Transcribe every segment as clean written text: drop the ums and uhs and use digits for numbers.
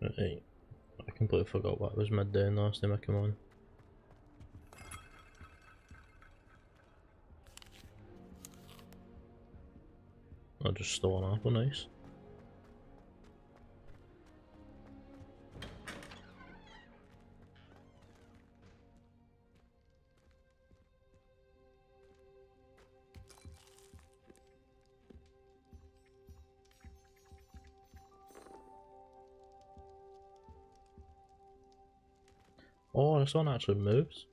Right. I completely forgot what it was midday last time I came on. I just stole an apple, nice. Oh, this one actually moves.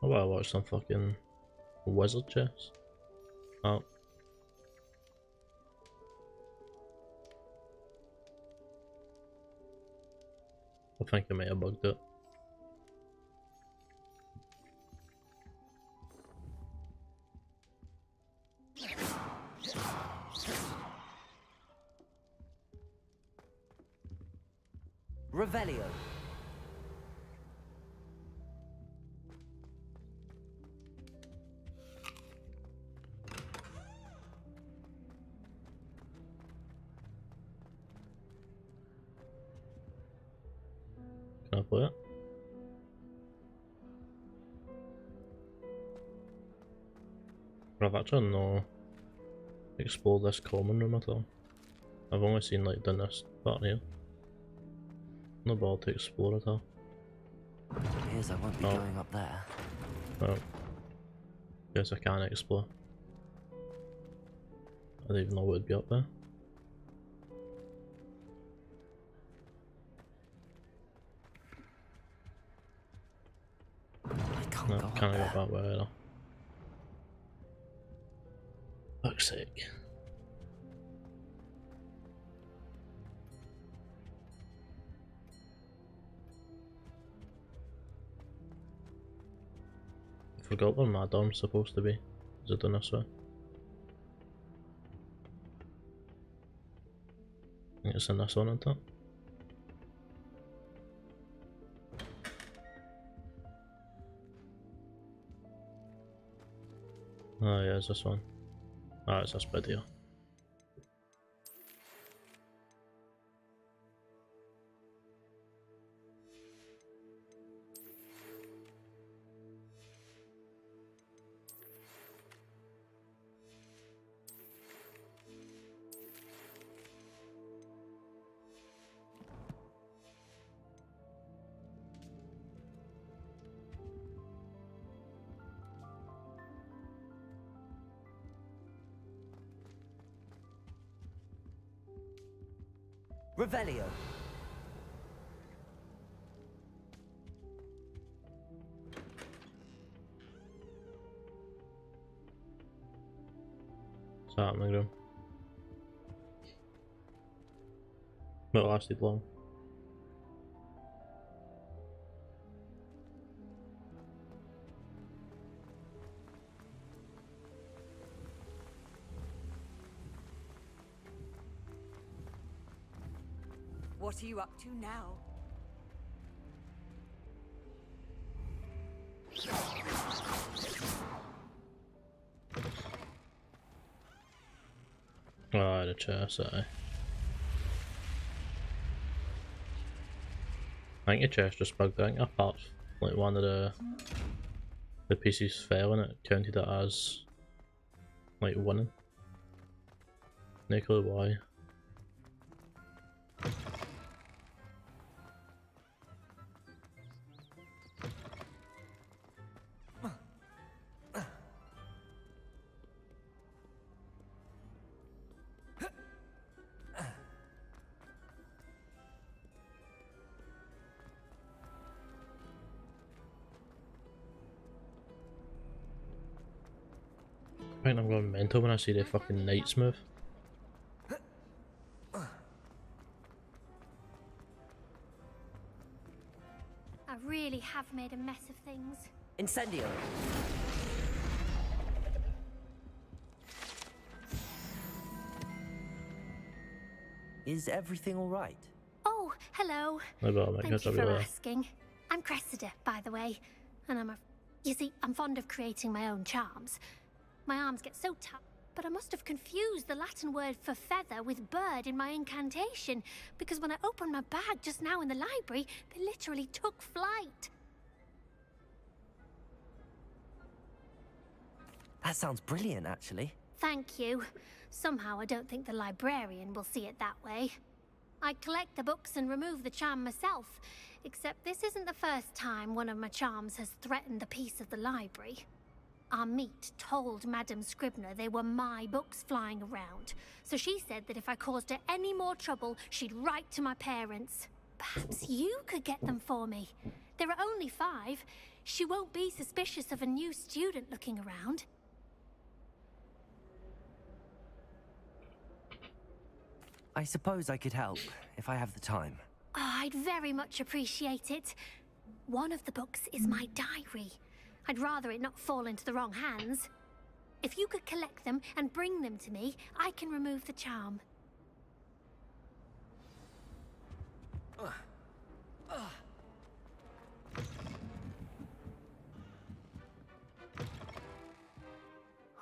I better watch some fucking wizard chess. Oh. I think I may have bugged it. Revelio. Can I play it? I've actually not explored this common room at all. I've only seen like done this part here. No ball to explore at all. Appears I won't be going up there. Well, guess I can explore. I didn't even know what would be up there. I can't No, go up can't there. go that way either. Fuck's sake. I forgot where my dorm's supposed to be. Is it done this way? I think it's in this one, isn't it? Oh yeah, it's this one. Ah, it's this bit here. Revelio. What's happening, Broom? It lasted long. What are you up to now? Oh, I had a chest, I think the chest just bugged. I think I popped like one of the pieces fell and it counted it as like winning. No clue why. I think I'm going mental when I see the fucking knights move. I really have made a mess of things. Incendio. Is everything all right? Oh, hello. Maybe I'll make Thank it you up for there. asking. I'm Cressida, by the way, and you see, I'm fond of creating my own charms. My arms get so tight, but I must have confused the Latin word for feather with bird in my incantation, because when I opened my bag just now in the library, they literally took flight. That sounds brilliant, actually. Thank you. Somehow I don't think the librarian will see it that way. I collect the books and remove the charm myself, except this isn't the first time one of my charms has threatened the peace of the library. Our meet told Madame Scribner they were my books flying around, so she said that if I caused her any more trouble, she'd write to my parents. Perhaps you could get them for me. There are only 5. She won't be suspicious of a new student looking around. I suppose I could help, if I have the time. Oh, I'd very much appreciate it. One of the books is my diary. I'd rather it not fall into the wrong hands. If you could collect them and bring them to me, I can remove the charm.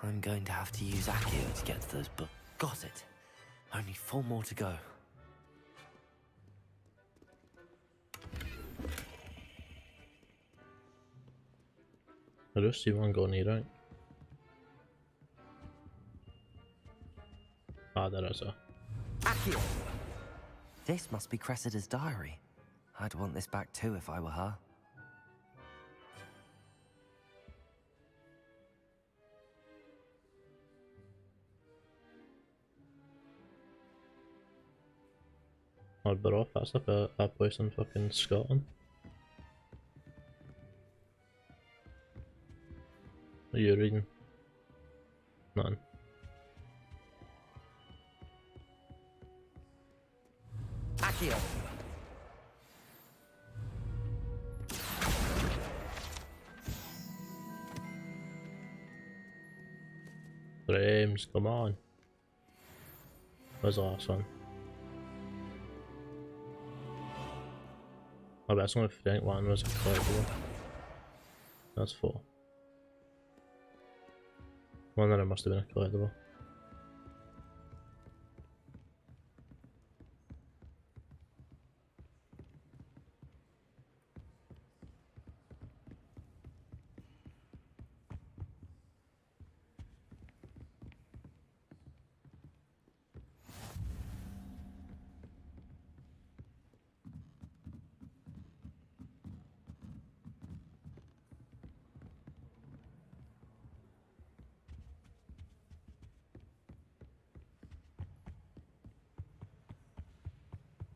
I'm going to have to use Accio to get to those books. Got it. Only 4 more to go. I just see one going here, right? Ah, there is a. Accio! This must be Cressida's diary. I'd want this back too if I were her. I'd better off, that's like a place in fucking Scotland. What are you reading? Nothing. Accio! James, come on. Where's the last one? Oh, that's only 1 was collectible. That's 4. One that must have been a collectible.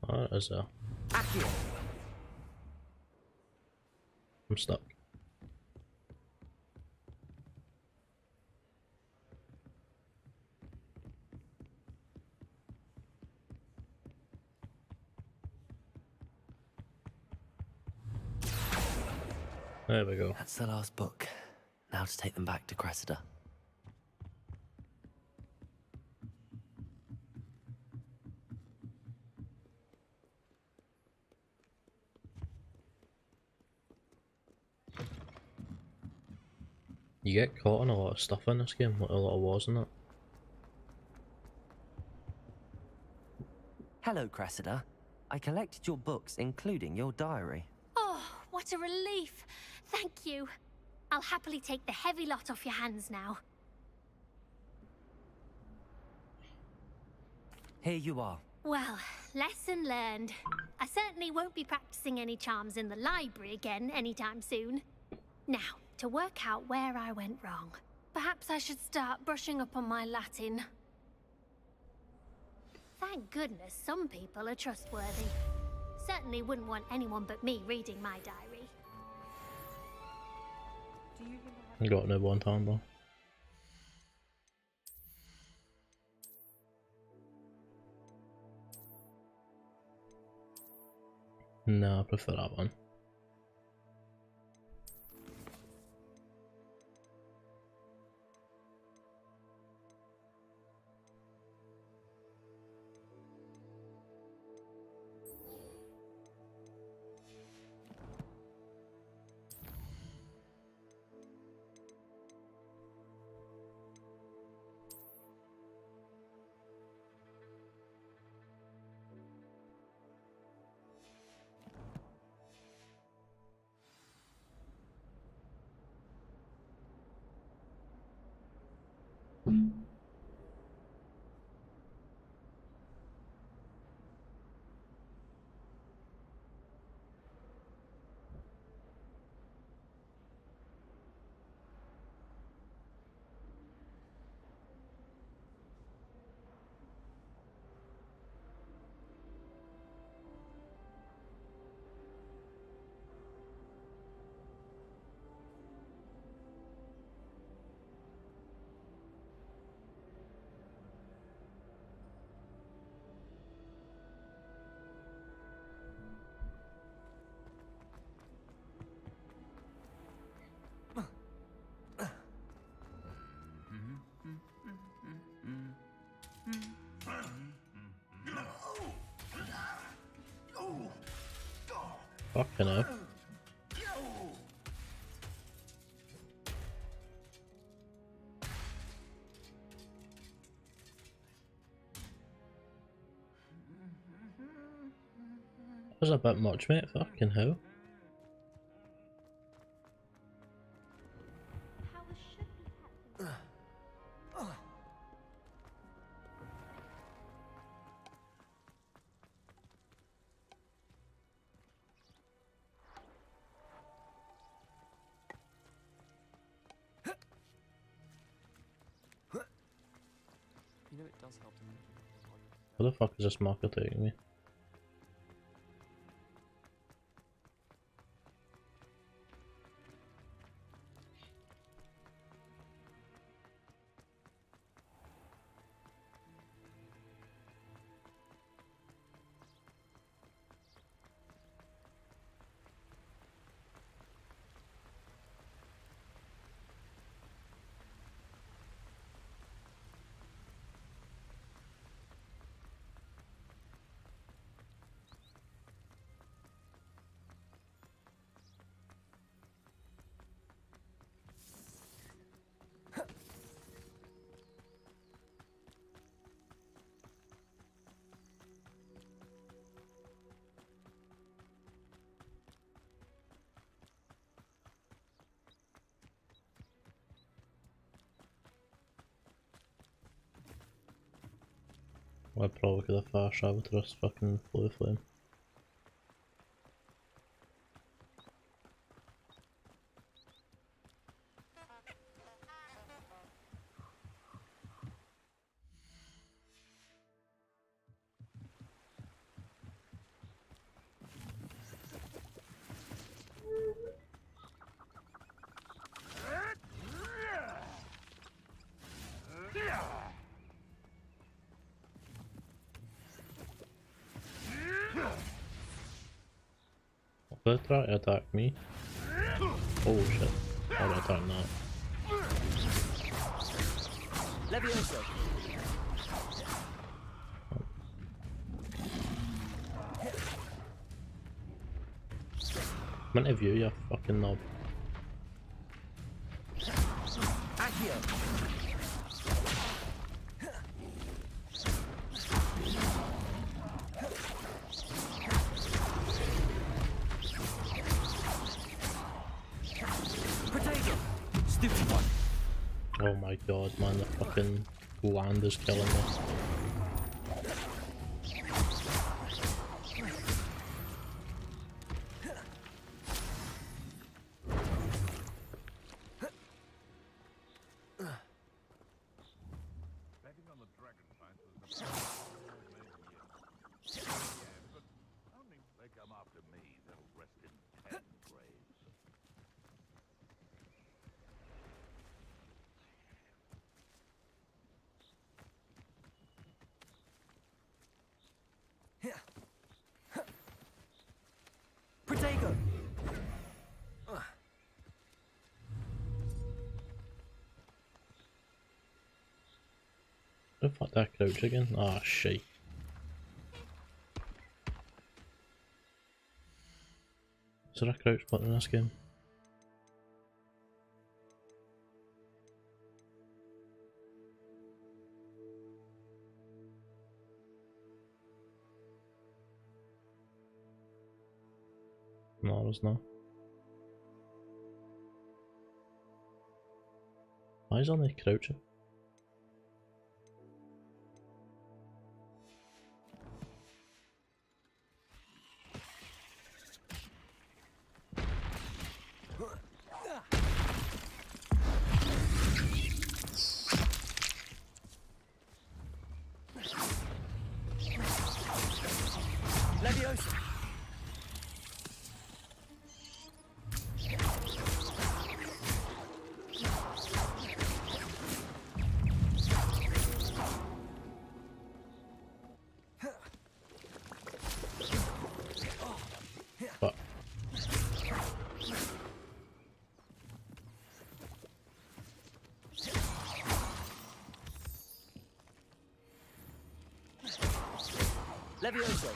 What is that? Accio! I'm stuck. There we go. That's the last book. Now to take them back to Cressida. You get caught on a lot of stuff in this game, like a lot of wars and that. Hello, Cressida. I collected your books, including your diary. Oh, what a relief. Thank you. I'll happily take the heavy lot off your hands now. Here you are. Well, lesson learned. I certainly won't be practicing any charms in the library again anytime soon. Now, to work out where I went wrong. Perhaps I should start brushing up on my Latin. Thank goodness some people are trustworthy. Certainly wouldn't want anyone but me reading my diary. I got no one time though. No, I prefer that one. Fucking hell. That was a bit much, mate. Fucking hell. You know it does help them. Where the fuck is this marker taking me? I probably could have fast traveled to this fucking blue flame. Did they try to attack me? Oh shit. How did I attack that? Leviosa. I'm into view, you fucking knob. Accio. Stupid one. Oh my god, man, the fucking land is killing me. Protego. Oh fuck that crouch again? Ah shit. Is there a crouch button in this game? No, there's not. Why is only crouching? Leviosa.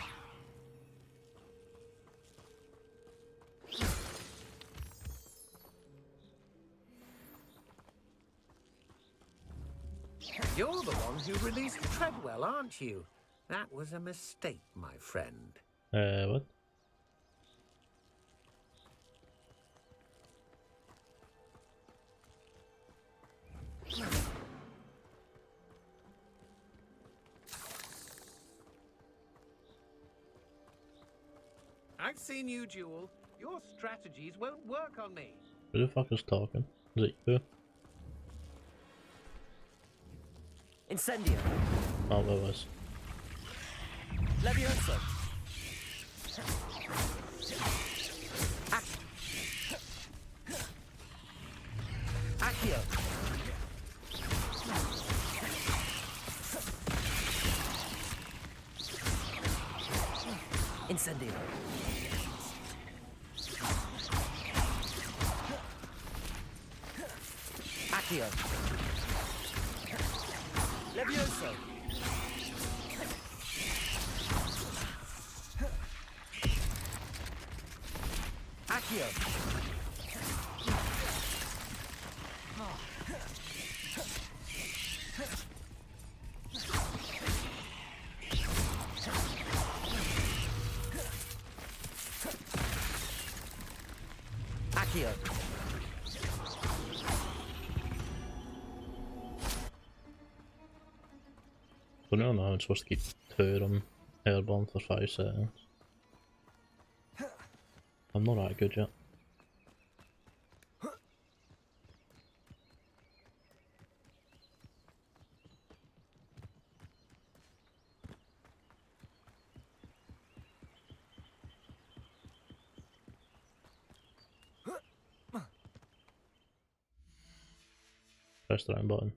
You're the one who released Treadwell, aren't you? That was a mistake, my friend. What? I've seen you, Jewel. Your strategies won't work on me. Who the fuck is talking? Is it you? Incendio. Oh, there was. Leviosa. Accio. Incendio. Accio. Levioso. Accio. Accio. I don't know, I'm supposed to keep 2 of them airborne for 5 seconds. I'm not that good yet. Press the round button.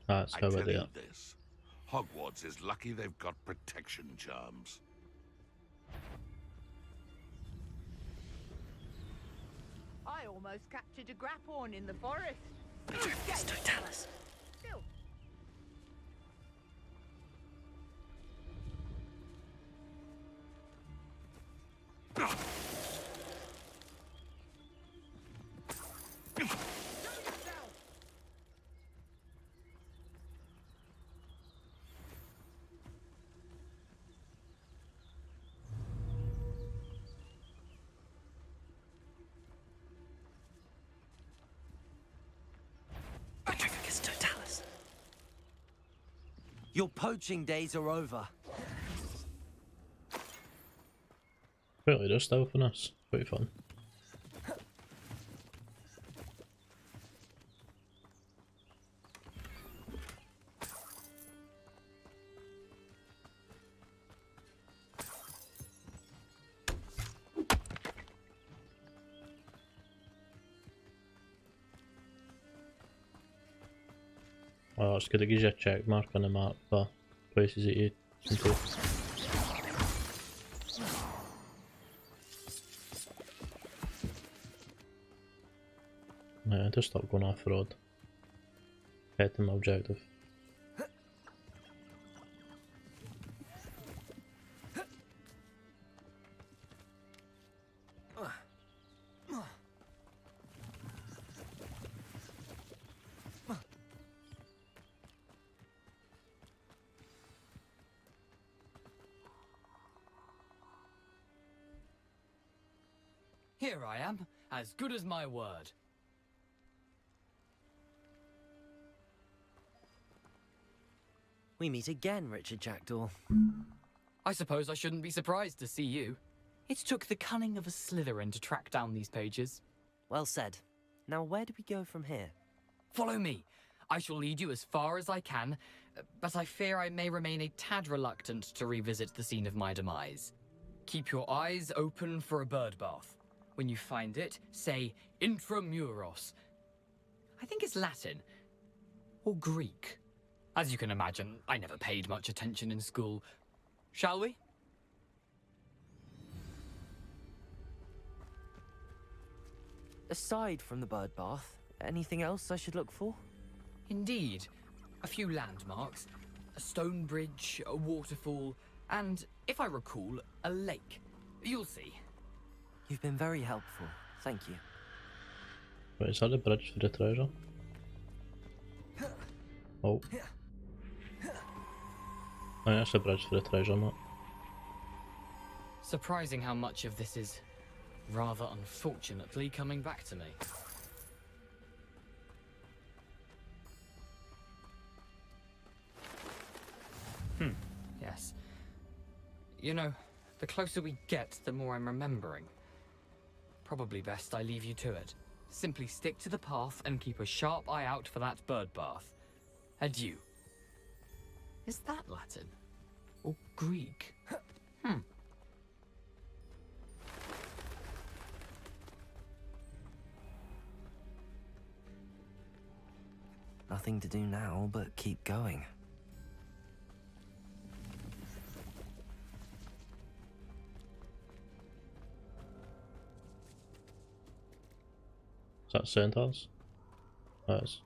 That's I how tell I do you it. this, Hogwarts is lucky they've got protection charms. I almost captured a grapphorn in the forest. Don't tell us. Still. Don't tell us. Your poaching days are over. Really just open us. Pretty fun. Well, it's good, it gives you a check mark on the map for places that you can go. Yeah, just stop going off road. Head to my objective. Here I am, as good as my word. We meet again, Richard Jackdaw. I suppose I shouldn't be surprised to see you. It took the cunning of a Slytherin to track down these pages. Well said. Now where do we go from here? Follow me. I shall lead you as far as I can, but I fear I may remain a tad reluctant to revisit the scene of my demise. Keep your eyes open for a bird bath. When you find it, say intramuros. I think it's Latin. Or Greek. As you can imagine, I never paid much attention in school. Shall we? Aside from the bird bath, anything else I should look for? Indeed. A few landmarks, a stone bridge, a waterfall, and, if I recall, a lake. You'll see. You've been very helpful. Thank you. Wait, is that the bridge for the treasure? Oh. Oh, that's the bridge for the treasure map. Surprising how much of this is, rather unfortunately, coming back to me. Yes. You know, the closer we get, the more I'm remembering. Probably best I leave you to it. Simply stick to the path and keep a sharp eye out for that bird bath. Adieu. Is that Latin? Or Greek? Nothing to do now but keep going. Is that centaurs? That is.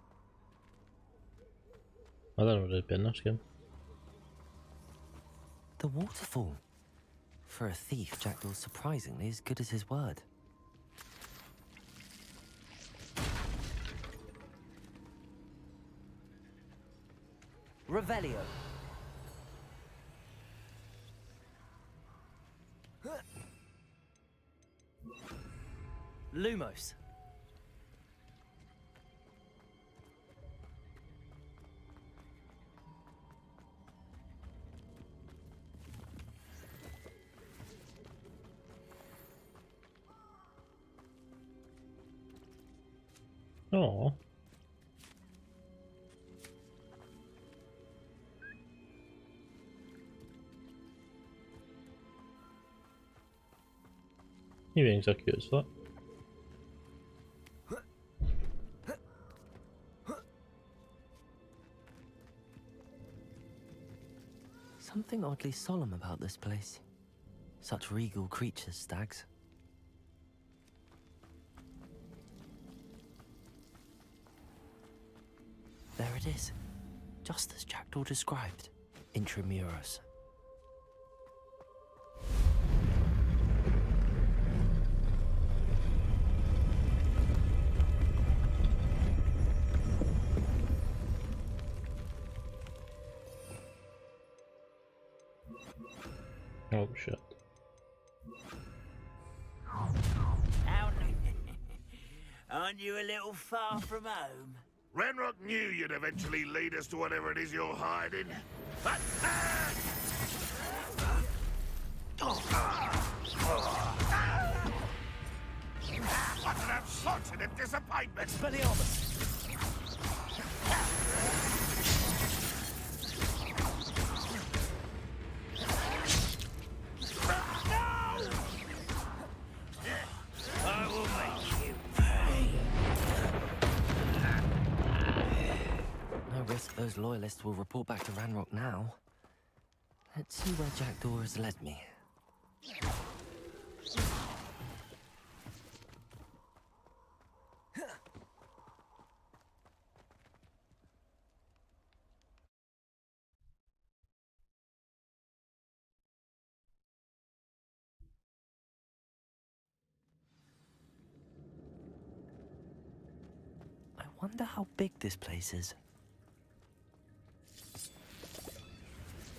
I don't know where they've been this game. The waterfall. For a thief, Jackdaw's surprisingly as good as his word. Revelio. Lumos. Oh. You being so cute as fuck. Something oddly solemn about this place. Such regal creatures, stags. There it is, just as Jackdaw described. Intramuros. Oh shit. Aren't you a little far from home? Ranrock knew you'd eventually lead us to whatever it is you're hiding. What an unfortunate disappointment! I will make you pay. No risk those loyalists will report back to Ranrock now. Let's see where Jackdaw has led me. I wonder how big this place is.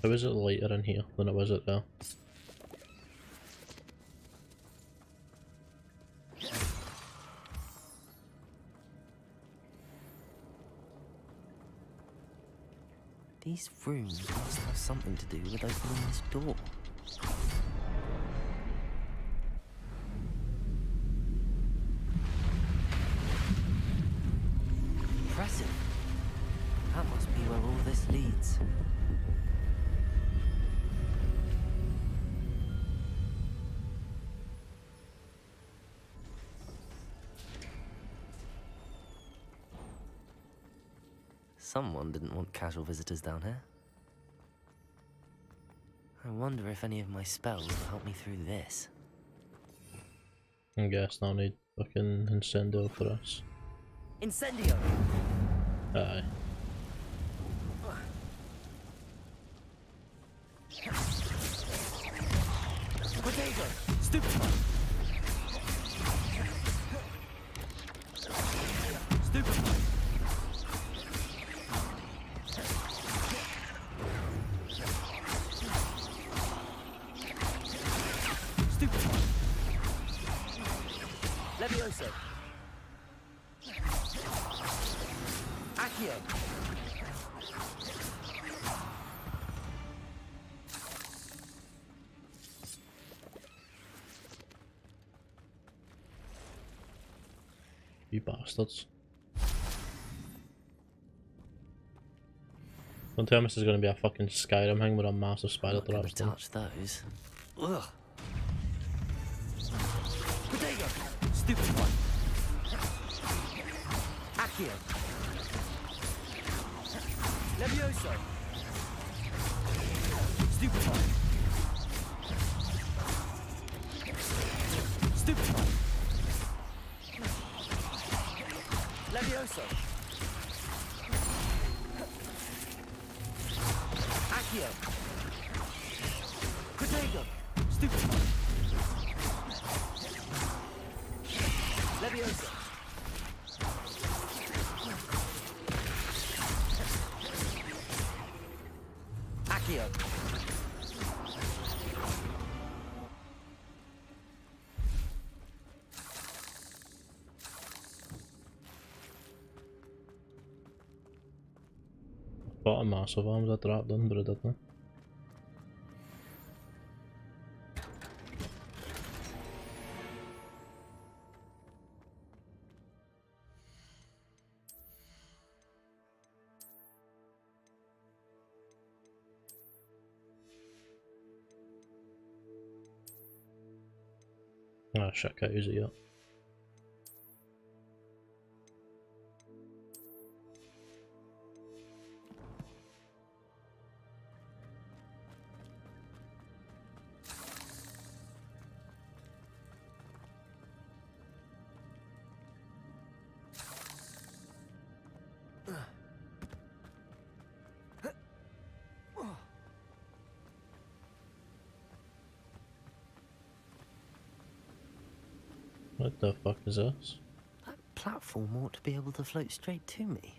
How is it lighter in here than it was out there? These rooms must have something to do with opening this door. Impressive. That must be where all this leads. Someone didn't want casual visitors down here. I wonder if any of my spells will help me through this. I guess no need. fucking incendio for us. Incendio! Aye. Potato! Stupefy! Stupefy! Stupefy! Leviosa! Accio! You bastards. Don't tell me this is going to be a fucking Skyrim thing with a massive spider trap. Touch those. Ugh. Potato! Stupid one. Accio. Levioso. Stupid one. Stupid one. Levioso. Accio. Potato. Stupid one. Leviosa. Accio. Bought a massive arms I dropped in, but I didn't. Ah shit, can't use it yet. What the fuck is this? That platform ought to be able to float straight to me.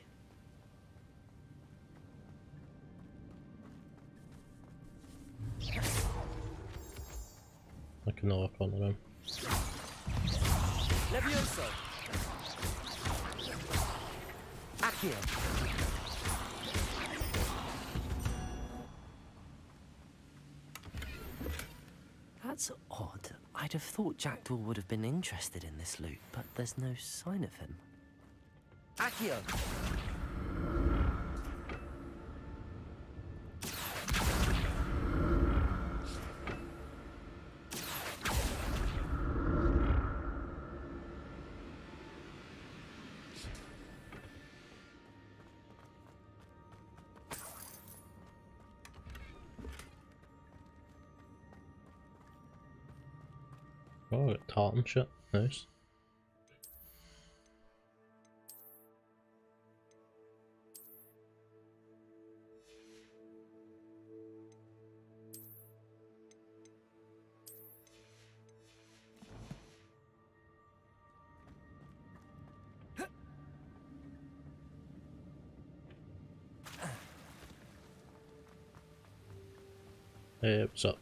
I can knock on them. Levioso. Accio. That's odd. I'd have thought Jackdaw would have been interested in this loot, but there's no sign of him. Accio. Oh, I got tartan shit. Nice. Hey, what's up?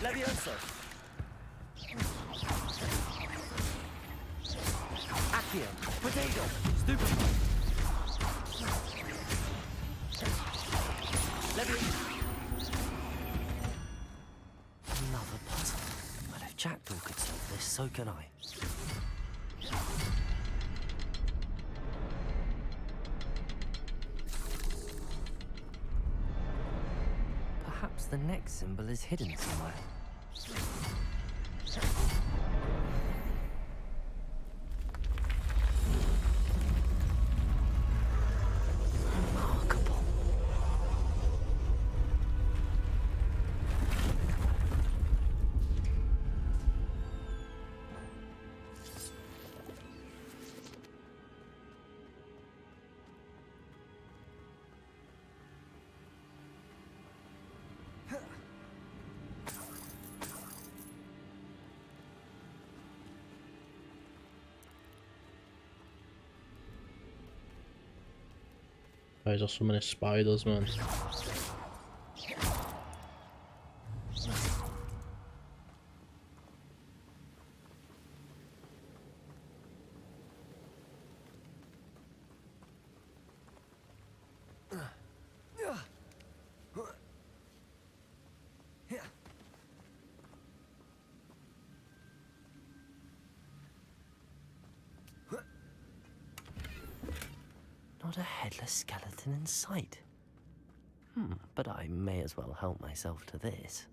Leviosa. Accio. Potato. Stupid. Leviosa. Another puzzle. But if Jackdaw could solve this, so can I. Perhaps the next symbol is hidden somewhere. Remarkable. Why is there so many spiders, man? Not a headless skeleton in sight. But I may as well help myself to this.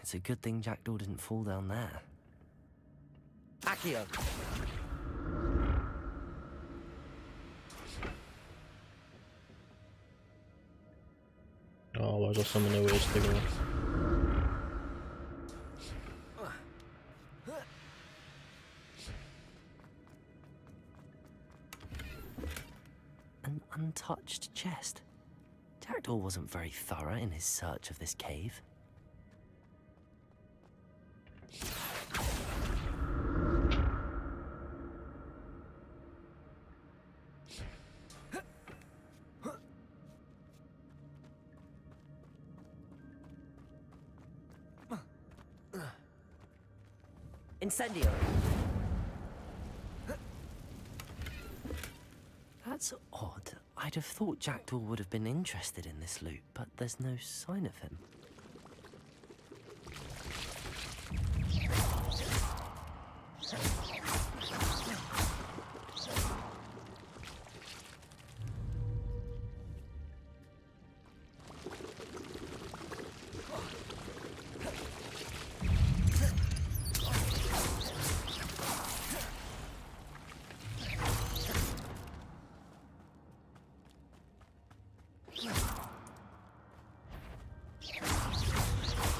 It's a good thing Jackdaw didn't fall down there. Accio! Oh, why is there so many ways to go? An untouched chest. Jackdaw wasn't very thorough in his search of this cave. Incendio! That's odd. I'd have thought Jackdaw would have been interested in this loot, but there's no sign of him.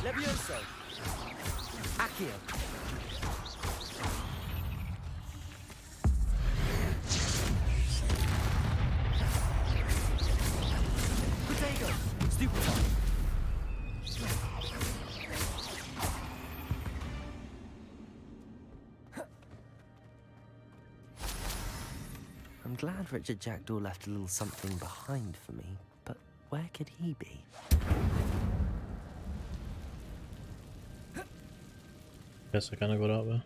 Leviosa! Accio! Potato! Stupefy! I'm glad Richard Jackdaw left a little something behind for me, but where could he be? Guess I kinda got out there.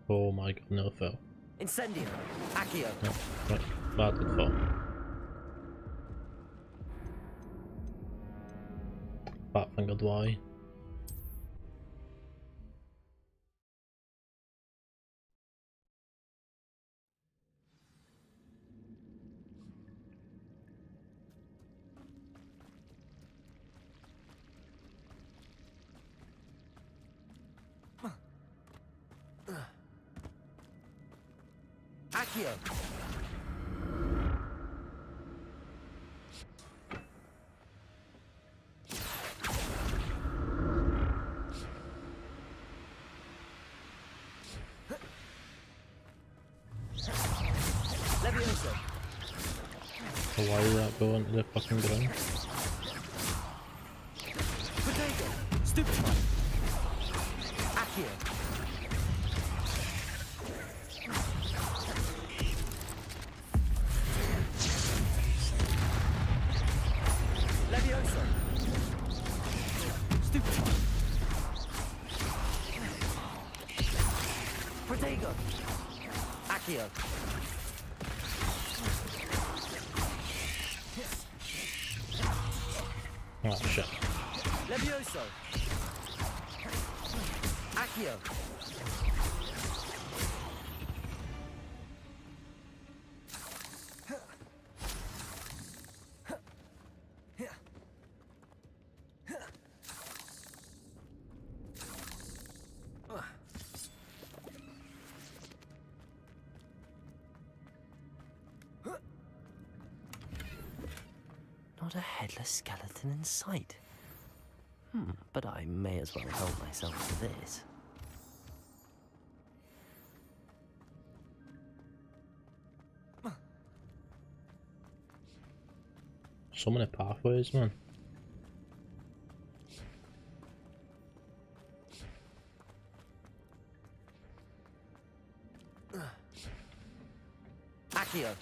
Oh my god, no fell. Incendio! Accio! No, right, that did fall. Fat fingered Y. Accio! Leviosa! Why did that go into the fucking ground? Potato! Stupefy! Accio! Leviosa! Stupefy! Potato! Accio! Oh shit. Levioso! Accio! Not a headless skeleton in sight. But I may as well help myself to this. So many pathways, man. Accio.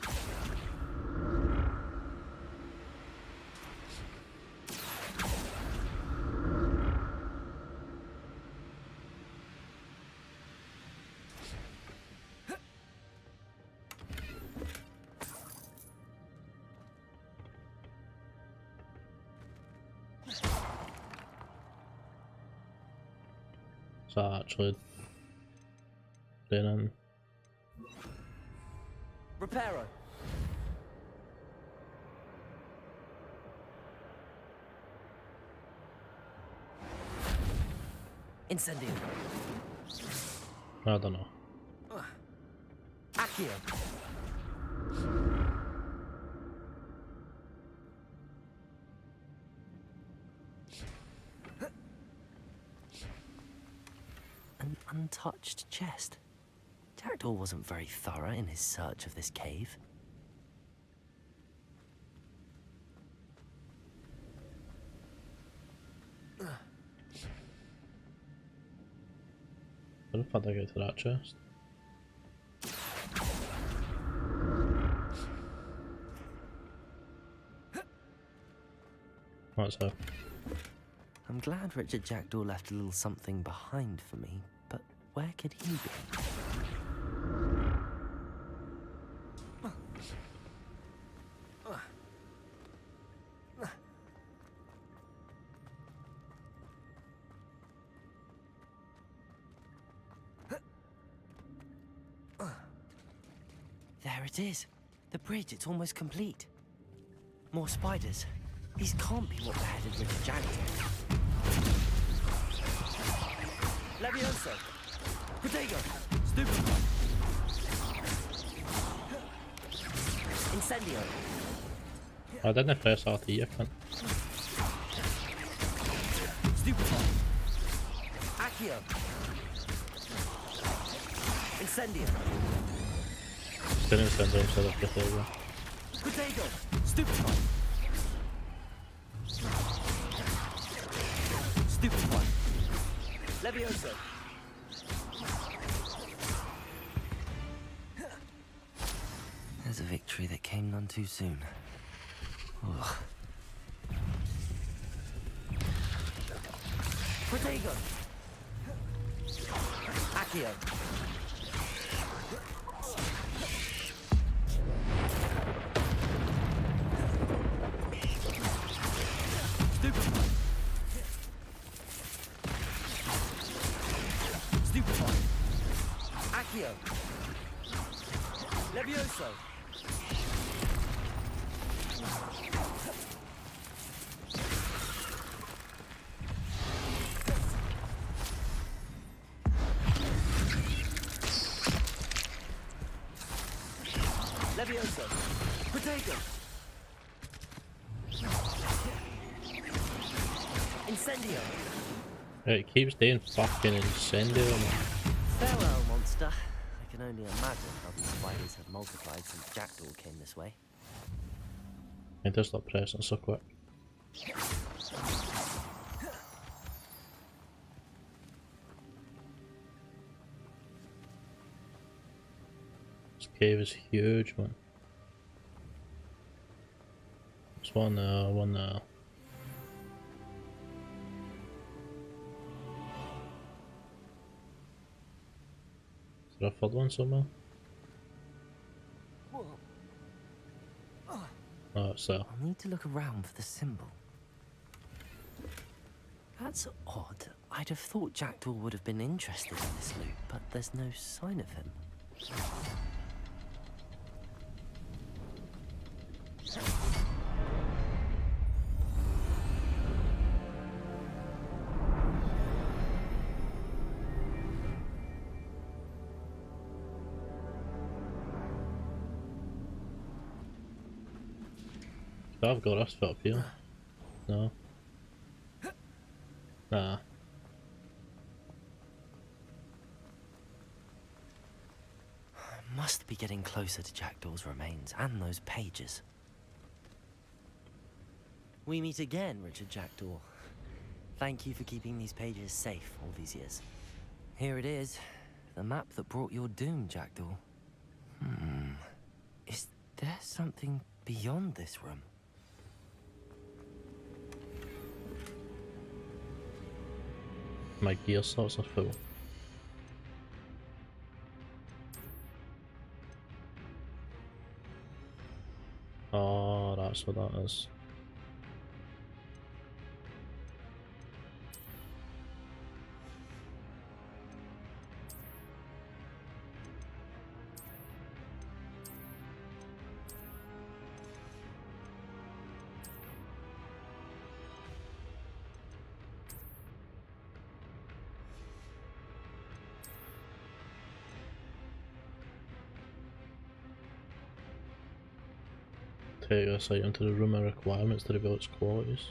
Is that actually raining? Reparo. Incendio. I don't know. Accio. An untouched chest. Jackdaw wasn't very thorough in his search of this cave. I don't think I go to that chest. What's up? I'm glad Richard Jackdaw left a little something behind for me, but where could he be? There it is. The bridge, it's almost complete. More spiders. These can't be what beheaded Richard Jackdaw. Leviosa! Protego! Stupefy! Incendio! I didn't press RT, I can't. Stupefy! Accio! Incendio! Didn't send instead of Protego. Protego! Stupefy! Stupefy! Leviosa! There's a victory that came none too soon. Ugh. Protego! Accio! Stupefy! Stupefy! Accio! Levioso! Levioso! Protego! Incendio! It keeps doing fucking incendio, man. Farewell, monster. I can only imagine how these spiders have multiplied since Jackdaw came this way. It does stop pressing so quick. This cave is huge, man. There's one there, one there. Is there a third one somewhere? Oh, it's there. I'll need to look around for the symbol. That's odd. I'd have thought Jackdaw would have been interested in this loot, but there's no sign of him. I've got us up here. No. Nah. Must be getting closer to Jackdaw's remains and those pages. We meet again, Richard Jackdaw. Thank you for keeping these pages safe all these years. Here it is, the map that brought your doom, Jackdaw. Is there something beyond this room? My gear slots are full. Oh, that's what that is. Take this item to the room of requirements to reveal its qualities.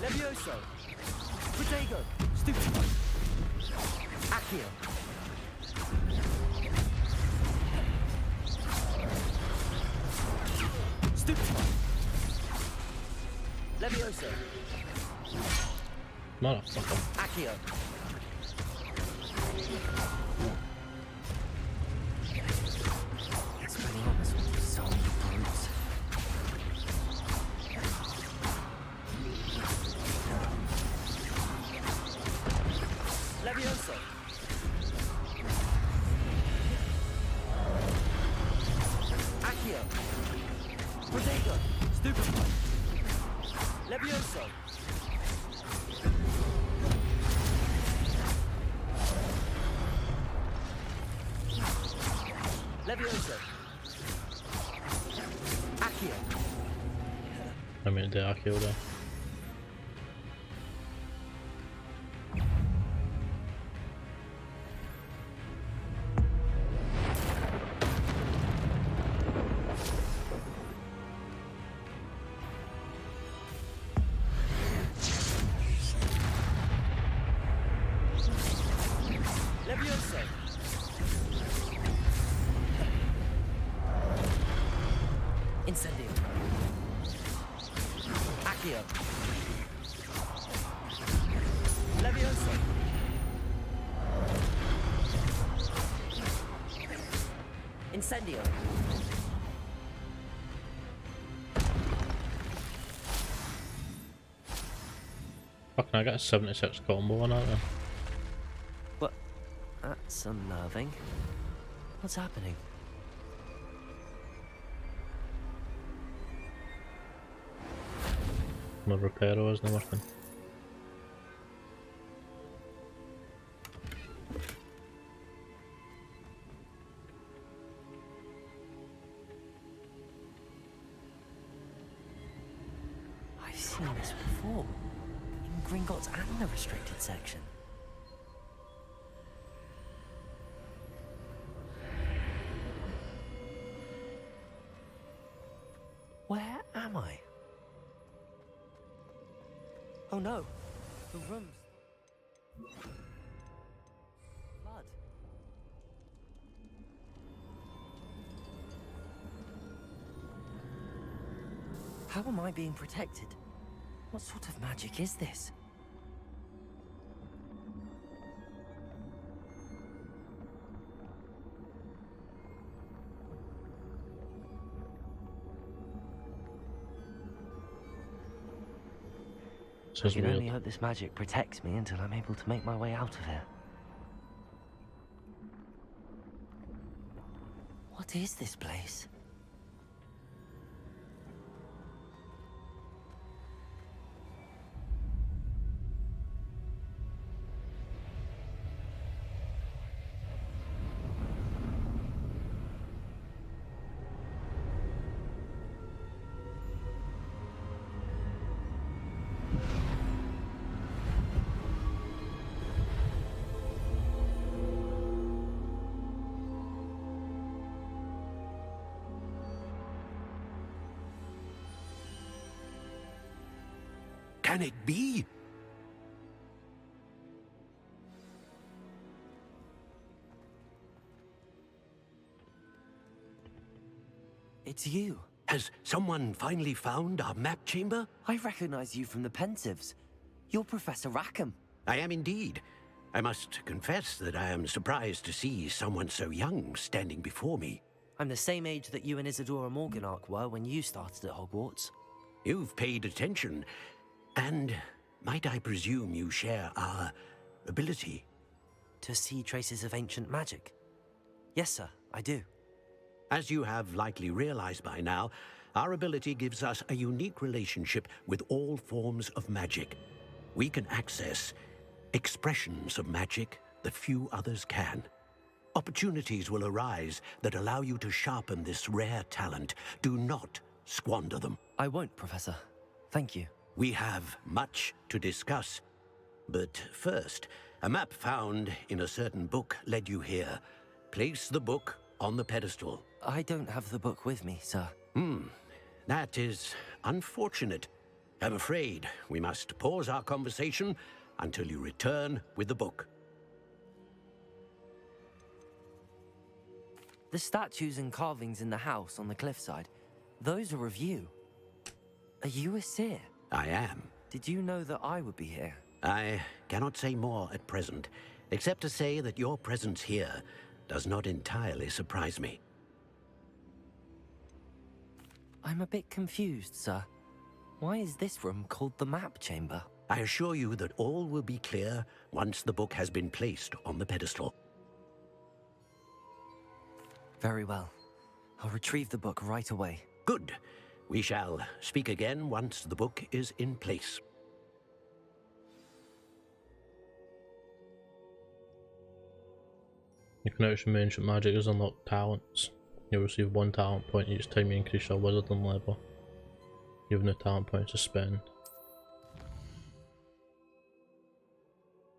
Leviosa! Protego! Stupefy! Accio! Stupefy! Leviosa! Motherfucker. Accio! Expelliarmus was so brutes. Leviosa! Accio! Protego! Stupefy! Leviosa! Leviosa! Accio! I mean, the Accio there. Leviosa! Incendio! Accio! Leviosa! Incendio! Fucking, I got a 76 combo on that then. What? That's unnerving. What's happening? My repairo isn't working. I've seen this before. In Gringotts and the restricted section. Where am I? Oh no, the room's blood. How am I being protected? What sort of magic is this? I is can weird. only hope this magic protects me until I'm able to make my way out of here. What is this place? Can it be? It's you. Has someone finally found our map chamber? I recognize you from the Pensives. You're Professor Rackham. I am indeed. I must confess that I am surprised to see someone so young standing before me. I'm the same age that you and Isadora Morganach were when you started at Hogwarts. You've paid attention, and might I presume you share our ability? To see traces of ancient magic? Yes, sir, I do. As you have likely realized by now, our ability gives us a unique relationship with all forms of magic. We can access expressions of magic that few others can. Opportunities will arise that allow you to sharpen this rare talent. Do not squander them. I won't, Professor. Thank you. We have much to discuss. But first, a map found in a certain book led you here. Place the book on the pedestal. I don't have the book with me, sir. That is unfortunate. I'm afraid we must pause our conversation until you return with the book. The statues and carvings in the house on the cliffside, those are of you. Are you a seer? I am. Did you know that I would be here? I cannot say more at present, except to say that your presence here does not entirely surprise me. I'm a bit confused, sir. Why is this room called the map chamber? I assure you that all will be clear once the book has been placed on the pedestal. Very well. I'll retrieve the book right away. Good. We shall speak again once the book is in place. Your connection with ancient magic is unlock talents. You'll receive 1 talent point each time you increase your wizarding level. You have no talent points to spend.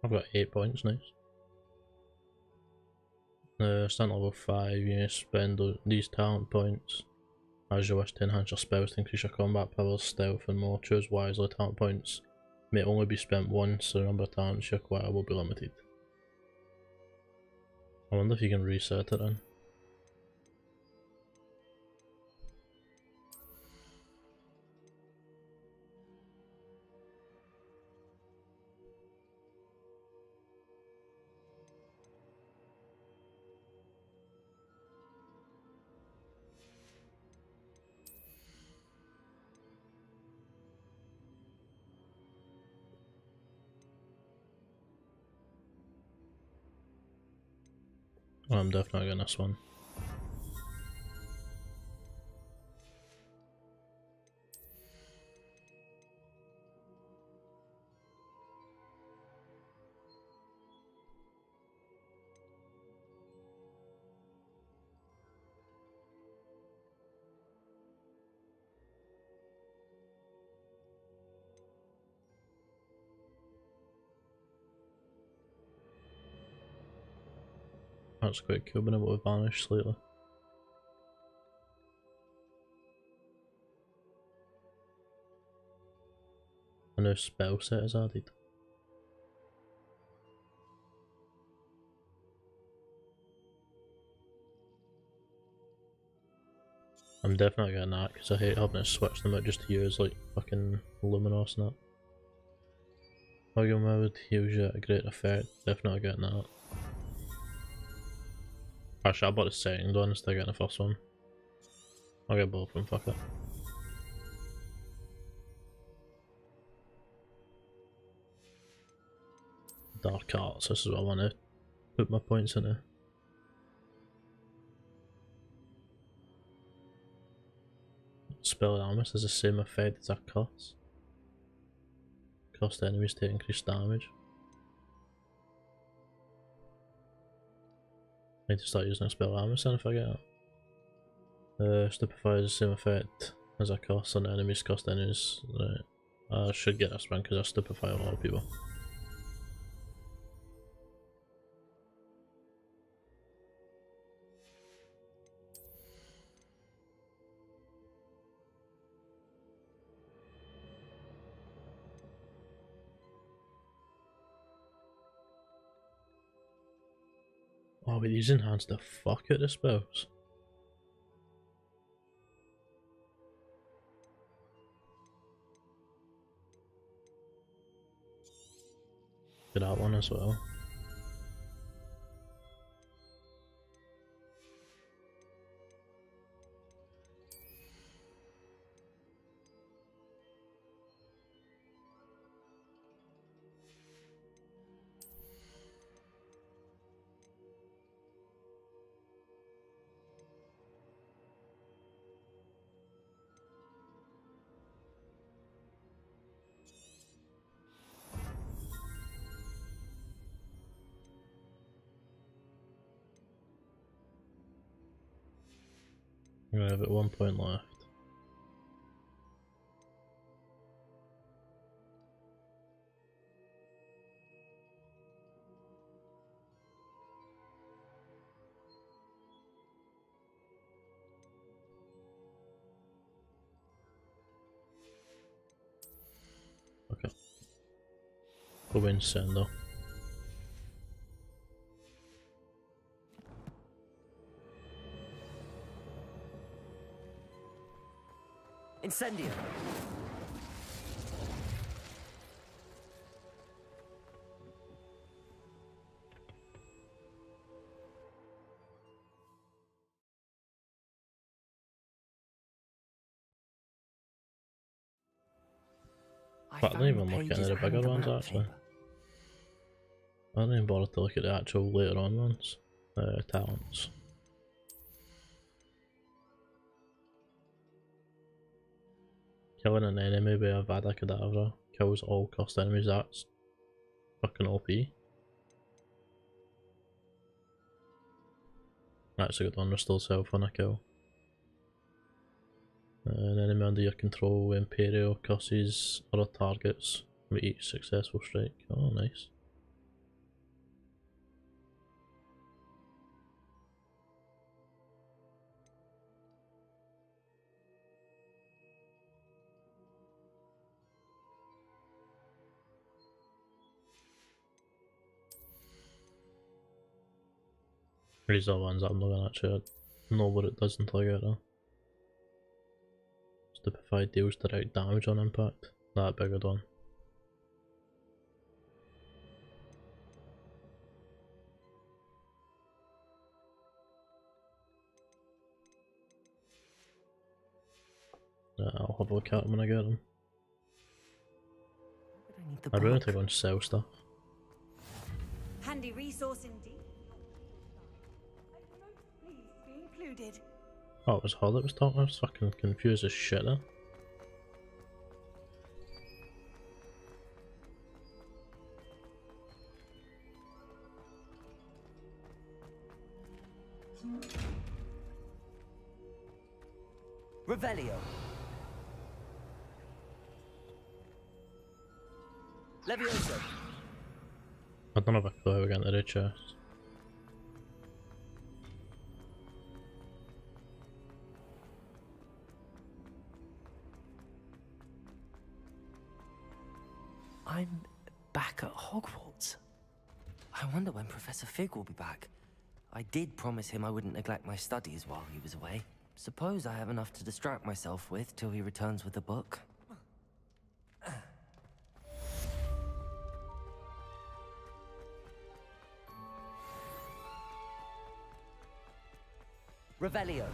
I've got 8 points, nice. Stand level 5, you spend these talent points as you wish to enhance your spells to increase your combat powers, stealth and more. Choose wisely. Talent points may only be spent once, so the number of talents you acquire will be limited. I wonder if you can reset it then. I'm definitely getting this one. That's quite cool, being able to vanish slightly. A new spell set is added. I'm definitely getting that because I hate having to switch them out just to use like fucking Luminos and that. Hugging mode heals you at a great effect, definitely getting that. Actually, I bought the second one instead of getting the first one. I'll get both of them, fuck it. Dark Arts, this is what I want to put my points into. Spellarmus has the same effect as a curse. Cost enemies to increase damage. I need to start using a Spellarmus then if I get it. Stupefy has the same effect as a curse on enemies, cost enemies. Right. I should get this one because I stupefy a lot of people. Oh, but these enhance the fuck out of spells. Do that one as well. We have at 1 point left. Okay. Go Winston though. Incendio. But I didn't even look at any of the bigger ones actually. I didn't even bother to look at the actual later on ones. Talents. Killing an enemy with a Vada Kedavra kills all cost enemies, that's fucking OP. That's a good one, restore self on a kill. An enemy under your control, Imperial curses other targets with each successful strike. Oh, nice. These are ones I'm not gonna actually know what it does until I get there. Stupefy deals direct damage on impact. That big a one. Yeah, I'll have a look at them when I get them. I really need to go and sell stuff. Handy resource indeed. Please be included. Oh, it was her that was talking. I was fucking confused as shit there. Revelio. Leviosa. I don't have a clue how we're getting to the chest. I'm back at Hogwarts. I wonder when Professor Fig will be back. I did promise him I wouldn't neglect my studies while he was away. Suppose I have enough to distract myself with till he returns with the book. Revelio.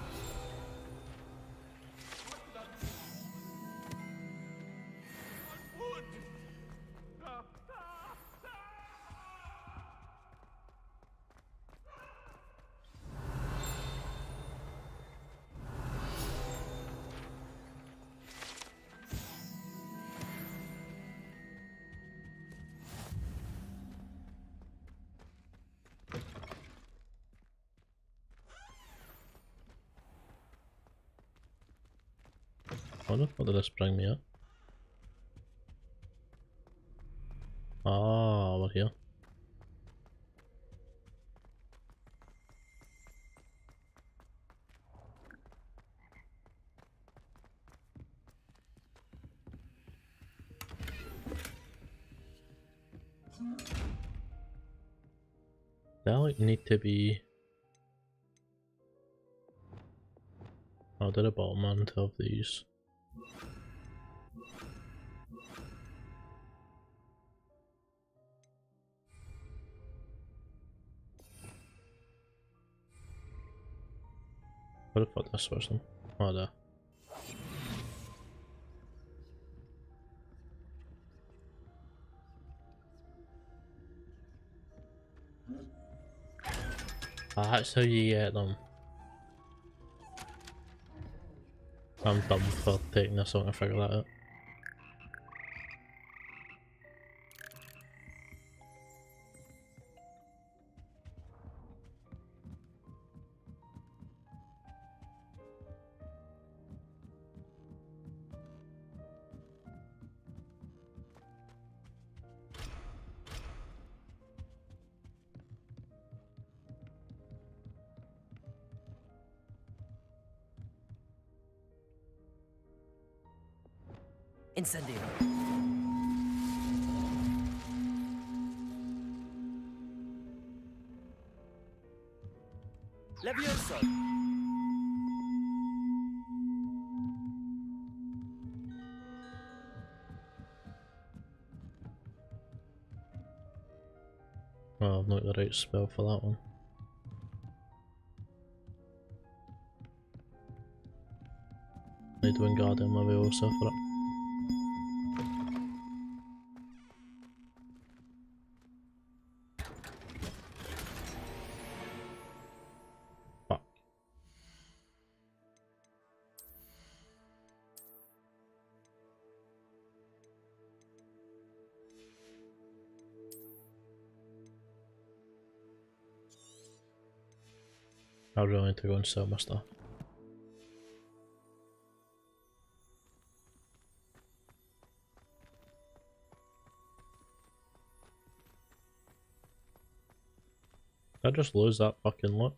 What did this bring me up? Ah, we're here. They like need to be. Oh, did a bottom end of these? What the fuck this was then? Oh, there. Ah, that's how you get them. I'm dumb for taking this long to figure that out. Incendio. Leviosa. Oh, I've not got the right spell for that one. Need Wingardium leviosa for it. Fuck. I really need to go and sell my stuff. Did I just lose that fucking look?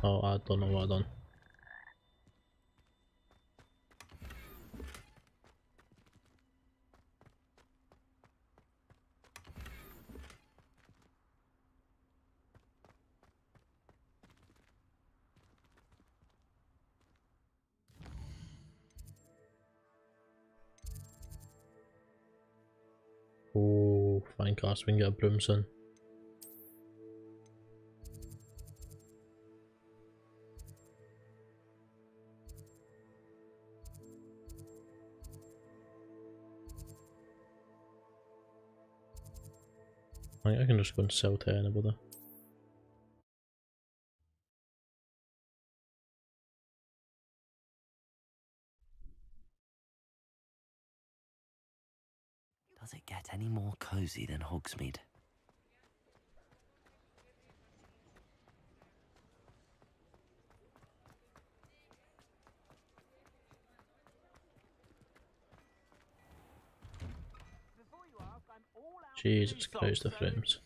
Oh, I don't know what I've done. Oh, fine cast, we can get a Broom soon. I think I can just go and sell to anybody. Does it get any more cozy than Hogsmeade? Jesus Christ, the frames.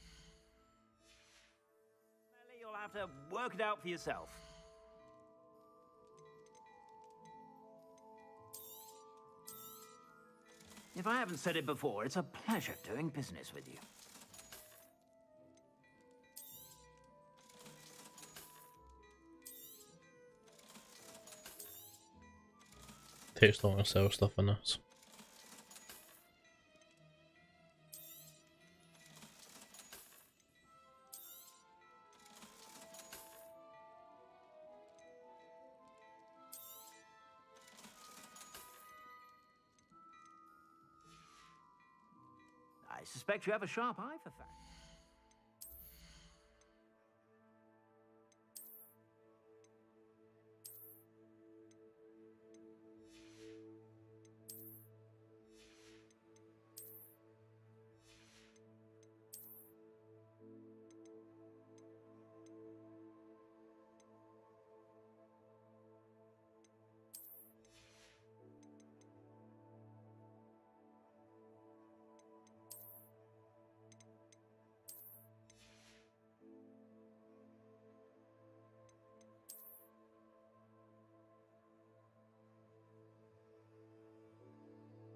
You'll have to work it out for yourself. If I haven't said it before, it's a pleasure doing business with you. Takes long to sell stuff in this. I suspect you have a sharp eye for facts.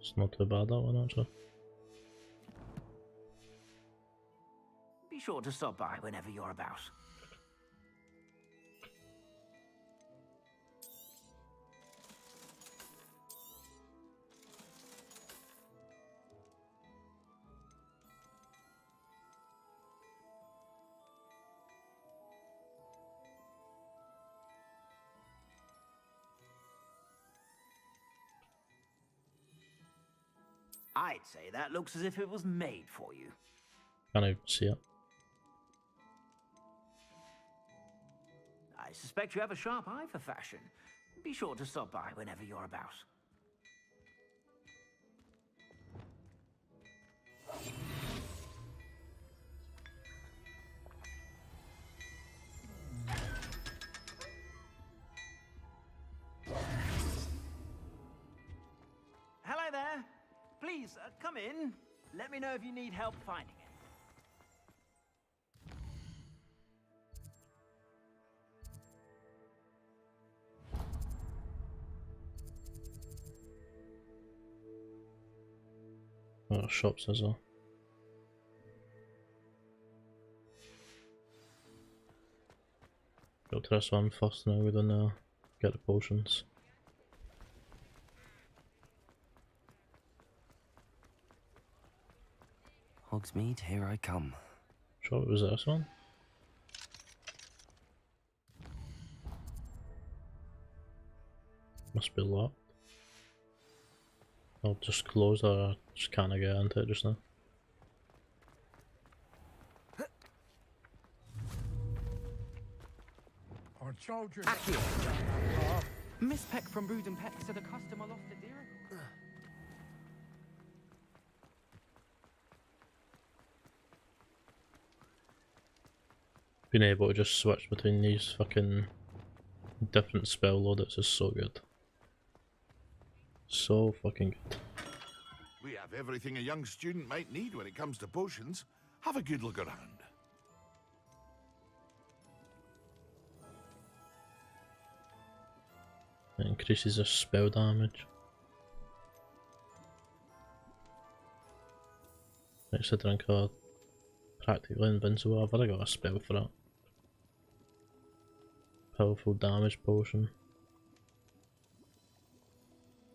It's not too bad, that one, actually. Be sure to stop by whenever you're about. I'd say that looks as if it was made for you. Can't even see it. I suspect you have a sharp eye for fashion. Be sure to stop by whenever you're about. Hello there. Please, come in. Let me know if you need help finding it. Oh, shops as well. Go to this one first now, we don't get the potions. Hogsmeade, here I come. Sure it was this one? Must be locked. I'll just close that, I just can't get into it just now. Our soldiers. Miss Peck from Brood and Peck said a customer lost a deer. Being able to just switch between these fucking different spell loaders is so good. So fucking good. We have everything a young student might need when it comes to potions. Have a good look around. It increases their spell damage. Makes a drink are practically invincible. I've already got a spell for that. Powerful damage potion.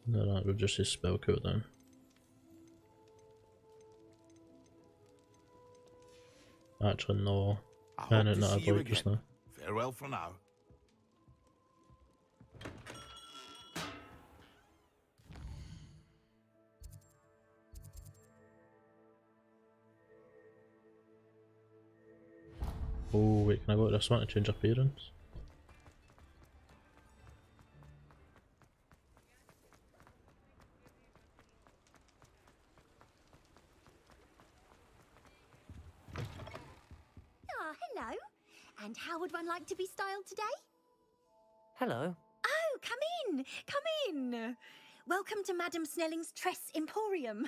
No, that reduces spell cooldown. Actually, no. I hope to Not see you avoid just again. now. Farewell for now. Oh wait, can I go to this one to change appearance? Ah, hello. And how would one like to be styled today? Hello. Oh, come in. Come in. Welcome to Madame Snelling's Tress Emporium.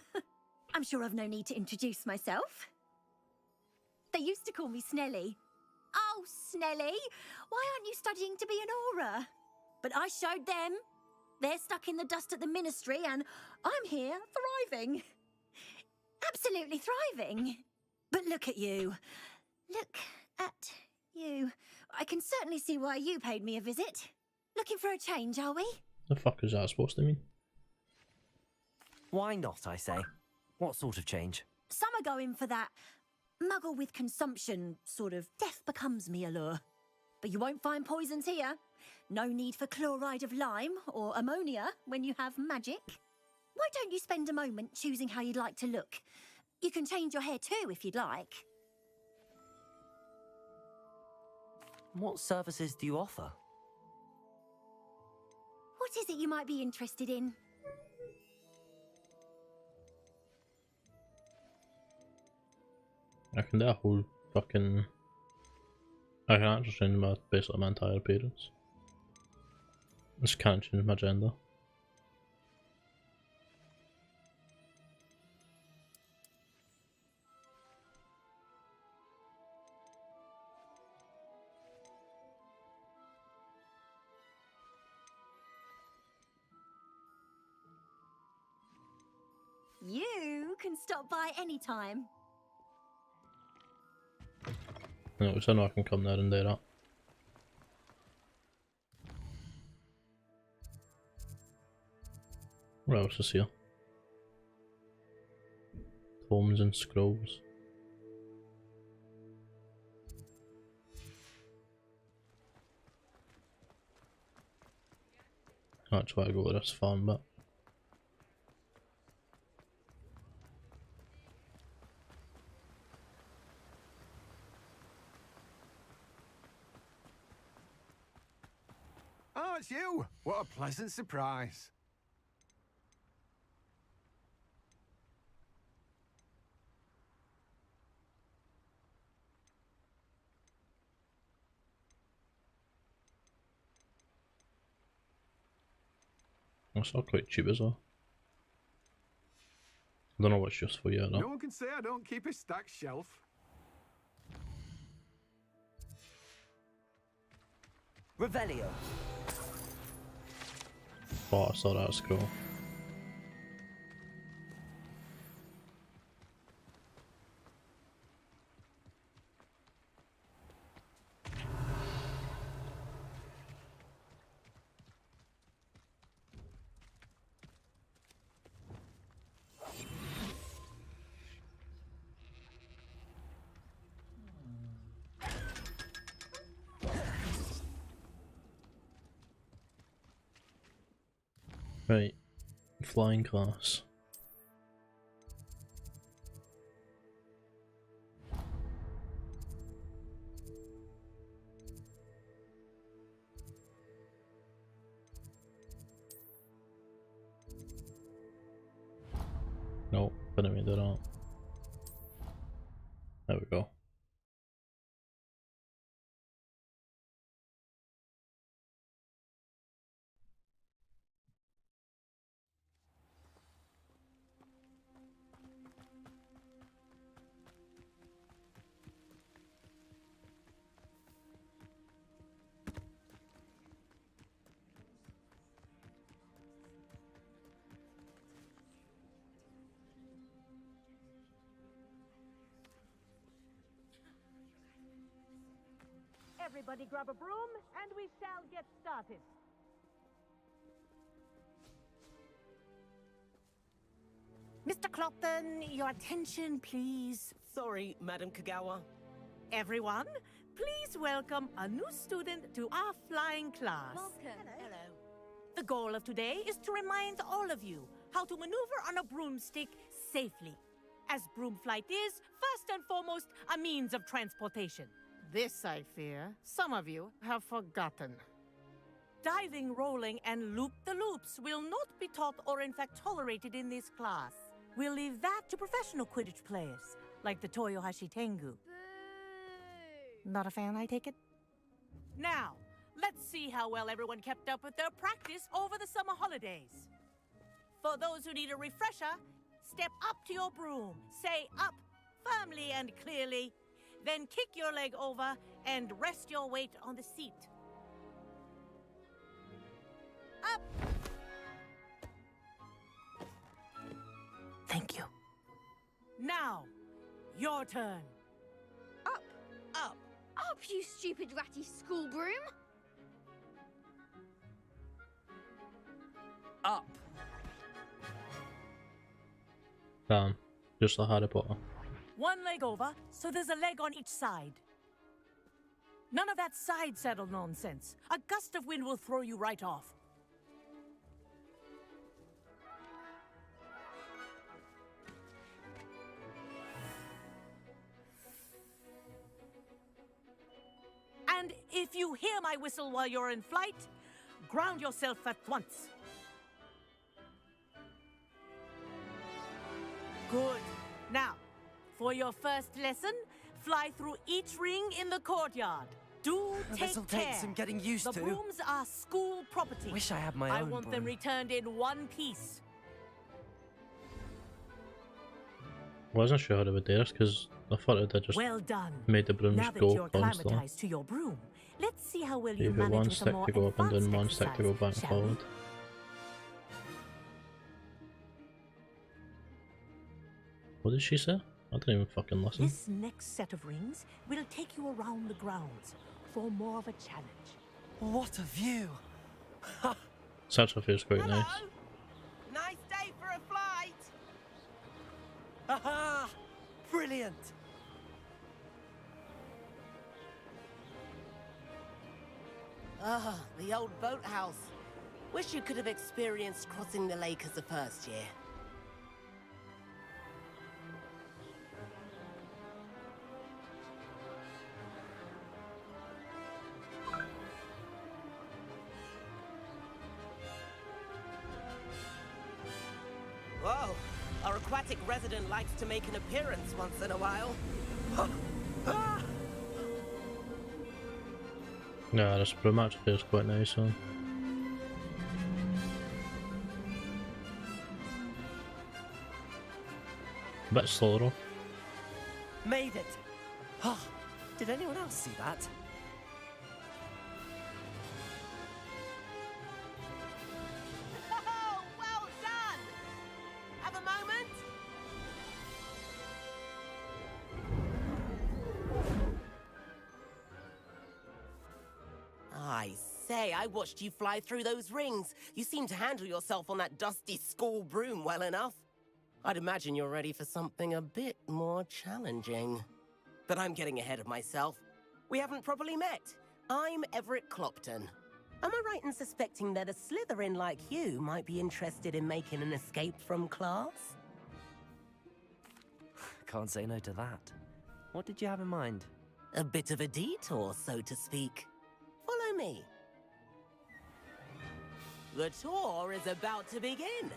I'm sure I've no need to introduce myself. They used to call me Snelly. Oh, Snelly, why aren't you studying to be an aura? But I showed them. They're stuck in the dust at the ministry and I'm here thriving. Absolutely thriving. But look at you. Look at you. I can certainly see why you paid me a visit. Looking for a change, are we? The fuck is that supposed to mean? Why not, I say? What sort of change? Some are going for that muggle with consumption, sort of death becomes me allure. But you won't find poisons here. No need for chloride of lime or ammonia when you have magic. Why don't you spend a moment choosing how you'd like to look? You can change your hair too if you'd like. What services do you offer? What is it you might be interested in? I can do a whole fucking... I can actually change my, basically my entire appearance. I just can't change my gender. stop by anytime. No, so I know I can come there and do that. What else is here? Tomes and scrolls. That's why I go to this farm bit. Oh, it's you! What a pleasant surprise. That's all quite cheap as well. I don't know what's just for you though. No one can say I don't keep a stacked shelf. Revelio. Oh, I saw that scroll. Right, flying class. Nope, didn't mean to do that. There we go. Everybody grab a broom, and we shall get started. Mr. Clopton, your attention, please. Sorry, Madam Kagawa. Everyone, please welcome a new student to our flying class. Welcome. Hello. The goal of today is to remind all of you how to maneuver on a broomstick safely, as broom flight is, first and foremost, a means of transportation. This, I fear, some of you have forgotten. Diving, rolling, and loop-the-loops will not be taught or in fact tolerated in this class. We'll leave that to professional Quidditch players, like the Toyohashi Tengu. Not a fan, I take it? Now, let's see how well everyone kept up with their practice over the summer holidays. For those who need a refresher, step up to your broom, say up firmly and clearly, then kick your leg over and rest your weight on the seat. Up! Thank you. Now, your turn. Up. Up. Up, you stupid ratty school broom. Up. Damn, just like Harry Potter. One leg over, so there's a leg on each side. None of that side saddle nonsense. A gust of wind will throw you right off. And if you hear my whistle while you're in flight, ground yourself at once. Good. Now, for your first lesson, fly through each ring in the courtyard. Do take This'll care. take some getting used the to. brooms are school property. Wish I had my I own want them broom. returned in one piece. Wasn't sure how they would do this because I thought they just Well done. made the brooms Now that go you're constantly. acclimatized to your broom, let's see how well you Leave it manage one with a stick more to go up and then advanced one stick to go back and exercise, shall we? forward. What did she say? I didn't even fucking listen. This next set of rings will take you around the grounds for more of a challenge. What a view! This actually feels quite nice. Nice day for a flight. Aha! Brilliant! Ah, the old boathouse. Wish you could have experienced crossing the lake as a first year. Whoa, our aquatic resident likes to make an appearance once in a while. Yeah, this Broom actually feels quite nice, huh? A bit slow though. Made it! Oh, did anyone else see that? Oh, well done! Have a moment? I say, I watched you fly through those rings. You seem to handle yourself on that dusty school broom well enough. I'd imagine you're ready for something a bit more challenging. But I'm getting ahead of myself. We haven't properly met. I'm Everett Clopton. Am I right in suspecting that a Slytherin like you might be interested in making an escape from class? Can't say no to that. What did you have in mind? A bit of a detour, so to speak. Follow me. The tour is about to begin.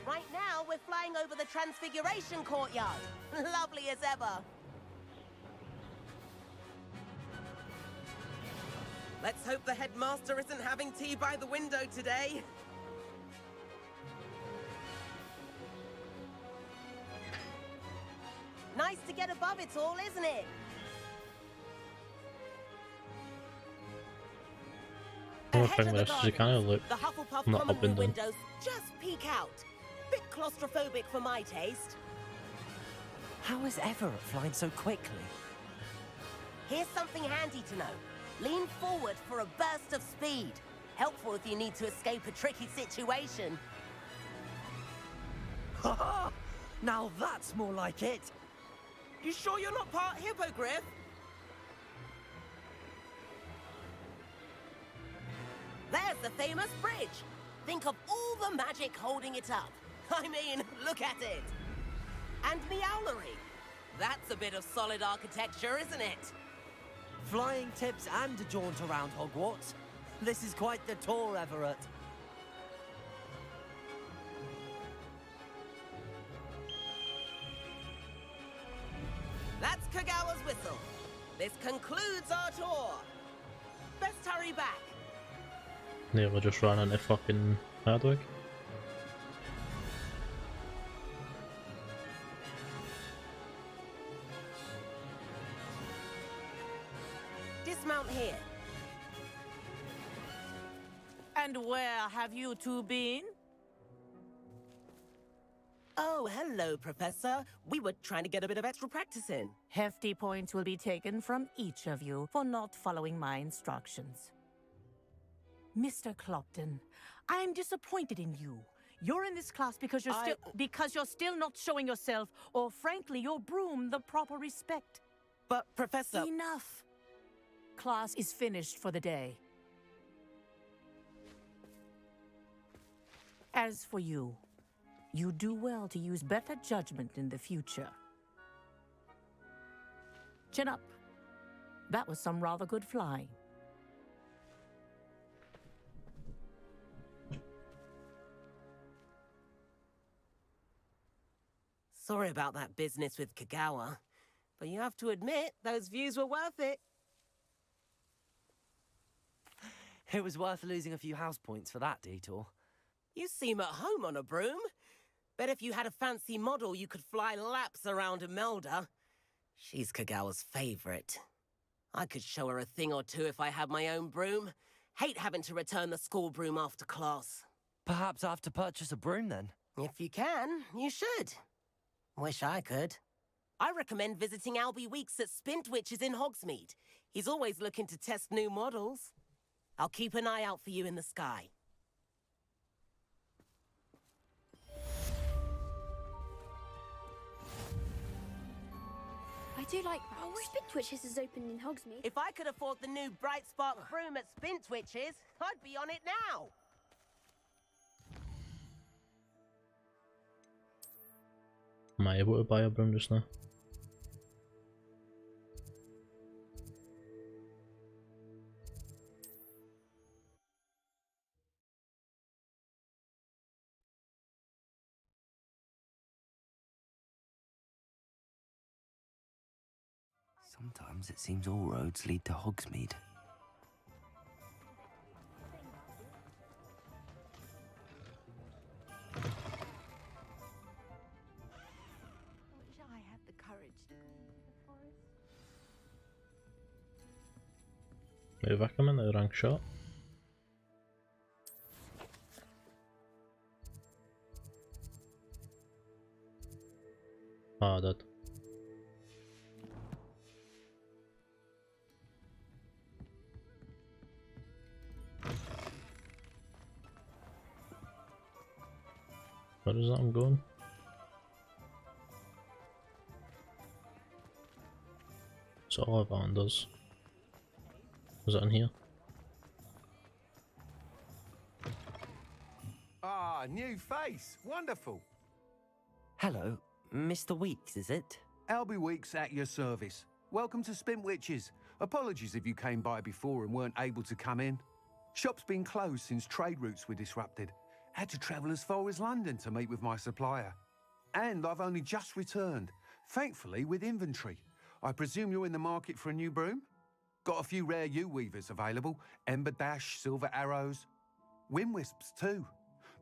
Right now, we're flying over the Transfiguration Courtyard. Lovely as ever. Let's hope the headmaster isn't having tea by the window today. Nice to get above it all, isn't it? The only thing with this is you kind of look The Hufflepuff not common up in room them. windows just peek out. Bit claustrophobic for my taste. How is Everett flying so quickly? Here's something handy to know. Lean forward for a burst of speed. Helpful if you need to escape a tricky situation. Haha! Now that's more like it! You sure you're not part hippogriff? There's the famous bridge. Think of all the magic holding it up. I mean, look at it. And the owlery. That's a bit of solid architecture, isn't it? Flying tips and a jaunt around Hogwarts. This is quite the tour, Everett. That's Kagawa's whistle. This concludes our tour. Best hurry back. Nearly just ran into fucking Hardwick. Dismount here. And where have you two been? Oh, hello, Professor. We were trying to get a bit of extra practice in. Hefty points will be taken from each of you for not following my instructions. Mr. Clopton, I am disappointed in you. You're in this class because you're still not showing yourself, or frankly, your broom the proper respect. But, Professor... Enough. Class is finished for the day. As for you, you do well to use better judgment in the future. Chin up. That was some rather good flying. Sorry about that business with Kagawa, but you have to admit, those views were worth it. It was worth losing a few house points for that detour. You seem at home on a broom. Bet if you had a fancy model, you could fly laps around Imelda. She's Kagawa's favorite. I could show her a thing or two if I had my own broom. Hate having to return the school broom after class. Perhaps I have to purchase a broom then? If you can, you should. Wish I could. I recommend visiting Albie Weeks at Spintwitches in Hogsmeade. He's always looking to test new models. I'll keep an eye out for you in the sky. I do like that. I wish Spintwitches is open in Hogsmeade. If I could afford the new Bright Spark Broom at Spintwitches, I'd be on it now. Am I able to buy a broom just now? Sometimes it seems all roads lead to Hogsmeade. Wish I had the courage to go into the forest. Maybe I come in the rank shot. Ah, dead. Where is that I'm going? So all Van does. Was that in here? Ah, new face. Wonderful. Hello, Mr. Weeks, is it? Albie Weeks at your service. Welcome to Spintwitches. Apologies if you came by before and weren't able to come in. Shop's been closed since trade routes were disrupted. Had to travel as far as London to meet with my supplier. And I've only just returned, thankfully with inventory. I presume you're in the market for a new broom? Got a few rare U-weavers available, Ember Dash, Silver Arrows, Wind Wisps too.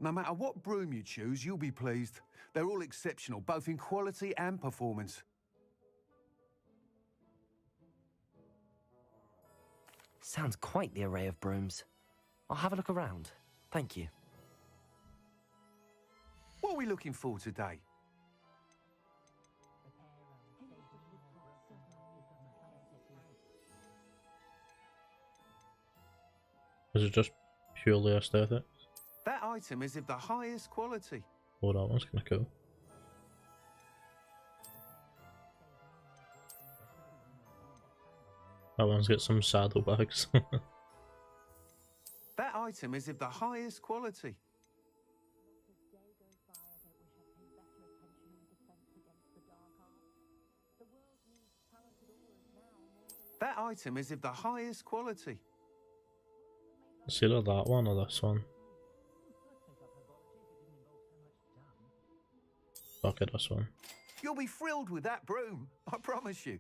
No matter what broom you choose, you'll be pleased. They're all exceptional, both in quality and performance. Sounds quite the array of brooms. I'll have a look around. Thank you. What are we looking for today? Is it just purely aesthetic? That item is of the highest quality. Oh, that one's kinda cool. That one's got some saddlebags. That item is of the highest quality. That item is of the highest quality. It's either that one or this one. Fuck it, this one. You'll be thrilled with that broom, I promise you.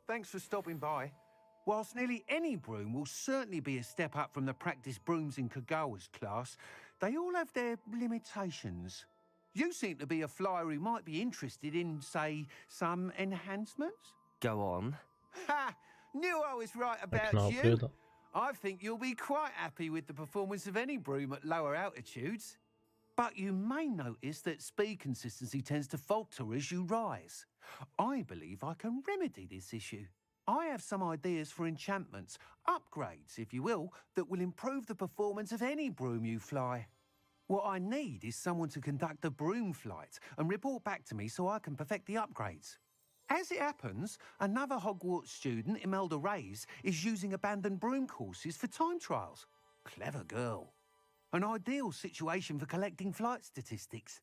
Thanks for stopping by. Whilst nearly any broom will certainly be a step up from the practice brooms in Kagawa's class, they all have their limitations. You seem to be a flyer who might be interested in, say, some enhancements? Go on. Ha! Knew I was right about you. I think you'll be quite happy with the performance of any broom at lower altitudes. But you may notice that speed consistency tends to falter as you rise. I believe I can remedy this issue. I have some ideas for enchantments, upgrades, if you will, that will improve the performance of any broom you fly. What I need is someone to conduct a broom flight and report back to me so I can perfect the upgrades. As it happens, another Hogwarts student, Imelda Reyes, is using abandoned broom courses for time trials. Clever girl. An ideal situation for collecting flight statistics.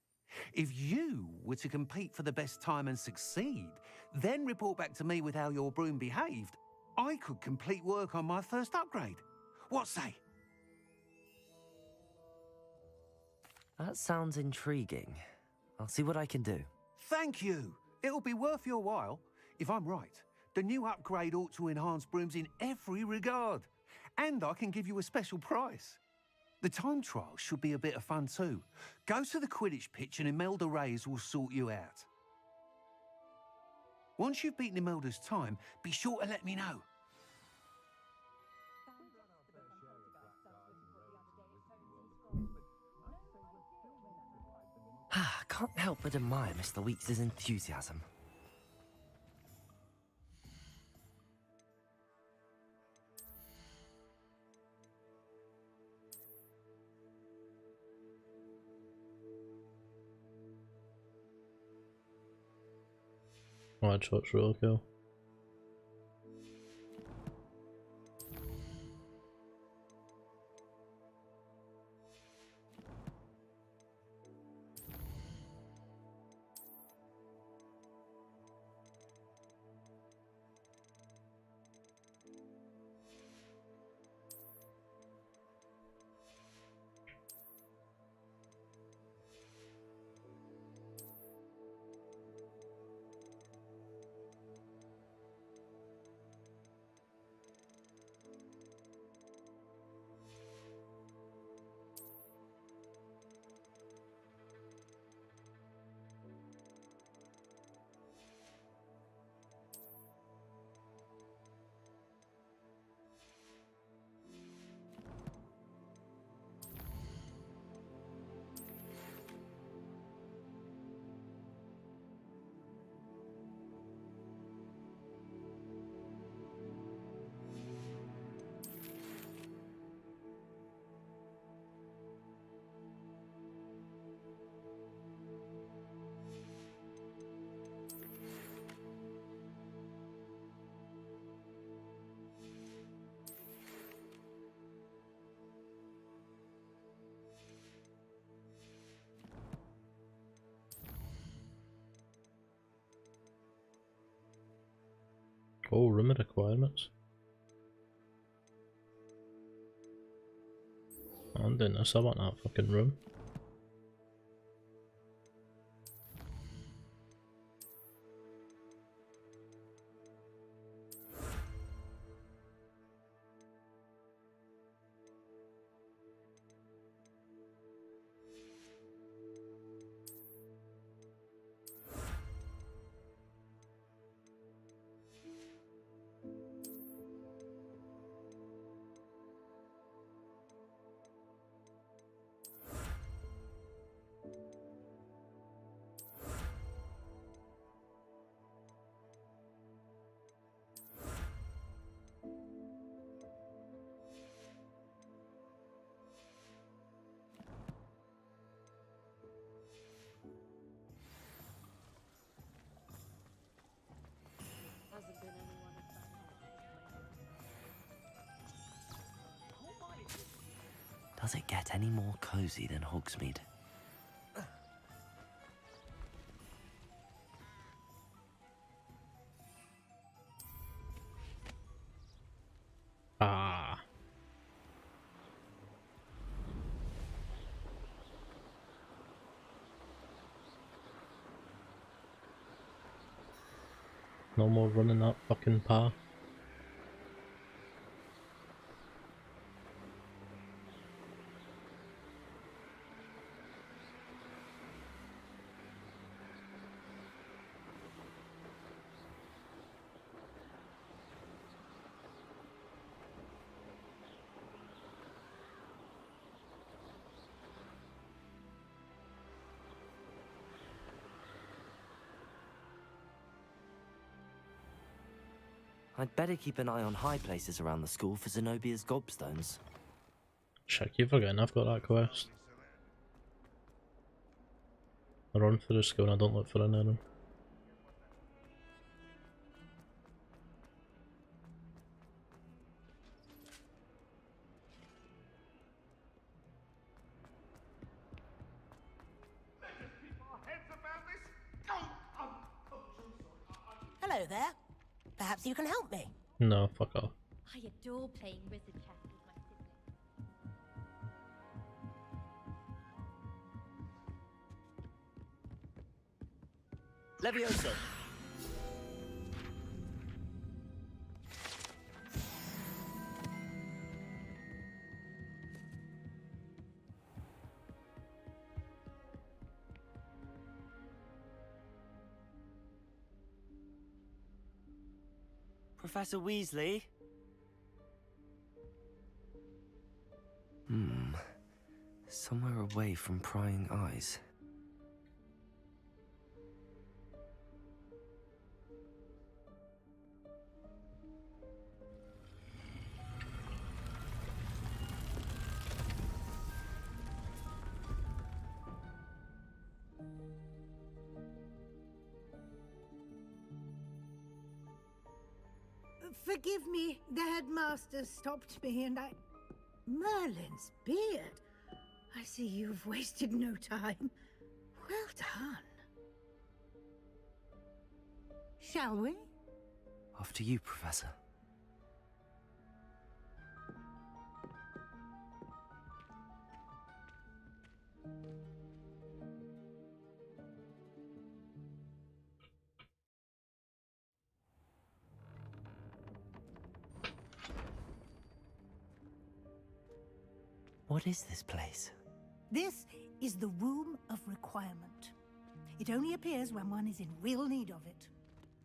If you were to compete for the best time and succeed, then report back to me with how your broom behaved, I could complete work on my first upgrade. What say? That sounds intriguing. I'll see what I can do. Thank you. It'll be worth your while. If I'm right, the new upgrade ought to enhance brooms in every regard. And I can give you a special price. The time trial should be a bit of fun too. Go to the Quidditch pitch and Imelda Reyes will sort you out. Once you've beaten Imelda's time, be sure to let me know. Can't help but admire Mr. Weeks' enthusiasm. Wide shot's really cool. Oh, room requirements. I'm doing this, I want that fucking room. Does it get any more cozy than Hogsmeade? Ah. No more running that fucking path. I'd better keep an eye on high places around the school for Zenobia's gobstones. Shit, I keep forgetting I've got that quest. I run for the school and I don't look for any of them. Hello there. Perhaps you can help me. No, fuck off. I adore playing wizard chess with my siblings. Leviosa. Professor Weasley? Somewhere away from prying eyes. Forgive me, the headmaster stopped me and I... Merlin's beard. I see you've wasted no time. Well done. Shall we? After you, Professor. What is this place? This is the Room of Requirement. It only appears when one is in real need of it.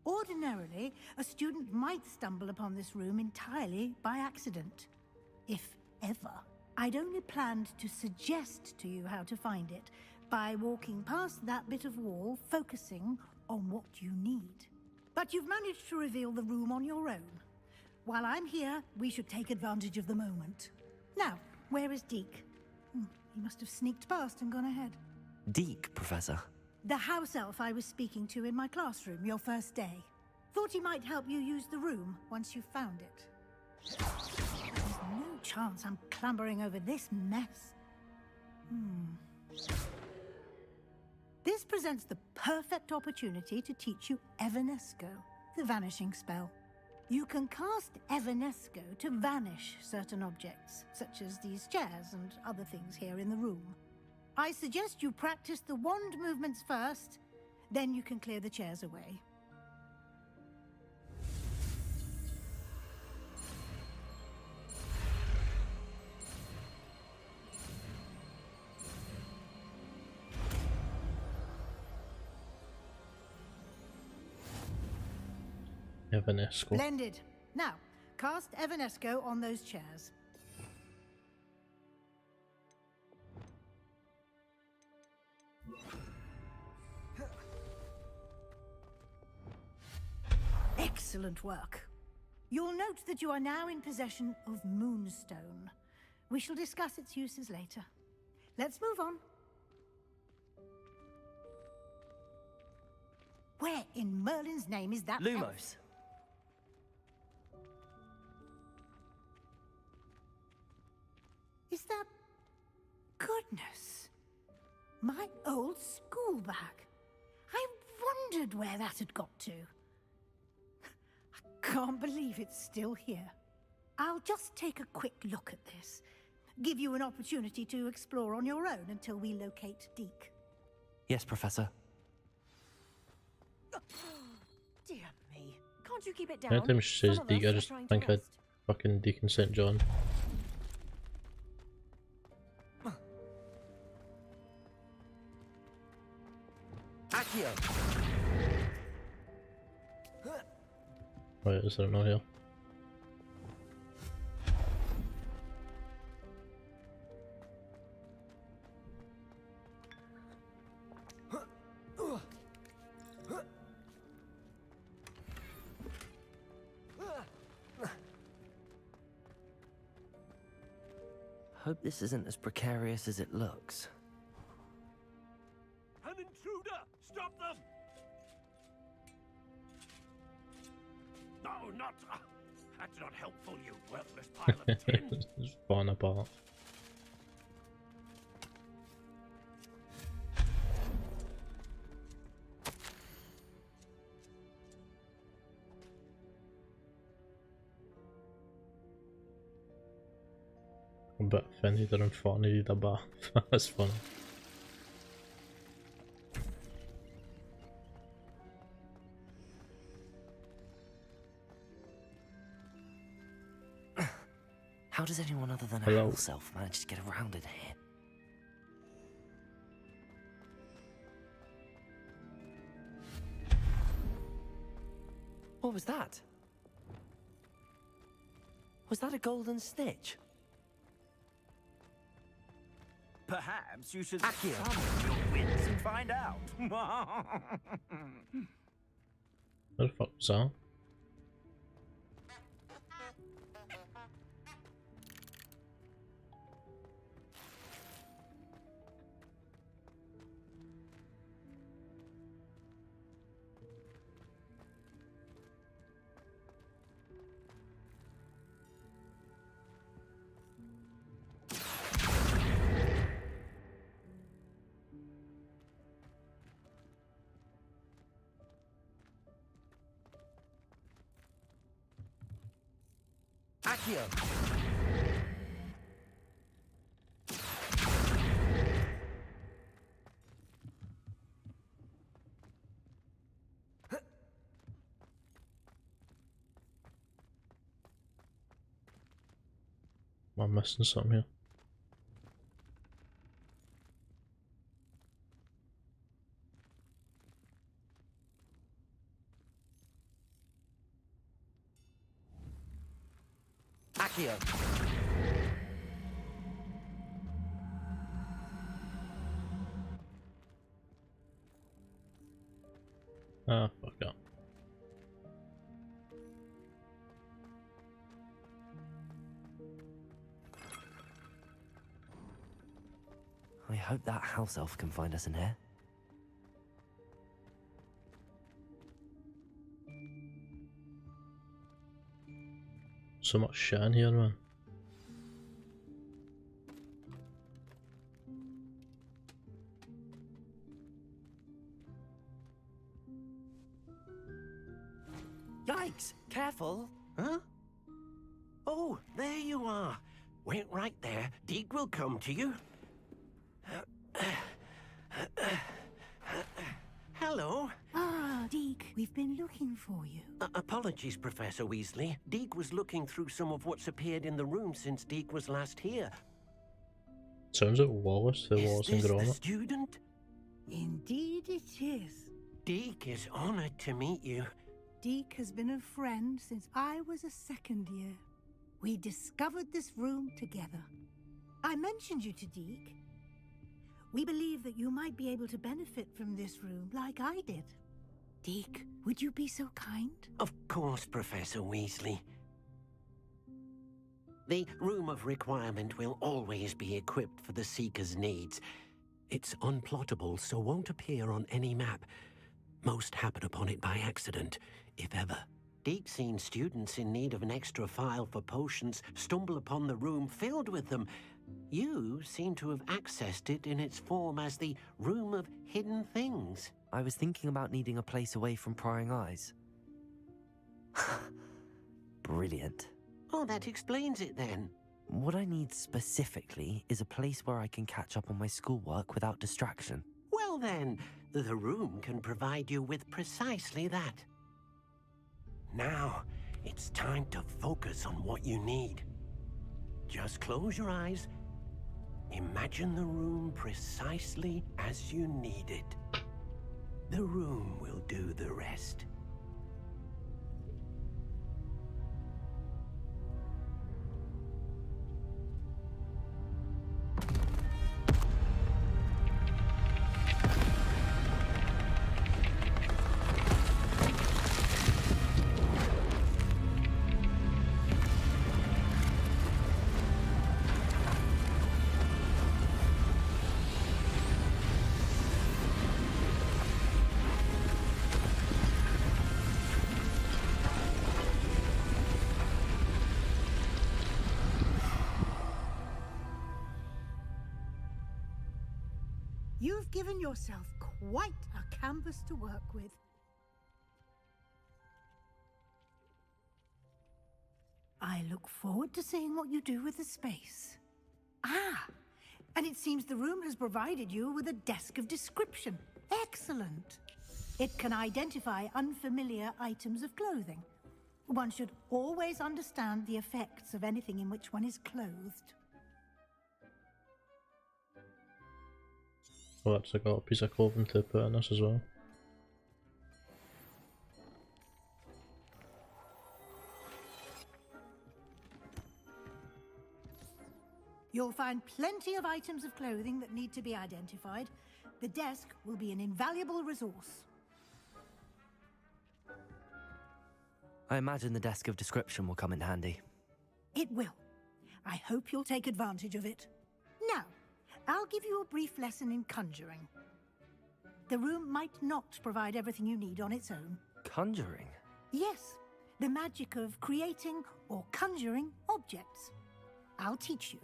Ordinarily, a student might stumble upon this room entirely by accident. If ever. I'd only planned to suggest to you how to find it by walking past that bit of wall, focusing on what you need. But you've managed to reveal the room on your own. While I'm here, we should take advantage of the moment. Now, where is Deke? He must have sneaked past and gone ahead. Deke, Professor. The house elf I was speaking to in my classroom your first day. Thought he might help you use the room once you found it. There's no chance I'm clambering over this mess. This presents the perfect opportunity to teach you Evanesco, the vanishing spell. You can cast Evanesco to vanish certain objects, such as these chairs and other things here in the room. I suggest you practice the wand movements first, then you can clear the chairs away. Evanesco. Splendid. Now, cast Evanesco on those chairs. Excellent work. You'll note that you are now in possession of Moonstone. We shall discuss its uses later. Let's move on. Where in Merlin's name is that Lumos. elf? Is that... Goodness. My old school bag. I wondered where that had got to. I can't believe it's still here. I'll just take a quick look at this. Give you an opportunity to explore on your own until we locate Deke. Yes, Professor. Dear me. Can't you keep it down? Anytime she says Deke, I just think I'd fucking Deacon St. John. Accio. Wait, is there no here? Hope this isn't as precarious as it looks. An intruder! Stop them! No, not... that's not helpful, you worthless pile of tin. It's falling apart. I'm a bit offended that I thought I needed a bath. That's funny. How does anyone other than Hello. herself manage to get around in here? What was that? Was that a golden snitch? Perhaps you should Accio. summon your wits and find out. What the fuck was that? Accio. Am I missing something here? Accio. Ah, fuck that. I hope that house elf can find us in here. So much shit in here, man. Yikes! Careful! Huh? Oh, there you are. Wait right there. Deke will come to you. Hello. Ah, Deke, we've been looking for you. Apologies, Professor Weasley. Deke was looking through some of what's appeared in the room since Deke was last here. Sounds like Wallace, the Wallace and Is this the Gromit. student? Indeed it is. Deke is honoured to meet you. Deke has been a friend since I was a second year. We discovered this room together. I mentioned you to Deke. We believe that you might be able to benefit from this room like I did. Deke, would you be so kind? Of course, Professor Weasley. The Room of Requirement will always be equipped for the Seeker's needs. It's unplottable, so won't appear on any map. Most happen upon it by accident, if ever. Deke's seen students in need of an extra file for potions stumble upon the room filled with them. You seem to have accessed it in its form as the Room of Hidden Things. I was thinking about needing a place away from prying eyes. Brilliant. Oh, that explains it then. What I need specifically is a place where I can catch up on my schoolwork without distraction. Well then, the room can provide you with precisely that. Now, it's time to focus on what you need. Just close your eyes. Imagine the room precisely as you need it. The room will do the rest. You've given yourself quite a canvas to work with. I look forward to seeing what you do with the space. Ah, and it seems the room has provided you with a desk of description. Excellent. It can identify unfamiliar items of clothing. One should always understand the effects of anything in which one is clothed. Oh, actually got a piece of clothing to put in this as well. You'll find plenty of items of clothing that need to be identified. The desk will be an invaluable resource. I imagine the desk of description will come in handy. It will. I hope you'll take advantage of it. Now, I'll give you a brief lesson in conjuring. The room might not provide everything you need on its own. Conjuring? Yes, the magic of creating or conjuring objects. I'll teach you.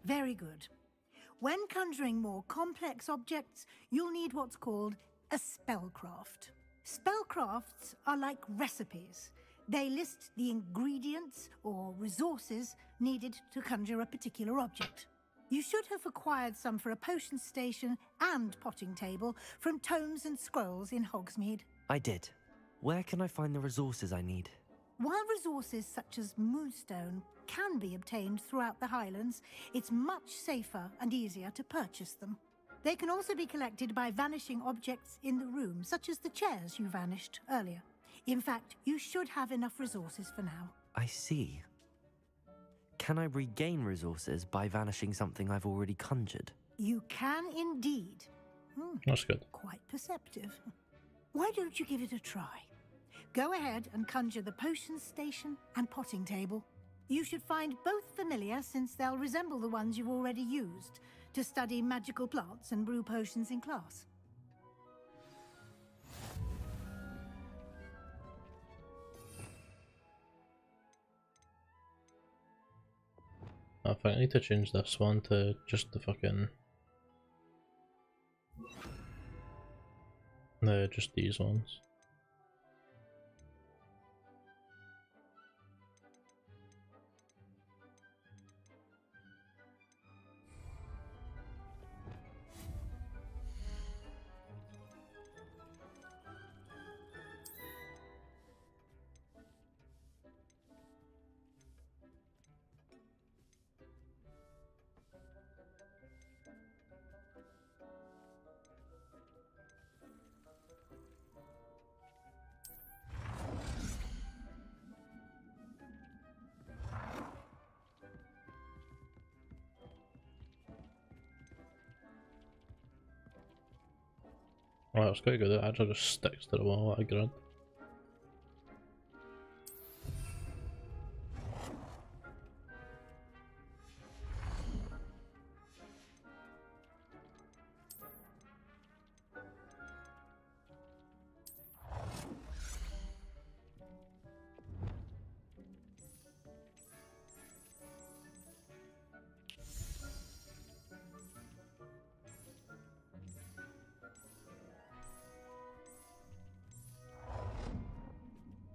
Very good. When conjuring more complex objects, you'll need what's called a spellcraft. Spellcrafts are like recipes. They list the ingredients or resources needed to conjure a particular object. You should have acquired some for a potion station and potting table from tomes and scrolls in Hogsmeade. I did. Where can I find the resources I need? While resources such as Moonstone can be obtained throughout the Highlands, it's much safer and easier to purchase them. They can also be collected by vanishing objects in the room, such as the chairs you vanished earlier. In fact, you should have enough resources for now. I see. Can I regain resources by vanishing something I've already conjured? You can indeed. That's good. Quite perceptive. Why don't you give it a try? Go ahead and conjure the potion station and potting table. You should find both familiar, since they'll resemble the ones you've already used to study magical plants and brew potions in class. I think I need to change this one to just the fucking... No, just these ones. Right, it's quite good. It actually just sticks to the wall like a grid.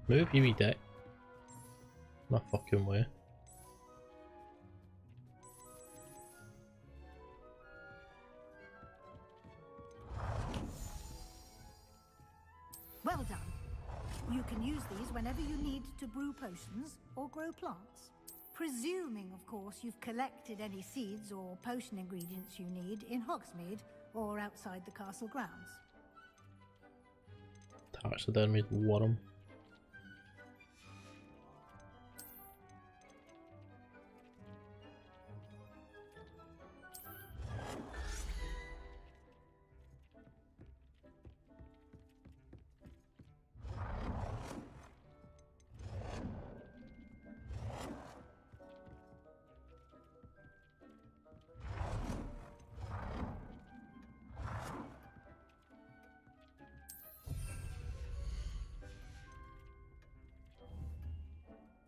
Move, you wee dick. My fucking way. Well done. You can use these whenever you need to brew potions or grow plants. Presuming, of course, you've collected any seeds or potion ingredients you need in Hogsmeade or outside the castle grounds. Taxidermied worm.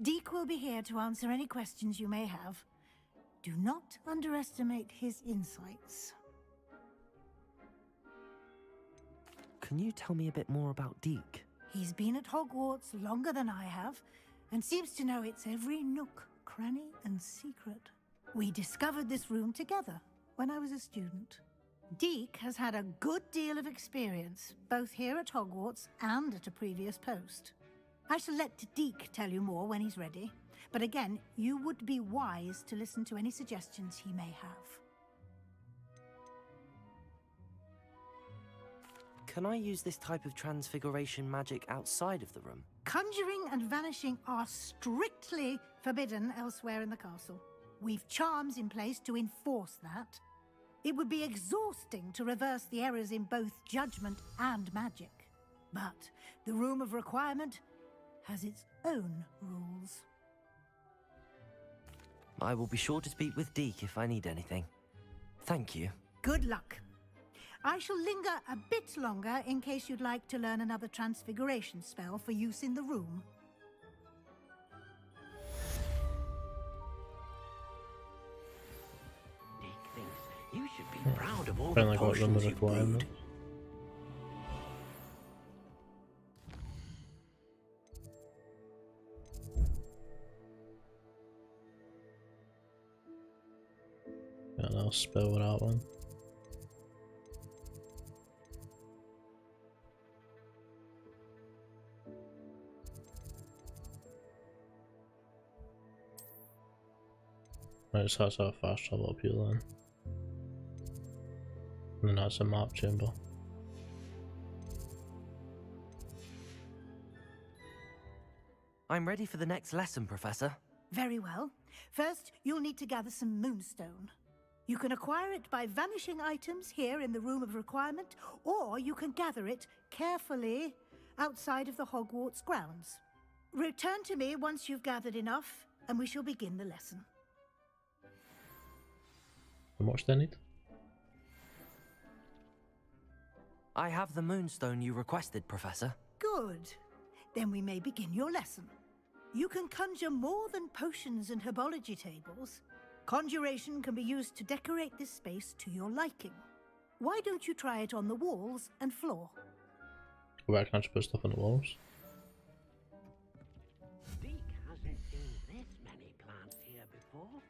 Deek will be here to answer any questions you may have. Do not underestimate his insights. Can you tell me a bit more about Deek? He's been at Hogwarts longer than I have, and seems to know its every nook, cranny, and secret. We discovered this room together when I was a student. Deek has had a good deal of experience, both here at Hogwarts and at a previous post. I shall let Deek tell you more when he's ready, but again, you would be wise to listen to any suggestions he may have. Can I use this type of transfiguration magic outside of the room? Conjuring and vanishing are strictly forbidden elsewhere in the castle. We've charms in place to enforce that. It would be exhausting to reverse the errors in both judgment and magic. But the Room of Requirement has its own rules. I will be sure to speak with Deek if I need anything. Thank you. Good luck. I shall linger a bit longer in case you'd like to learn another transfiguration spell for use in the room. proud of all Then the I got them potions the you've brewed. requirement. Yeah, I'll spell that one. Right, so that's our fast travel up here then. And then that's a map chamber. I'm ready for the next lesson, Professor. Very well. First, you'll need to gather some Moonstone. You can acquire it by vanishing items here in the Room of Requirement, or you can gather it carefully outside of the Hogwarts grounds. Return to me once you've gathered enough, and we shall begin the lesson. How much do I need? I have the Moonstone you requested, Professor. Good. Then we may begin your lesson. You can conjure more than potions and herbology tables. Conjuration can be used to decorate this space to your liking. Why don't you try it on the walls and floor? Where can I put stuff on the walls? Deek hasn't seen this many plants here before.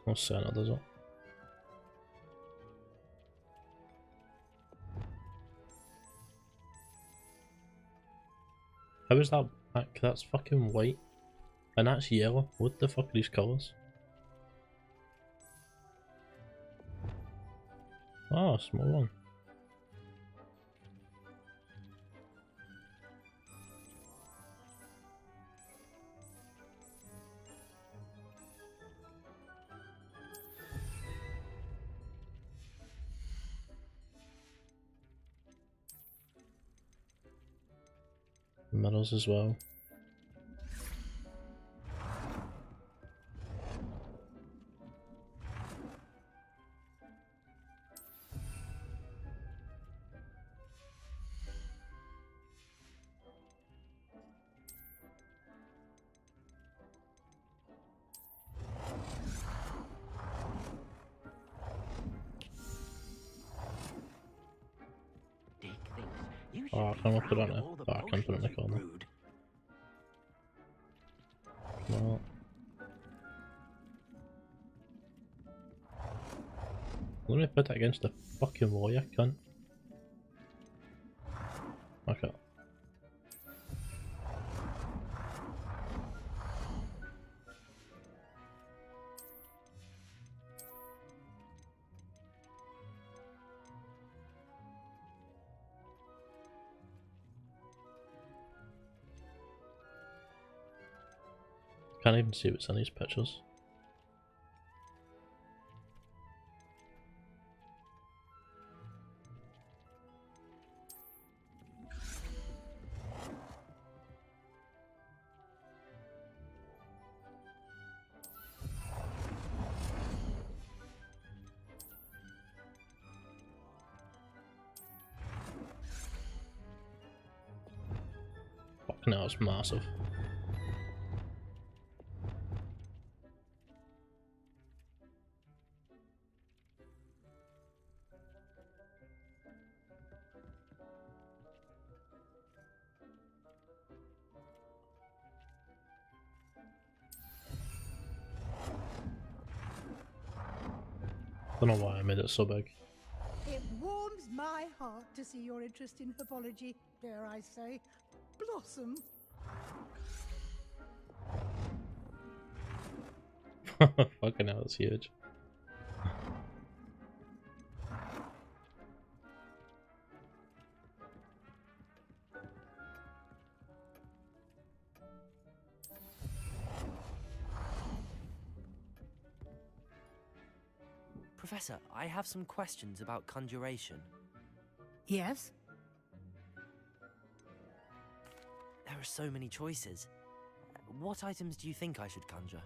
No center, does it? How is that black? That's fucking white. And that's yellow. What the fuck are these colours? Oh, small one. Medals as well. Oh, I can't put it on there. Oh, I can put it in the corner. No. Let me put it against the fucking wall, you cunt. Okay. Can't even see what's on these pictures. Fuck no, it's massive. Don't know why I made it so big. It warms my heart to see your interest in herbology, dare I say, blossom. Fucking hell, it's huge. Professor, I have some questions about conjuration. Yes? There are so many choices. What items do you think I should conjure?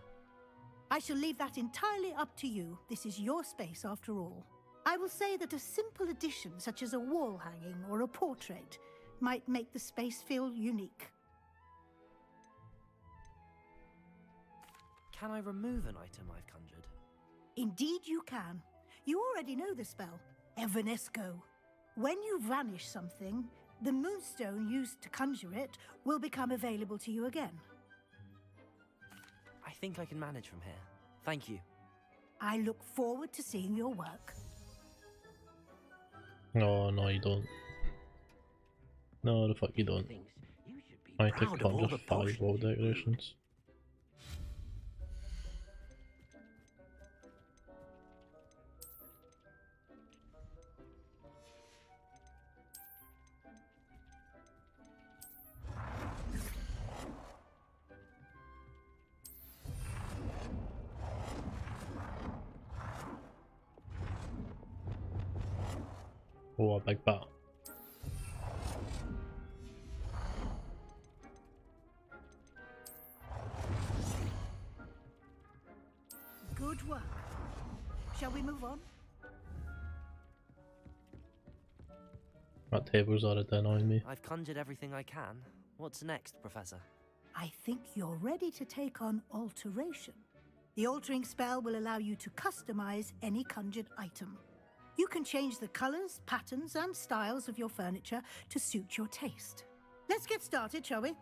I shall leave that entirely up to you. This is your space after all. I will say that a simple addition such as a wall hanging or a portrait might make the space feel unique. Can I remove an item I've conjured? Indeed you can. You already know the spell, Evanesco. When you vanish something, the Moonstone used to conjure it will become available to you again. I think I can manage from here. Thank you. I look forward to seeing your work. Oh, no you don't. No, the fuck you don't. I think I've got just 5 wall decorations. Oh, a big bat. Good work. Shall we move on? That table's already annoying me. I've conjured everything I can. What's next, Professor? I think you're ready to take on alteration. The altering spell will allow you to customize any conjured item. You can change the colors, patterns, and styles of your furniture to suit your taste. Let's get started, shall we?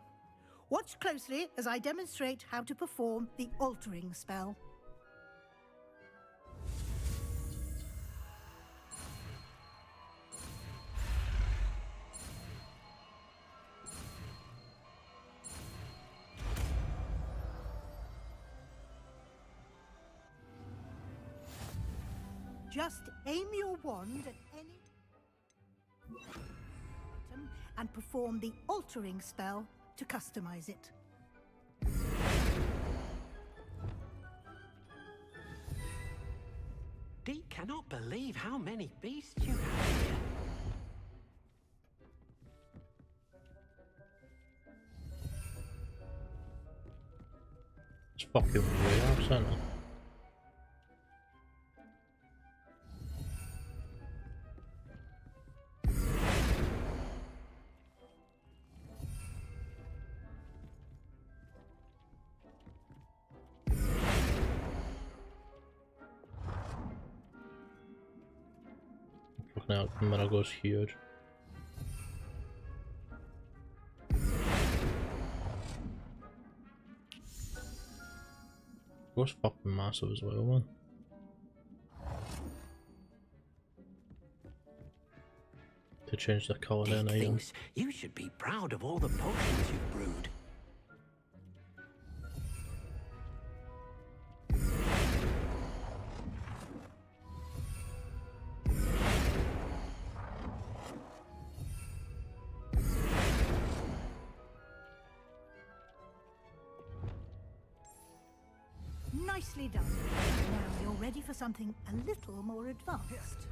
Watch closely as I demonstrate how to perform the altering spell. Just aim your wand at any item and perform the altering spell to customize it. Dee cannot believe how many beasts you have here. It's fucking way off center. Now Marago's huge. Go's fucking massive as well, man. To change the colour then, I thinks you should be proud of all the potions you've brewed. Nicely done. Now you're ready for something a little more advanced.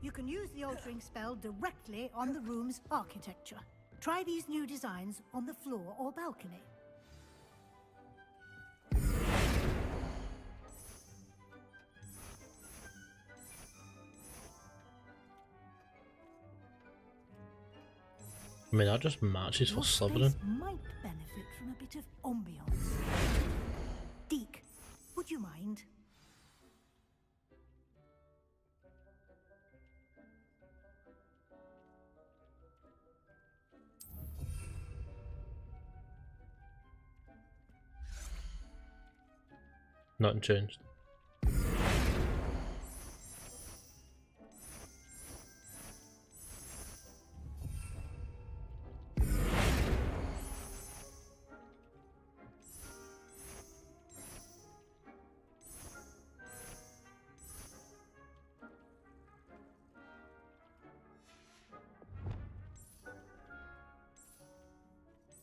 You can use the altering spell directly on the room's architecture. Try these new designs on the floor or balcony. I mean, that just matches for Slytherin. Might benefit from a bit of ambience. Deke, would you mind? Nothing changed.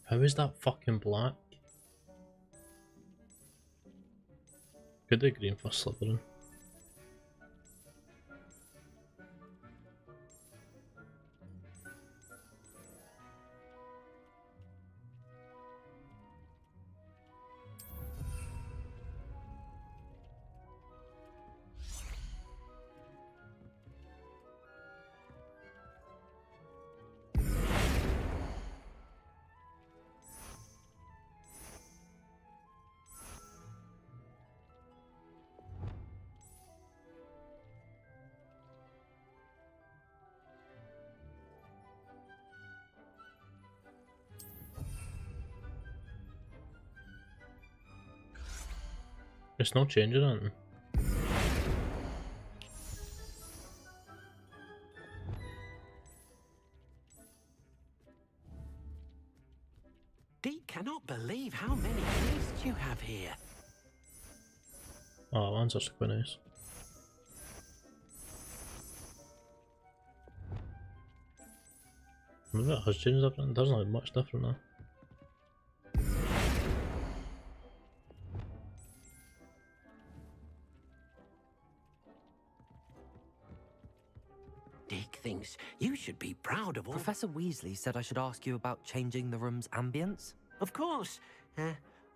How is that fucking black? Could they green for Slytherin? It's not changing anything. Dee cannot believe how many beasts you have here. Oh, one's actually quite nice. Maybe it has changed up, it doesn't look much different now. Dick thinks you should be proud of all... Professor Weasley said I should ask you about changing the room's ambience. Of course.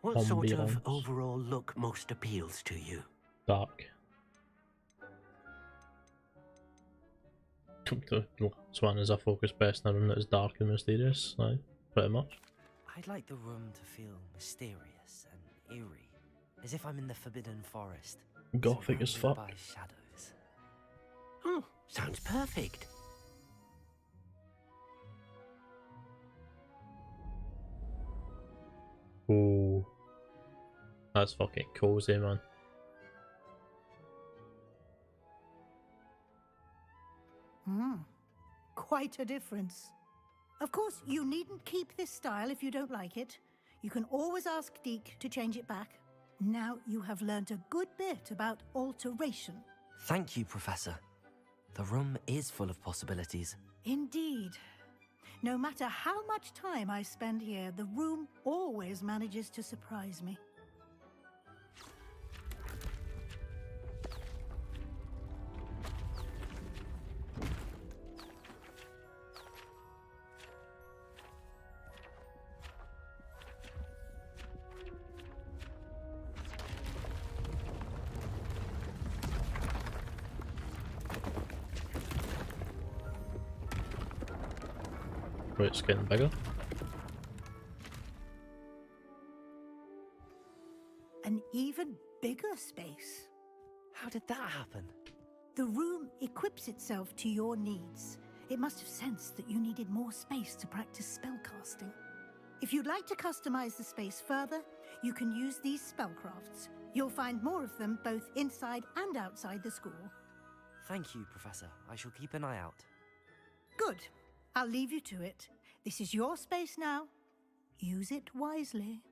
What sort of overall look most appeals to you? Dark. Swan is a focus best in a room that is dark and mysterious, like, pretty much. I'd like the room to feel mysterious and eerie, as if I'm in the Forbidden Forest. Gothic as fuck. By shadows. Oh, sounds perfect. Ooh. That's fucking cozy, man. Quite a difference. Of course, you needn't keep this style if you don't like it. You can always ask Deke to change it back. Now you have learnt a good bit about alteration. Thank you, Professor. The room is full of possibilities. Indeed. No matter how much time I spend here, the room always manages to surprise me. Wait, it's getting bigger. An even bigger space. How did that happen? The room equips itself to your needs. It must have sensed that you needed more space to practice spellcasting. If you'd like to customize the space further, you can use these spellcrafts. You'll find more of them both inside and outside the school. Thank you, Professor. I shall keep an eye out. Good. I'll leave you to it. This is your space now. Use it wisely.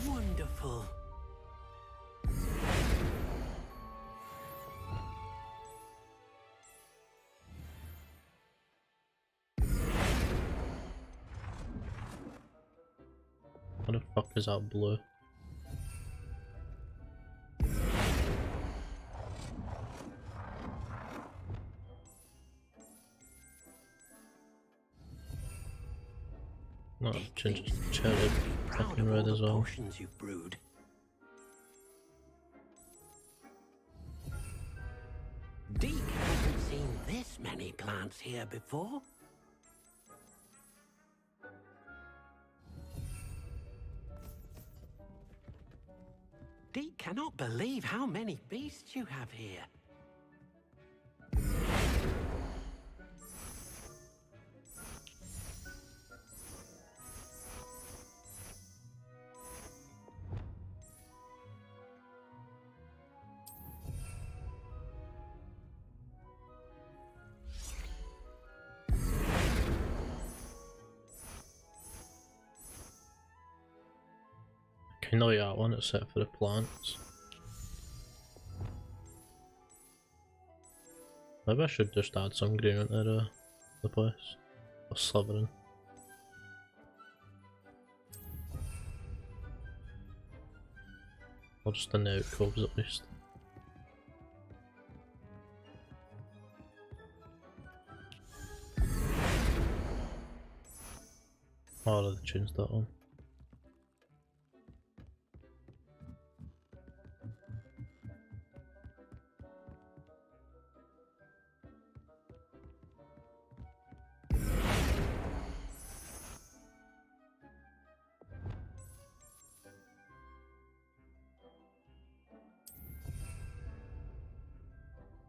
Wonderful. What the fuck is that blue? No, change cherry, fucking red as well. Potions you've brewed. Deke hasn't seen this many plants here before. Deke cannot believe how many beasts you have here. Kind of like that one except for the plants. Maybe I should just add some green into the place. Or Slytherin. Or just in the outcoves at least. Oh, they changed that one.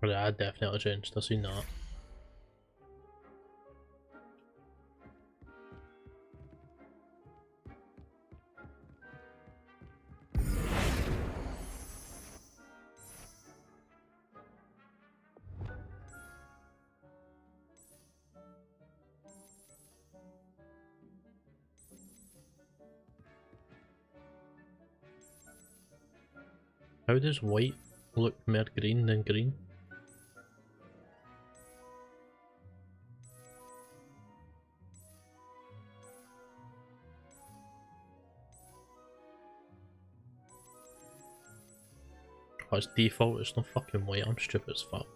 Yeah, I definitely changed. I've seen that. How does white look more green than green? Oh, it's default, it's not fucking white, I'm stupid as fuck.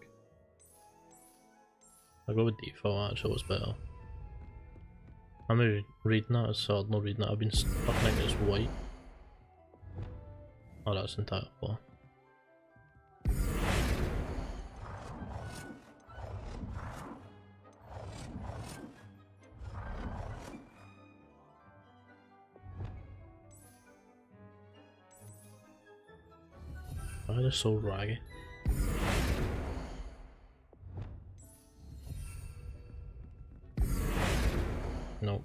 I'll go with default, actually, it's better. I'm reading that, so I'm not reading that, I've been fucking it's white. Oh, that's entire floor. Why are they so raggy? No.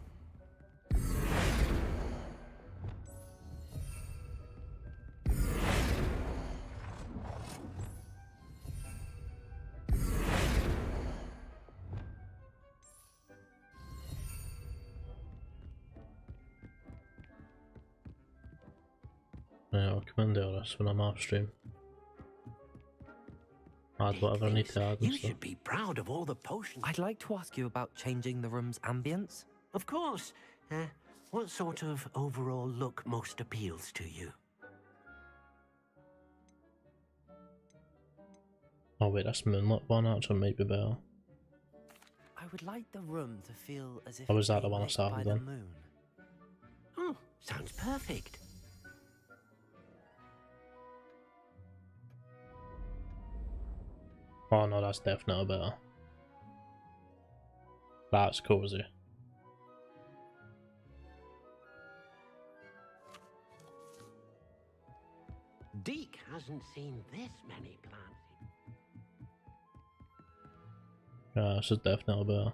Yeah, I'll come in there this when I'm off stream. Add whatever I need to add and You stuff. should be proud of all the potions. I'd like to ask you about changing the room's ambience. Of course. What sort of overall look most appeals to you? Oh wait, that's Moonlit one, actually might be better. I would like the room to feel as if Or was that it's the one I lit started by the then? moon. Oh, sounds perfect. Oh no, that's definitely better. That's cozy. Deke hasn't seen this many plants. Yeah, this is definitely better.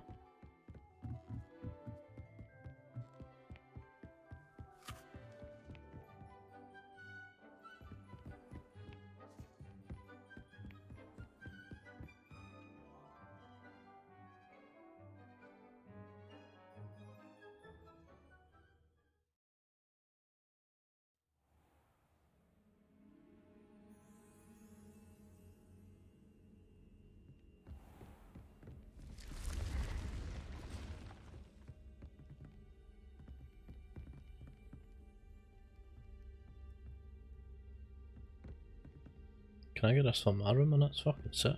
Can I get this from my room and that's fucking sick?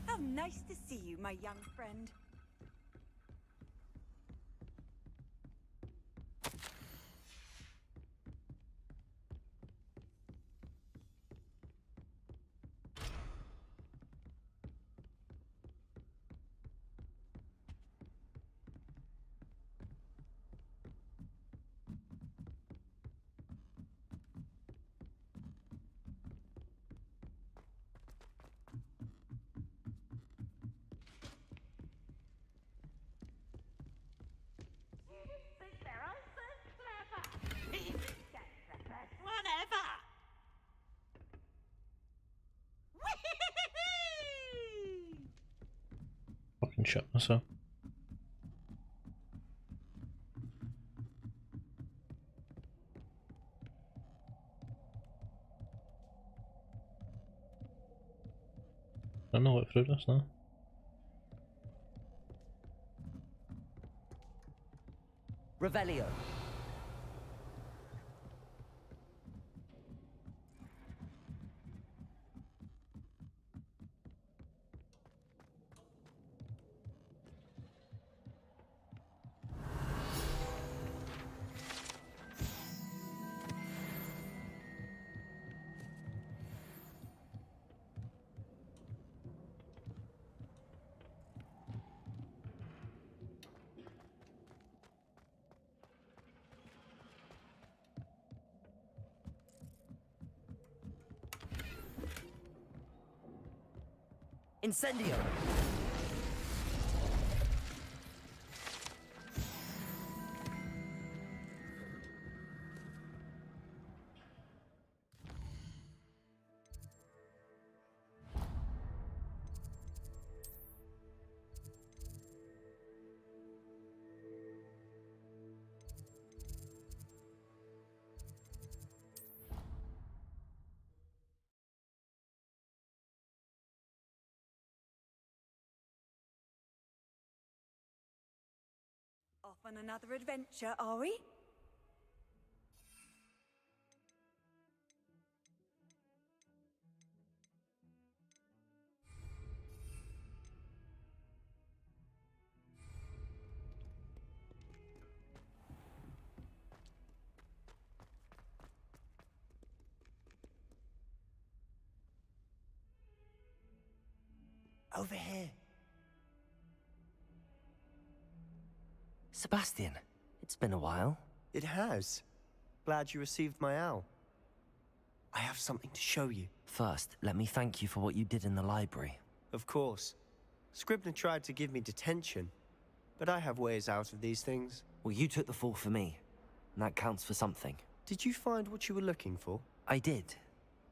How nice to see you, my young friend. Whatever. Fucking shit myself. I don't know what through this now. Revelio. Incendio. on another adventure, are we? Over here. Sebastian, it's been a while. It has. Glad you received my owl. I have something to show you. First, let me thank you for what you did in the library. Of course. Scribner tried to give me detention, but I have ways out of these things. Well, you took the fall for me, and that counts for something. Did you find what you were looking for? I did,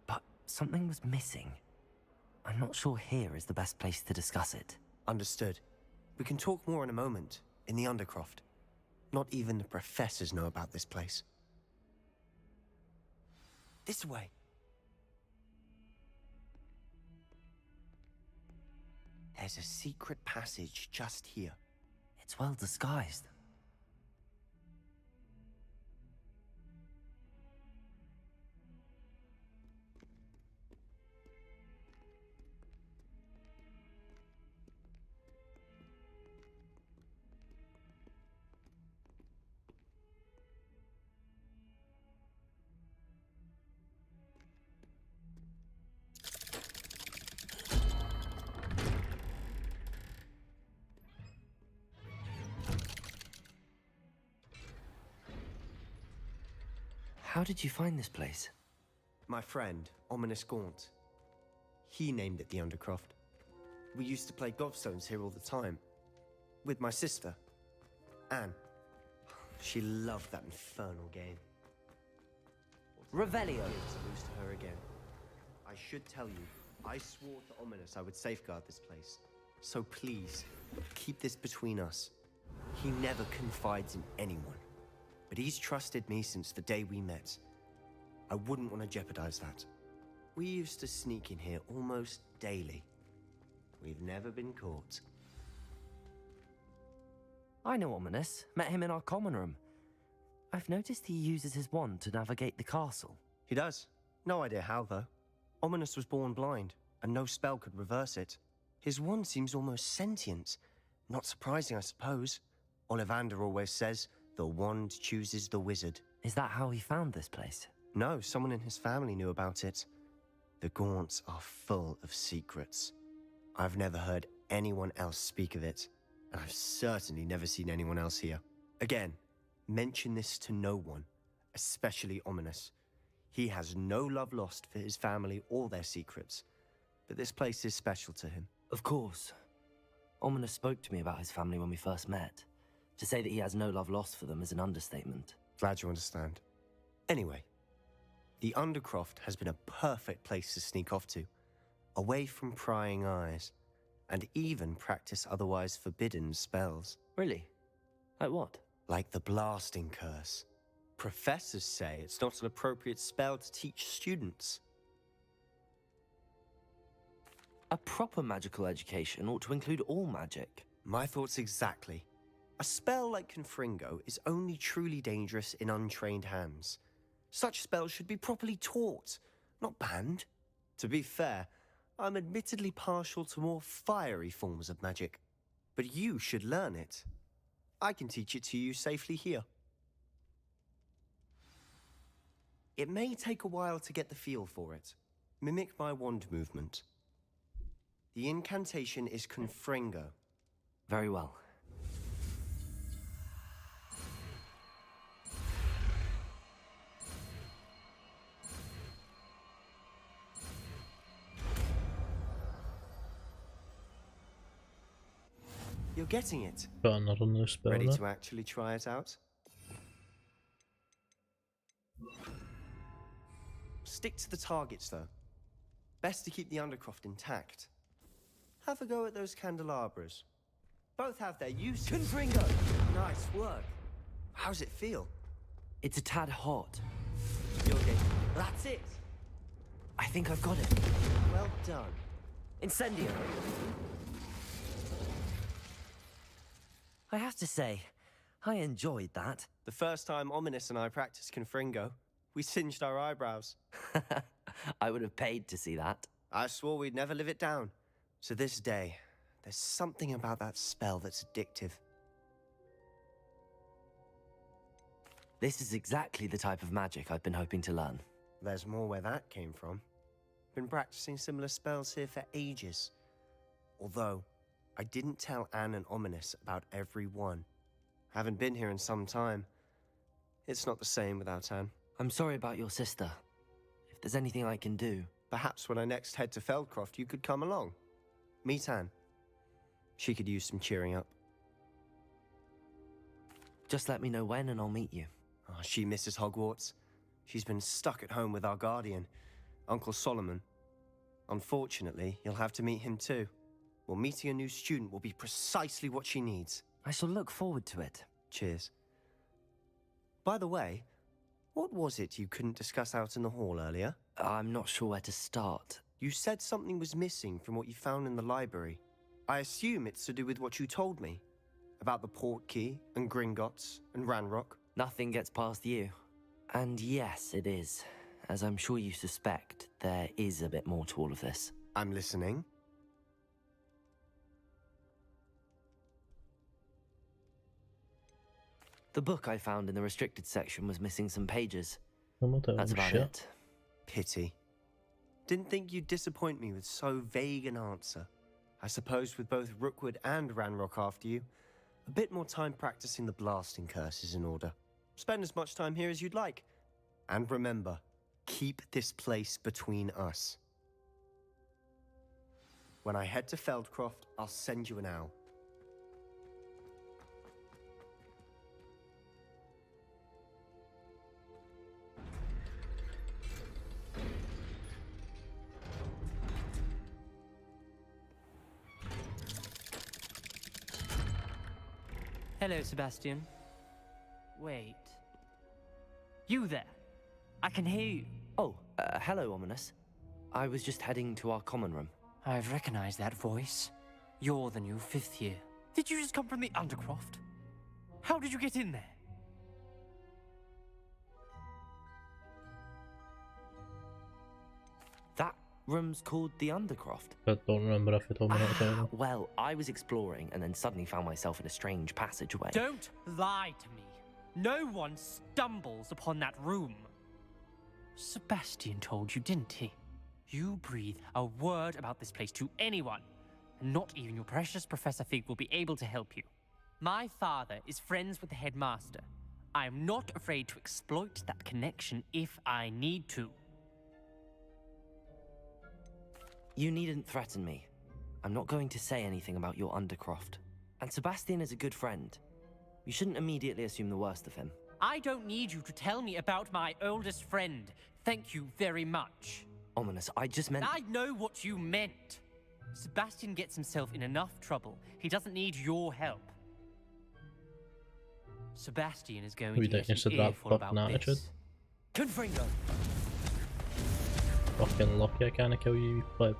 but something was missing. I'm not sure here is the best place to discuss it. Understood. We can talk more in a moment, in the Undercroft. Not even the professors know about this place. This way. There's a secret passage just here. It's well disguised. How did you find this place? My friend, Ominous Gaunt. He named it the Undercroft. We used to play gobstones here all the time. With my sister, Anne. She loved that infernal game. Revelio. To lose to her again. I should tell you, I swore to Ominous I would safeguard this place. So please, keep this between us. He never confides in anyone. But he's trusted me since the day we met. I wouldn't want to jeopardize that. We used to sneak in here almost daily. We've never been caught. I know Ominous. Met him in our common room. I've noticed he uses his wand to navigate the castle. He does. No idea how, though. Ominous was born blind, and no spell could reverse it. His wand seems almost sentient. Not surprising, I suppose. Ollivander always says, the wand chooses the wizard. Is that how he found this place? No, someone in his family knew about it. The Gaunts are full of secrets. I've never heard anyone else speak of it, and I've certainly never seen anyone else here. Again, mention this to no one, especially Ominous. He has no love lost for his family or their secrets, but this place is special to him. Of course. Ominous spoke to me about his family when we first met. To say that he has no love lost for them is an understatement. Glad you understand. Anyway, the Undercroft has been a perfect place to sneak off to, away from prying eyes, and even practice otherwise forbidden spells. Really? Like what? Like the blasting curse. Professors say it's not an appropriate spell to teach students. A proper magical education ought to include all magic. My thoughts exactly. A spell like confringo is only truly dangerous in untrained hands. Such spells should be properly taught, not banned. To be fair, I'm admittedly partial to more fiery forms of magic. But you should learn it. I can teach it to you safely here. It may take a while to get the feel for it. Mimic my wand movement. The incantation is confringo. Very well. You're getting it. Got another new spell. Ready to actually try it out? Stick to the targets, though. Best to keep the Undercroft intact. Have a go at those candelabras. Both have their uses. Confringo! Nice work. How's it feel? It's a tad hot. You're getting... That's it! I think I've got it. Well done. Incendio! I have to say, I enjoyed that. The first time Ominous and I practiced confringo, we singed our eyebrows. I would have paid to see that. I swore we'd never live it down. To this day, there's something about that spell that's addictive. This is exactly the type of magic I've been hoping to learn. There's more where that came from. Been practicing similar spells here for ages. Although, I didn't tell Anne and Ominous about every one. Haven't been here in some time. It's not the same without Anne. I'm sorry about your sister. If there's anything I can do... Perhaps when I next head to Feldcroft, you could come along. Meet Anne. She could use some cheering up. Just let me know when and I'll meet you. Oh, she misses Hogwarts. She's been stuck at home with our guardian, Uncle Solomon. Unfortunately, you'll have to meet him too. Well, meeting a new student will be precisely what she needs. I shall look forward to it. Cheers. By the way, what was it you couldn't discuss out in the hall earlier? I'm not sure where to start. You said something was missing from what you found in the library. I assume it's to do with what you told me. About the port key, and Gringotts, and Ranrock. Nothing gets past you. And yes, it is. As I'm sure you suspect, there is a bit more to all of this. I'm listening. The book I found in the restricted section was missing some pages. That's about it. Pity. Didn't think you'd disappoint me with so vague an answer. I suppose with both Rookwood and Ranrock after you, a bit more time practicing the blasting curse is in order. Spend as much time here as you'd like. And remember, keep this place between us. When I head to Feldcroft, I'll send you an owl. Hello, Sebastian. Wait. You there? I can hear you. Oh, hello, Ominous. I was just heading to our common room. I've recognized that voice. You're the new 5th year. Did you just come from the Undercroft? How did you get in there? That room's called the Undercroft. I don't remember if you told me that. Well, I was exploring and then suddenly found myself in a strange passageway. Don't lie to me. No one stumbles upon that room. Sebastian told you, didn't he? You breathe a word about this place to anyone, and not even your precious Professor Fig will be able to help you. My father is friends with the headmaster. I am not afraid to exploit that connection if I need to. You needn't threaten me. I'm not going to say anything about your Undercroft. And Sebastian is a good friend. You shouldn't immediately assume the worst of him. I don't need you to tell me about my oldest friend. Thank you very much. Ominous, I just meant... I know what you meant. Sebastian gets himself in enough trouble. He doesn't need your help. Sebastian is going to get an earful about this. Confringo! Fucking lucky I can't kill you, you pleb.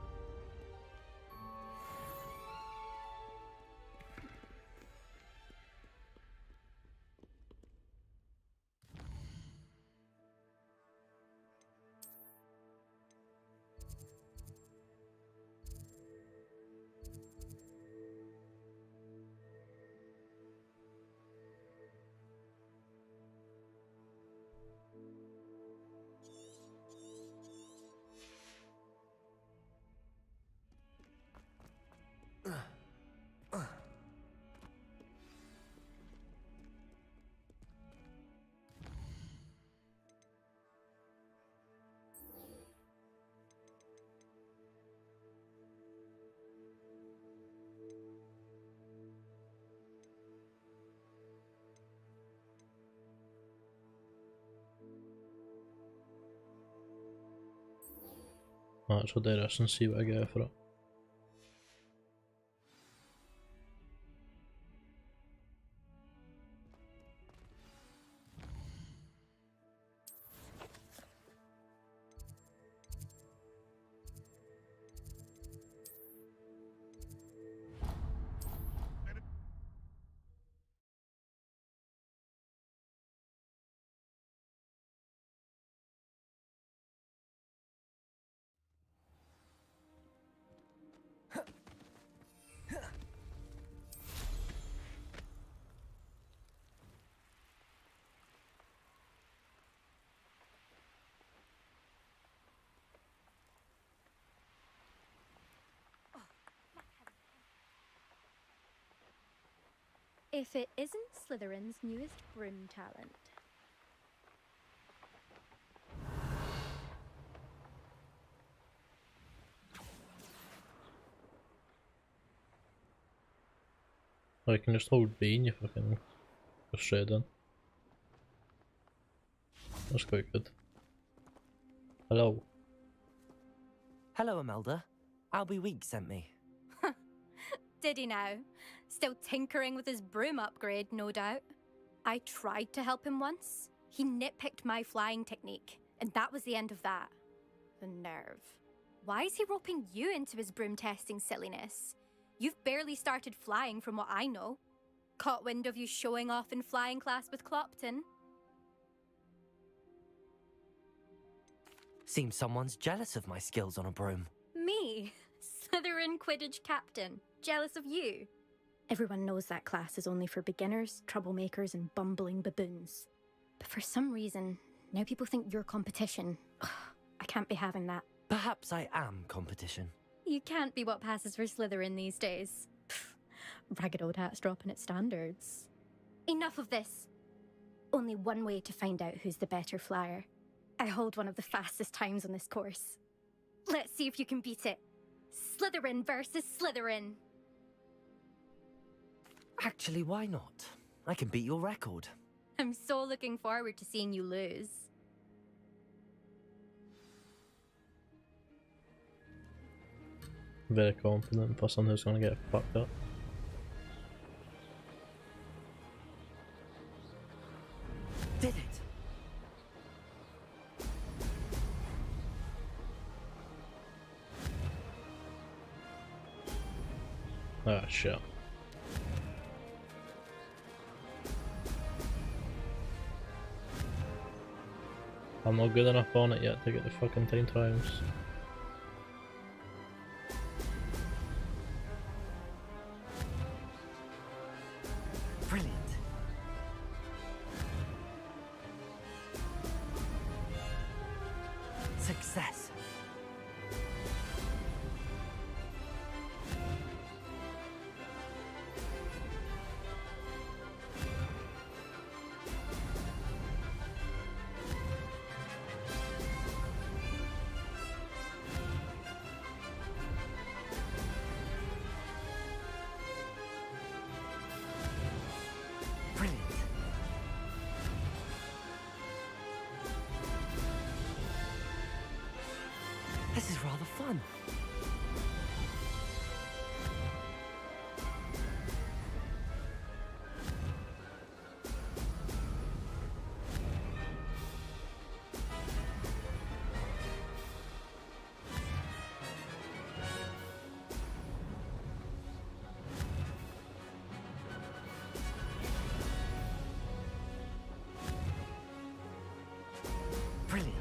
Might as well do this and see what I get for it. If it isn't Slytherin's newest broom talent. I can just hold B and you fucking go straight in. That's quite good. Hello. Hello, Imelda. Albie Week sent me. Did he now? Still tinkering with his broom upgrade, no doubt. I tried to help him once. He nitpicked my flying technique, and that was the end of that. The nerve. Why is he roping you into his broom testing silliness? You've barely started flying from what I know. Caught wind of you showing off in flying class with Clopton. Seems someone's jealous of my skills on a broom. Me? Slytherin Quidditch captain. Jealous of you? Everyone knows that class is only for beginners, troublemakers, and bumbling baboons. But for some reason, now people think you're competition. Ugh, I can't be having that. Perhaps I am competition. You can't be what passes for Slytherin these days. Pfft, ragged old hat's dropping its standards. Enough of this. Only one way to find out who's the better flyer. I hold one of the fastest times on this course. Let's see if you can beat it. Slytherin versus Slytherin. Actually, why not? I can beat your record. I'm so looking forward to seeing you lose. Very confident person who's gonna get fucked up. Did it? Ah, shit. I'm not good enough on it yet to get the fucking 10 times. Brilliant. Success. This is rather fun. Brilliant.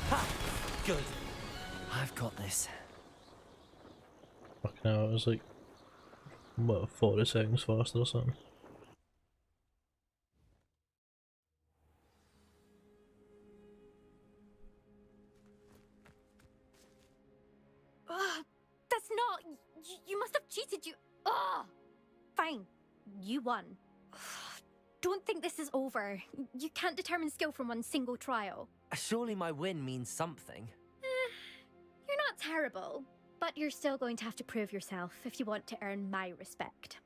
Ha! Good. I've got this. Fucking hell, it was like, what, 40 seconds faster or something. That's not... You must have cheated, you... Ugh! Fine. You won. Don't think this is over. You can't determine skill from one single trial. Surely my win means something. You're not terrible, but you're still going to have to prove yourself if you want to earn my respect.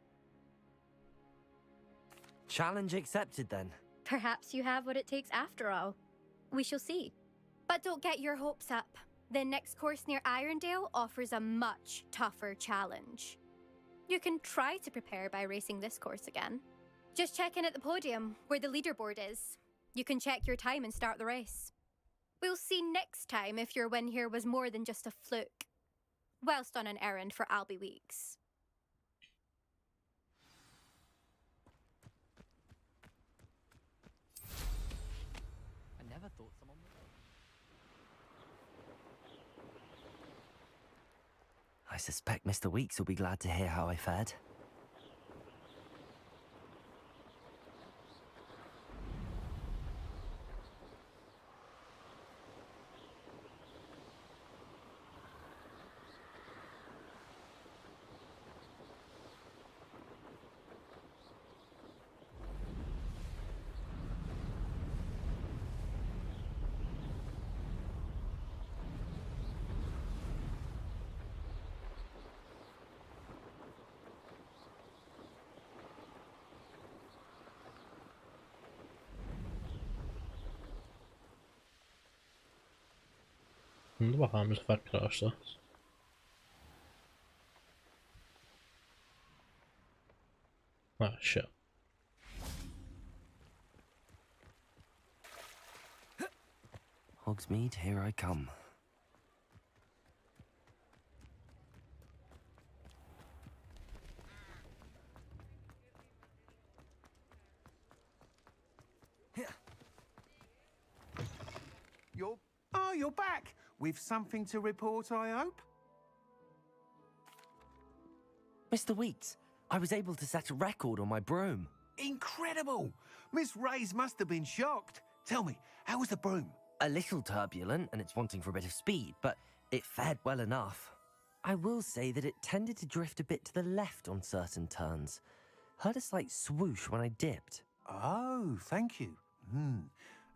Challenge accepted then. Perhaps you have what it takes after all. We shall see. But don't get your hopes up. The next course near Irondale offers a much tougher challenge. You can try to prepare by racing this course again. Just check in at the podium, where the leaderboard is. You can check your time and start the race. We'll see next time if your win here was more than just a fluke. Whilst on an errand for Albie Weeks. I never thought someone would. I suspect Mr. Weeks will be glad to hear how I fared. wonder what happens if I crash this. Ah, shit. Hogsmeade, here I come. You're back! With something to report, I hope? Mr. Weeks, I was able to set a record on my broom. Incredible! Miss Reyes must have been shocked. Tell me, how was the broom? A little turbulent, and it's wanting for a bit of speed, but it fared well enough. I will say that it tended to drift a bit to the left on certain turns. Heard a slight swoosh when I dipped. Oh, thank you.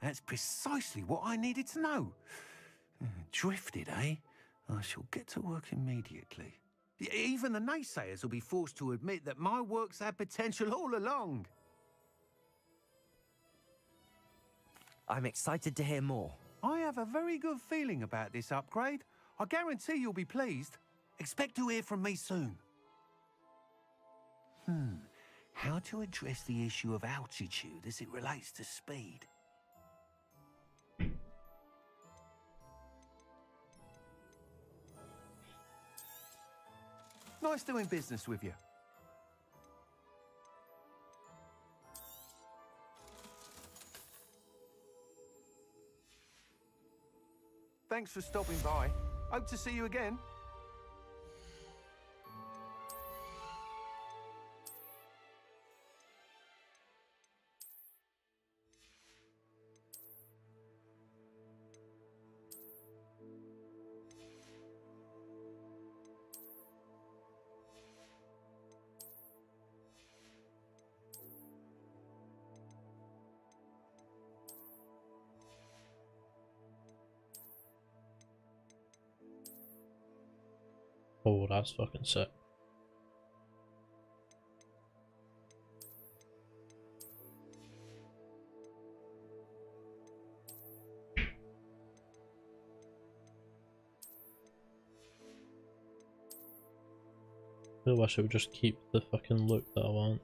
That's precisely what I needed to know. Drifted, eh? I shall get to work immediately. Even the naysayers will be forced to admit that my work's had potential all along. I'm excited to hear more. I have a very good feeling about this upgrade. I guarantee you'll be pleased. Expect to hear from me soon. How to address the issue of altitude as it relates to speed? Nice doing business with you. Thanks for stopping by. Hope to see you again. Oh, that's fucking sick. I wish I would just keep the fucking look that I want.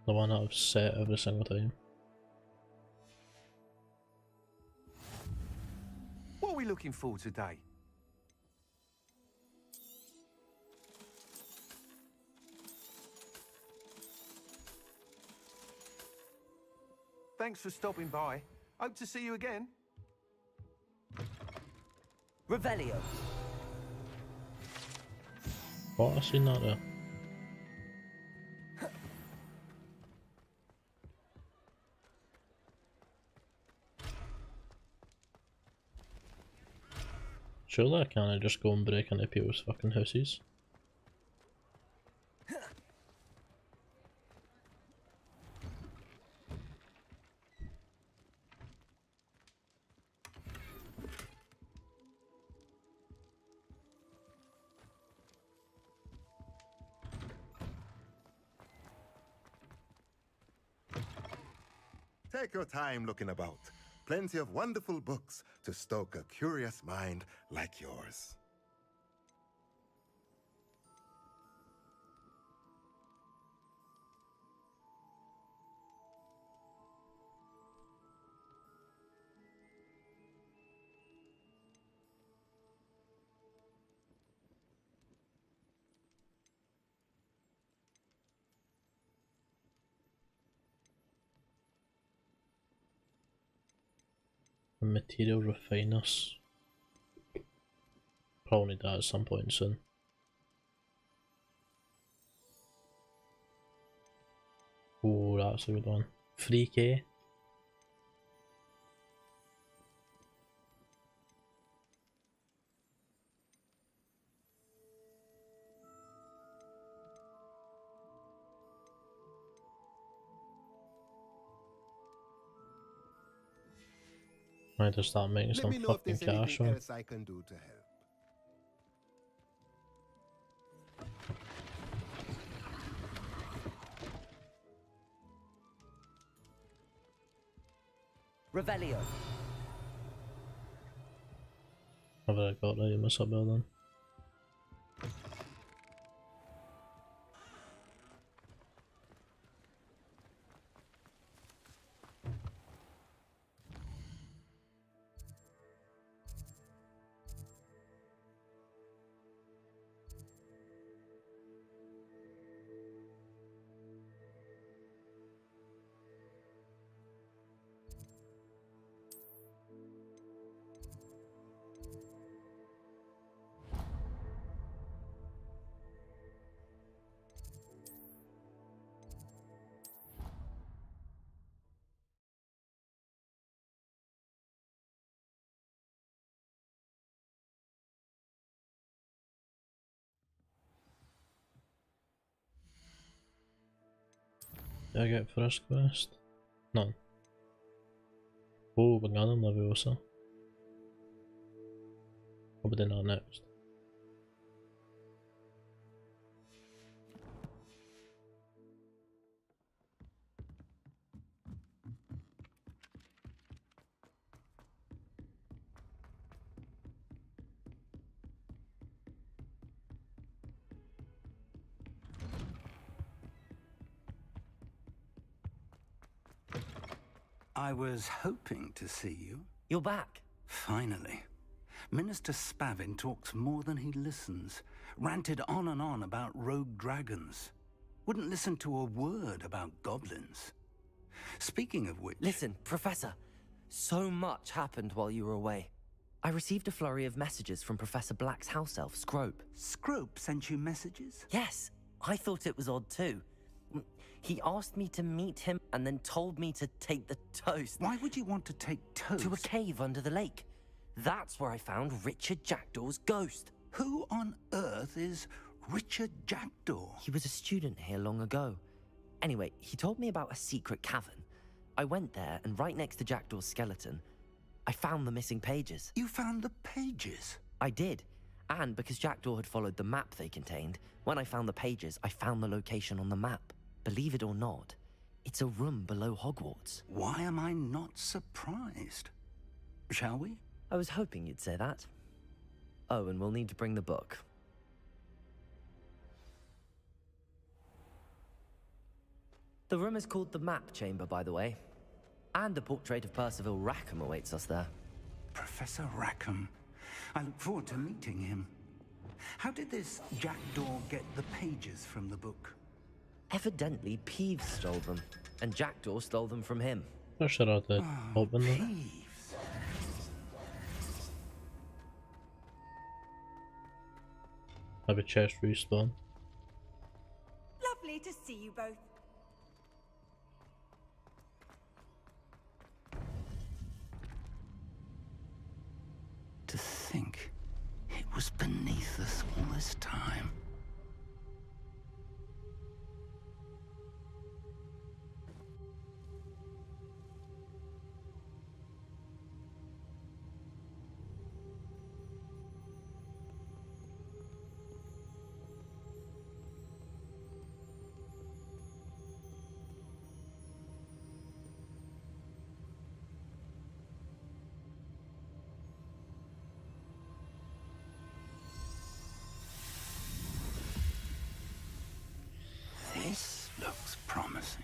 The one that I've set every single time. What are we looking for today? Thanks for stopping by. Hope to see you again. Revelio. What? I seen that there. Surely I can't just go and break into people's fucking houses. Take your time looking about. Plenty of wonderful books to stoke a curious mind like yours. Material refiners. Probably need that at some point soon. Oh, that's a good one. 3k. I need to start making some fucking cash on. I can do to help. Revelio. Have I got there? You must have building. Did I get first quest? None. Oh, Wingardium leviosa. What we doing that next? I was hoping to see you. You're back. Finally. Minister Spavin talks more than he listens. Ranted on and on about rogue dragons. Wouldn't listen to a word about goblins. Speaking of which... Listen, Professor. So much happened while you were away. I received a flurry of messages from Professor Black's house elf, Scrope. Scrope sent you messages? Yes. I thought it was odd too. He asked me to meet him and then told me to take the toast. Why would you want to take toast? To a cave under the lake. That's where I found Richard Jackdaw's ghost. Who on earth is Richard Jackdaw? He was a student here long ago. Anyway, he told me about a secret cavern. I went there, and right next to Jackdaw's skeleton, I found the missing pages. You found the pages? I did. And because Jackdaw had followed the map they contained, when I found the pages, I found the location on the map. Believe it or not, it's a room below Hogwarts. Why am I not surprised? Shall we? I was hoping you'd say that. Oh, and we'll need to bring the book. The room is called the Map Chamber, by the way. And a portrait of Percival Rackham awaits us there. Professor Rackham. I look forward to meeting him. How did this Jackdaw get the pages from the book? Evidently, Peeves stole them, and Jackdaw stole them from him. I should have to open that. Peeves. Have a chest respawn. Lovely to see you both. To think it was beneath us all this time. This looks promising.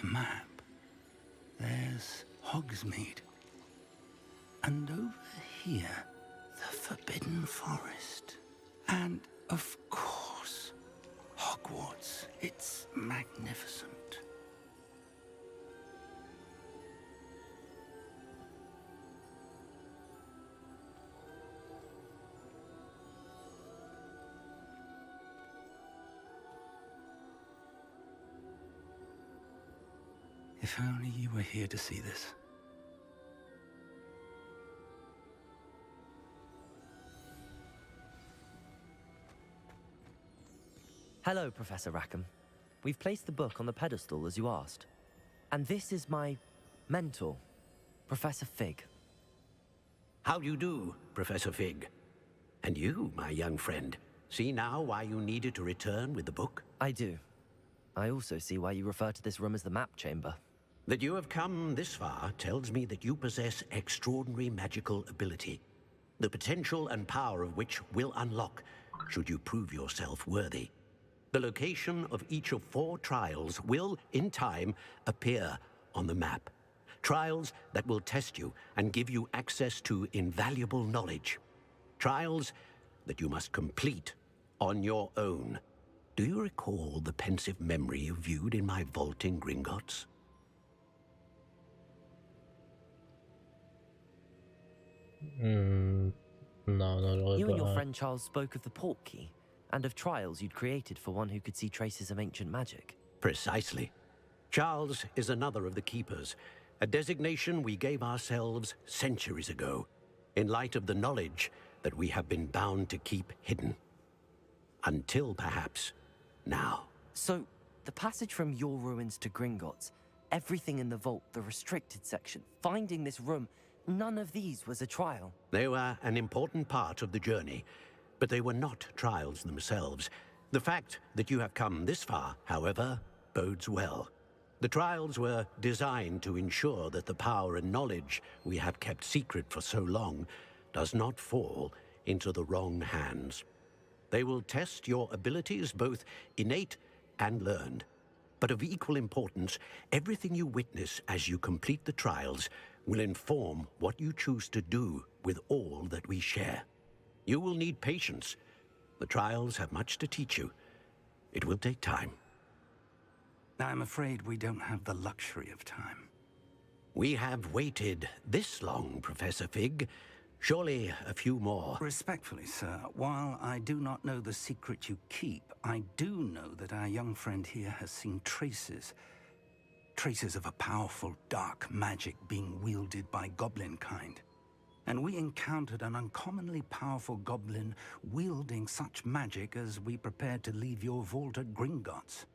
Map. There's Hogsmeade. And over here, the Forbidden Forest. And, of course, Hogwarts. It's magnificent. If only you were here to see this. Hello, Professor Rackham. We've placed the book on the pedestal as you asked. And this is my mentor, Professor Fig. How do you do, Professor Fig? And you, my young friend, see now why you needed to return with the book? I do. I also see why you refer to this room as the map chamber. That you have come this far tells me that you possess extraordinary magical ability, the potential and power of which will unlock should you prove yourself worthy. The location of each of 4 trials will, in time, appear on the map. Trials that will test you and give you access to invaluable knowledge. Trials that you must complete on your own. Do you recall the pensive memory you viewed in my vault in Gringotts? No, not really. You and your friend Charles spoke of the port key, and of trials you'd created for one who could see traces of ancient magic. Precisely. Charles is another of the Keepers, a designation we gave ourselves centuries ago, in light of the knowledge that we have been bound to keep hidden. Until, perhaps, now. So, the passage from your ruins to Gringotts, everything in the vault, the restricted section, finding this room, none of these was a trial. They were an important part of the journey, but they were not trials themselves. The fact that you have come this far, however, bodes well. The trials were designed to ensure that the power and knowledge we have kept secret for so long does not fall into the wrong hands. They will test your abilities, both innate and learned. But of equal importance, everything you witness as you complete the trials will inform what you choose to do with all that we share. You will need patience. The trials have much to teach you. It will take time. I'm afraid we don't have the luxury of time. We have waited this long, Professor Fig. Surely a few more. Respectfully, sir, while I do not know the secret you keep, I do know that our young friend here has seen traces of a powerful dark magic being wielded by goblin kind. And we encountered an uncommonly powerful goblin wielding such magic as we prepared to leave your vault at Gringotts.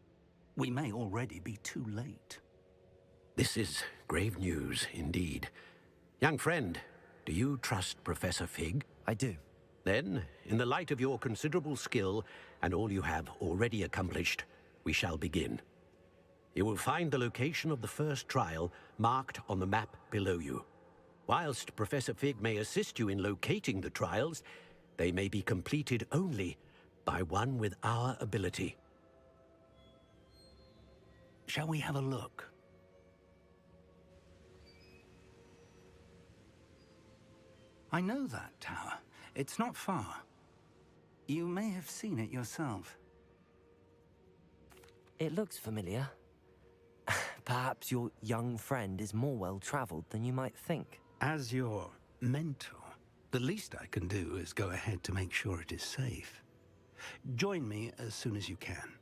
We may already be too late. This is grave news indeed. Young friend, do you trust Professor Fig? I do. Then, in the light of your considerable skill and all you have already accomplished, we shall begin. You will find the location of the first trial marked on the map below you. Whilst Professor Fig may assist you in locating the trials, they may be completed only by one with our ability. Shall we have a look? I know that tower. It's not far. You may have seen it yourself. It looks familiar. Perhaps your young friend is more well-traveled than you might think. As your mentor, the least I can do is go ahead to make sure it is safe. Join me as soon as you can.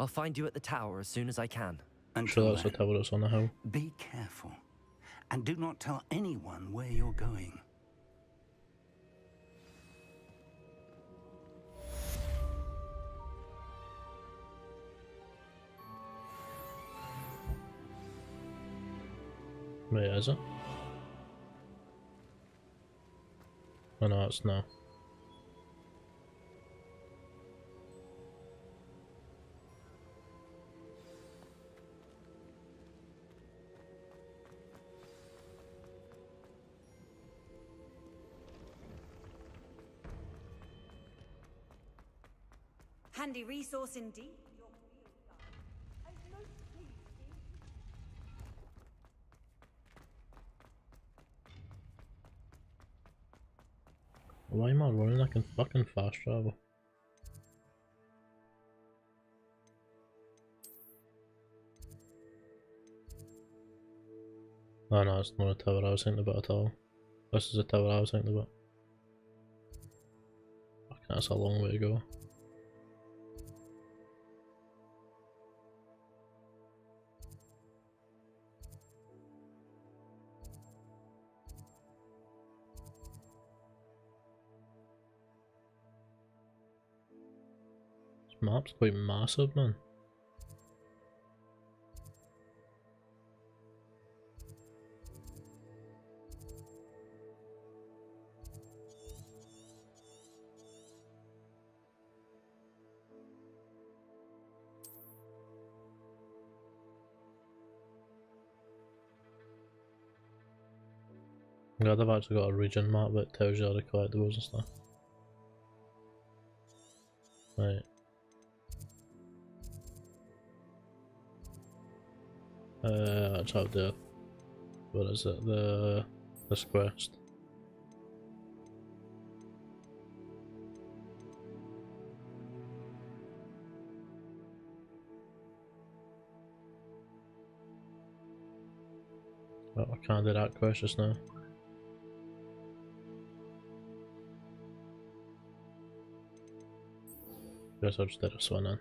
I'll find you at the tower as soon as I can. Sure, that's the tower that's on the hill. Be careful, and do not tell anyone where you're going. Wait, is it? Oh no, it's not. Handy resource indeed. Why am I running? I can fucking fast travel. Oh no, it's not a tower I was thinking about at all. This is a tower I was thinking about. Fucking, that's a long way to go. Map's quite massive, man. I'm glad I've actually got a region map that tells you all the collectibles and stuff. Right. Let's have the, what is it, this quest. Oh, I can't do that quest just now. Guess I'll just do this one then.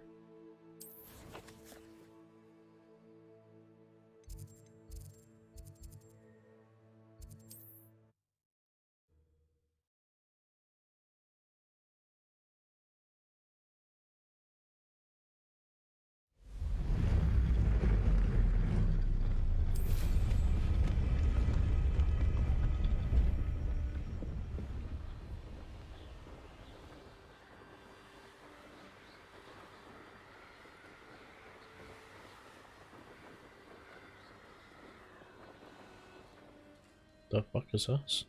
The fuck is this?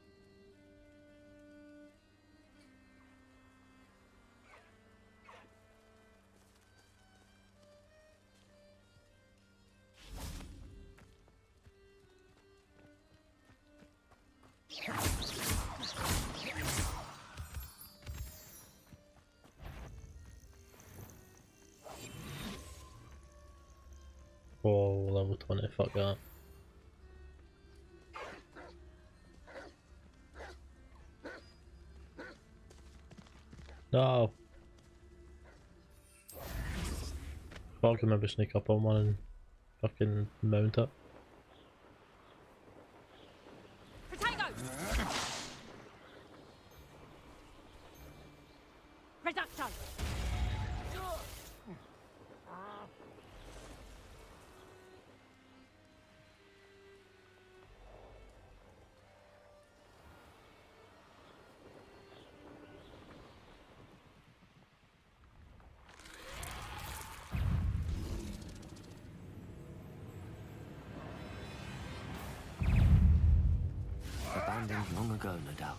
Oh, level 20, fuck that. No! Thought I could maybe sneak up on one and fucking mount it. Reducto! Abandoned long ago, no doubt.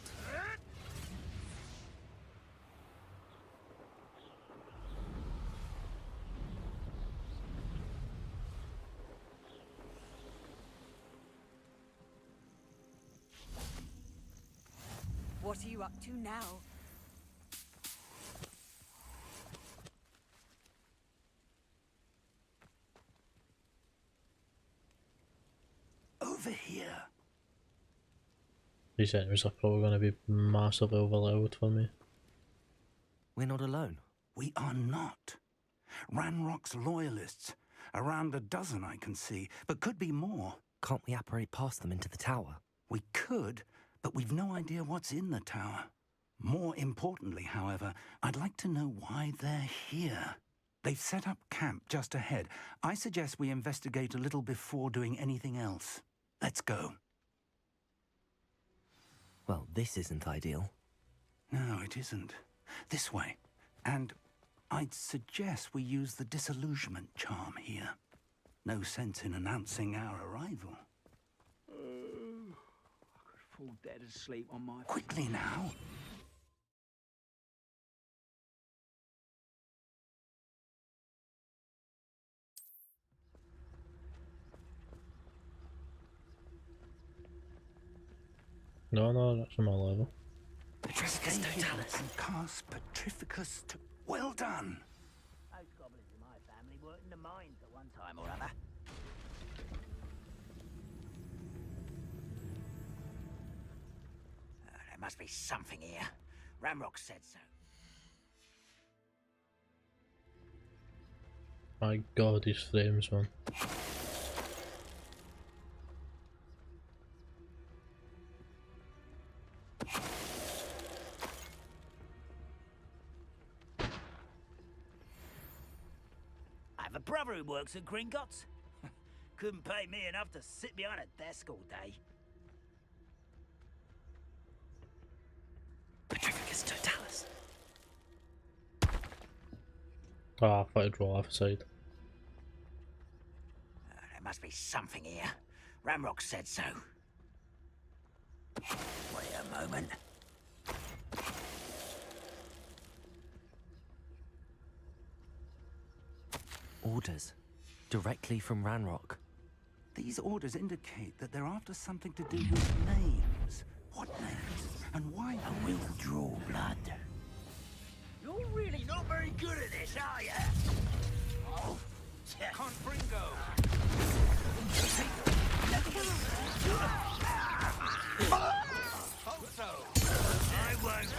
What are you up to now? Over here. These enemies are probably going to be massively overloaded for me. We're not alone. We are not. Ranrock's Loyalists. Around a dozen I can see, but could be more. Can't we apparate past them into the tower? We could, but we've no idea what's in the tower. More importantly, however, I'd like to know why they're here. They've set up camp just ahead. I suggest we investigate a little before doing anything else. Let's go. Well, this isn't ideal. No, it isn't. This way. And I'd suggest we use the disillusionment charm here. No sense in announcing our arrival. I could fall dead asleep on my... Quickly now. No, that's on my level. Petrificus totalis. Cast Petrificus to... Well done. Those goblins in my family worked in the mines at one time or other. There must be something here. Ramrock said so. My god, these frames, man. a brother who works at Gringotts. Couldn't pay me enough to sit behind a desk all day. Petrificus totalis. Ah, I thought I'd roll off side. There must be something here. Ramrock said so. Wait a moment. Orders. Directly from Ranrock. These orders indicate that they're after something to do with names. What names? And why? I will draw blood. You're really not very good at this, are you? Oh, Confringo. Depulso. I won't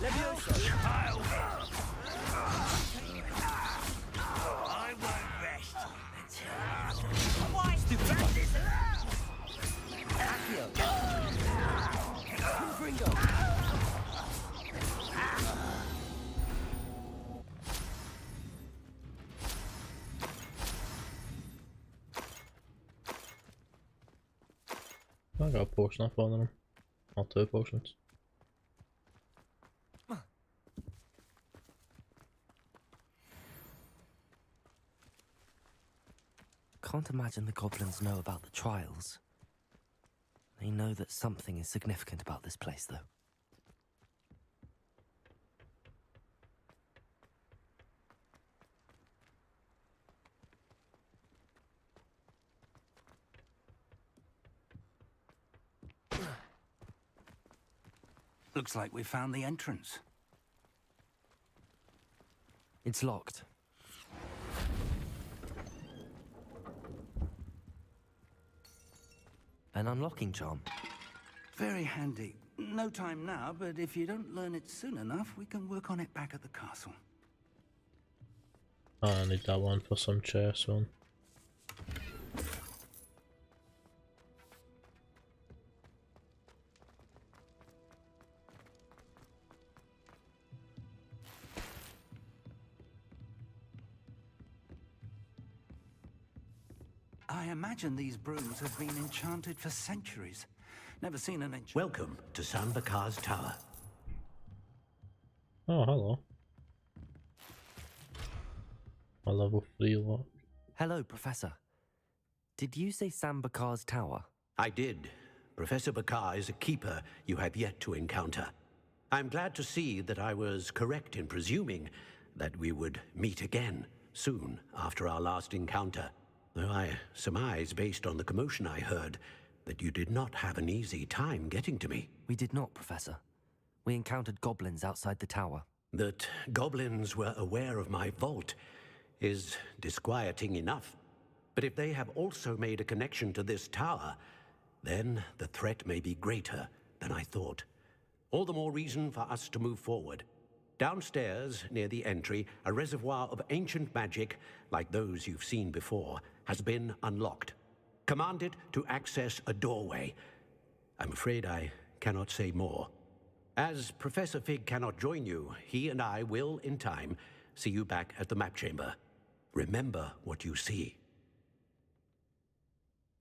Leviosa. I won't rest until why is the bandits? Confringo. I got a potion off one of them. Or 2 potions. Can't imagine the goblins know about the trials. They know that something is significant about this place, though. Looks like we found the entrance. It's locked. An unlocking charm. Very handy. No time now, but if you don't learn it soon enough, we can work on it back at the castle. Oh, I need that one for some chest one. I imagine these brooms have been enchanted for centuries. Never seen an enchant. Welcome to Sambakar's Tower. Oh, hello. A level 3 lock. Hello, Professor. Did you say Sambakar's Tower? I did. Professor Bakar is a keeper you have yet to encounter. I'm glad to see that I was correct in presuming that we would meet again soon after our last encounter. Though I surmise, based on the commotion I heard, that you did not have an easy time getting to me. We did not, Professor. We encountered goblins outside the tower. That goblins were aware of my vault is disquieting enough. But if they have also made a connection to this tower, then the threat may be greater than I thought. All the more reason for us to move forward. Downstairs, near the entry, a reservoir of ancient magic, like those you've seen before, has been unlocked. Commanded to access a doorway. I'm afraid I cannot say more. As Professor Fig cannot join you, he and I will, in time, see you back at the map chamber. Remember what you see.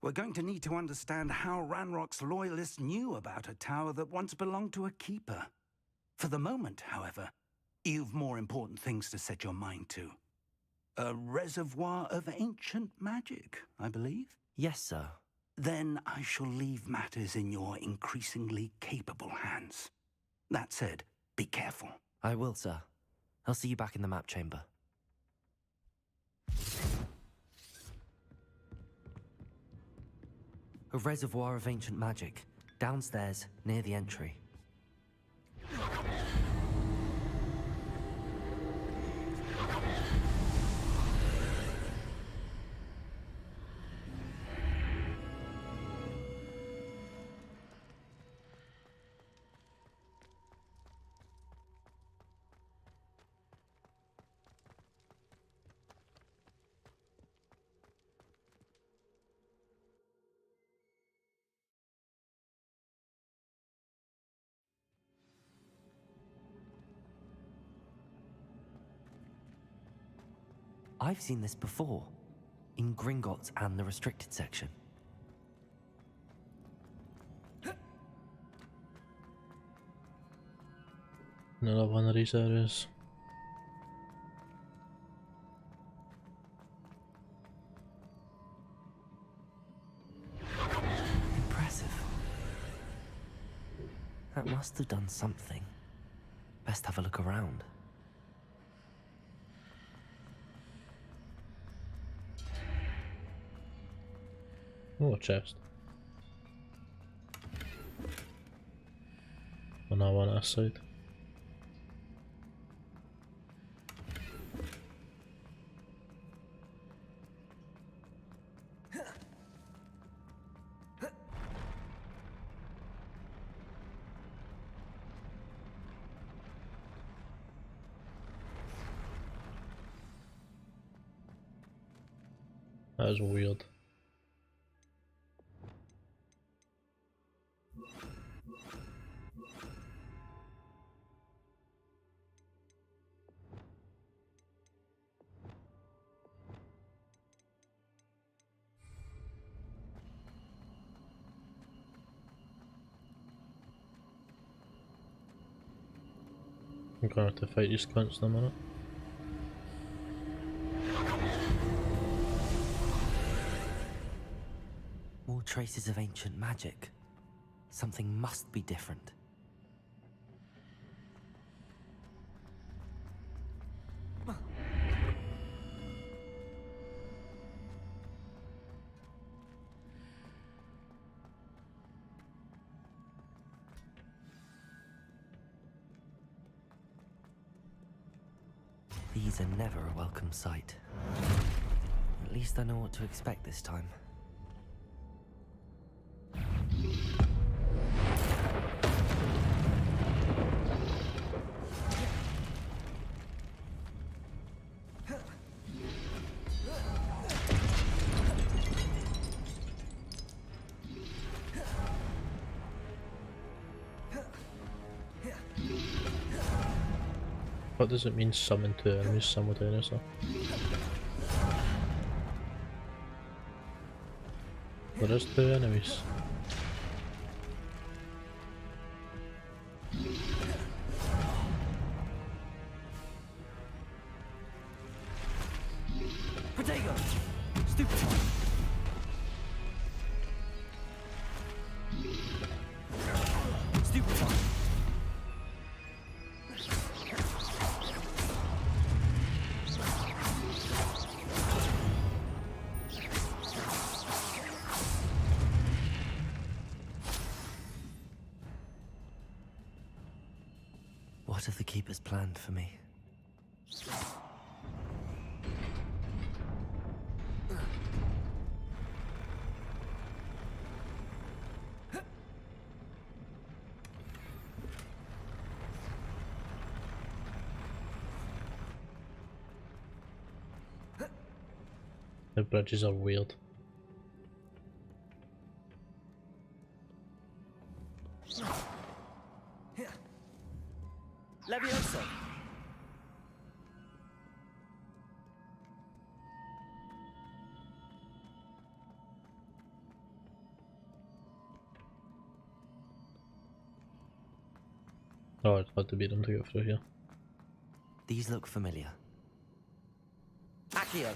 We're going to need to understand how Ranrock's Loyalists knew about a tower that once belonged to a keeper. For the moment, however, you've more important things to set your mind to. A reservoir of ancient magic, I believe? Yes, sir. Then I shall leave matters in your increasingly capable hands. That said, be careful. I will, sir. I'll see you back in the map chamber. A reservoir of ancient magic, downstairs, near the entry. I've seen this before, in Gringotts and the restricted section. Another one of these areas. Impressive. That must have done something. Best have a look around. Oh, a chest. Another one on that side. That is weird. I'm gonna have to fight these cunts in a minute. More traces of ancient magic. Something must be different. These are never a welcome sight. At least I know what to expect this time. What does it mean summon two enemies simultaneously? There is two enemies. Potato! Stupid! Stupid! What have the Keepers planned for me? The bridges are weird. Leviosa! Oh, I'd had to beat them to get through here. These look familiar. Accio!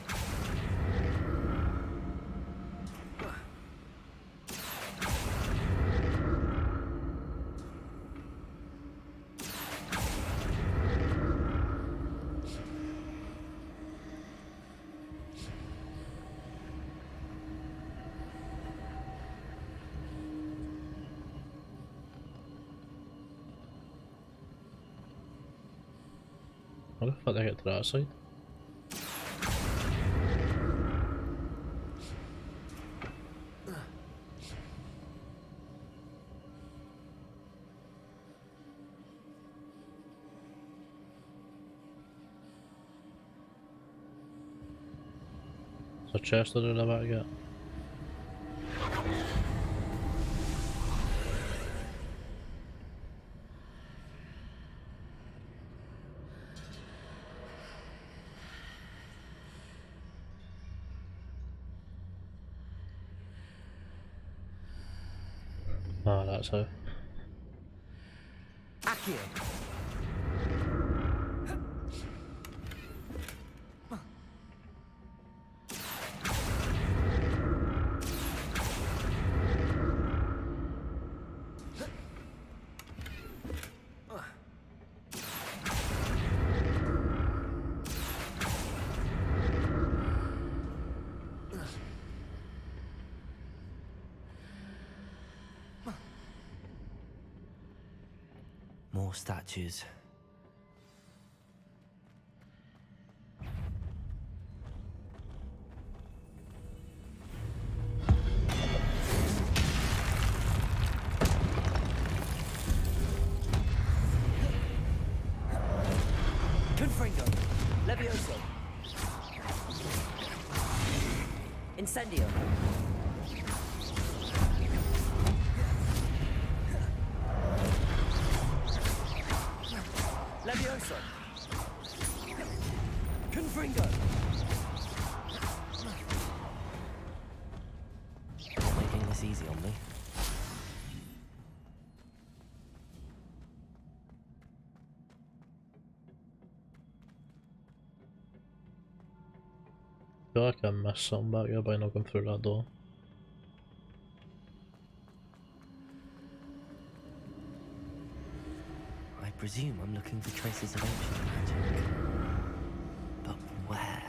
How the fuck did I get to that side? There's a chest that I'm about to get. Oh, that's how. Accio. More statues. Confringo. Leviosa. Incendio. Leviosa. Confringo. Not making this easy on me. I feel like I missed something back here by not going through that door. I presume I'm looking for traces of ancient magic. But where?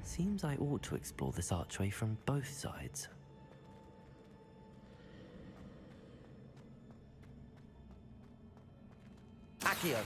Seems I ought to explore this archway from both sides. Accio.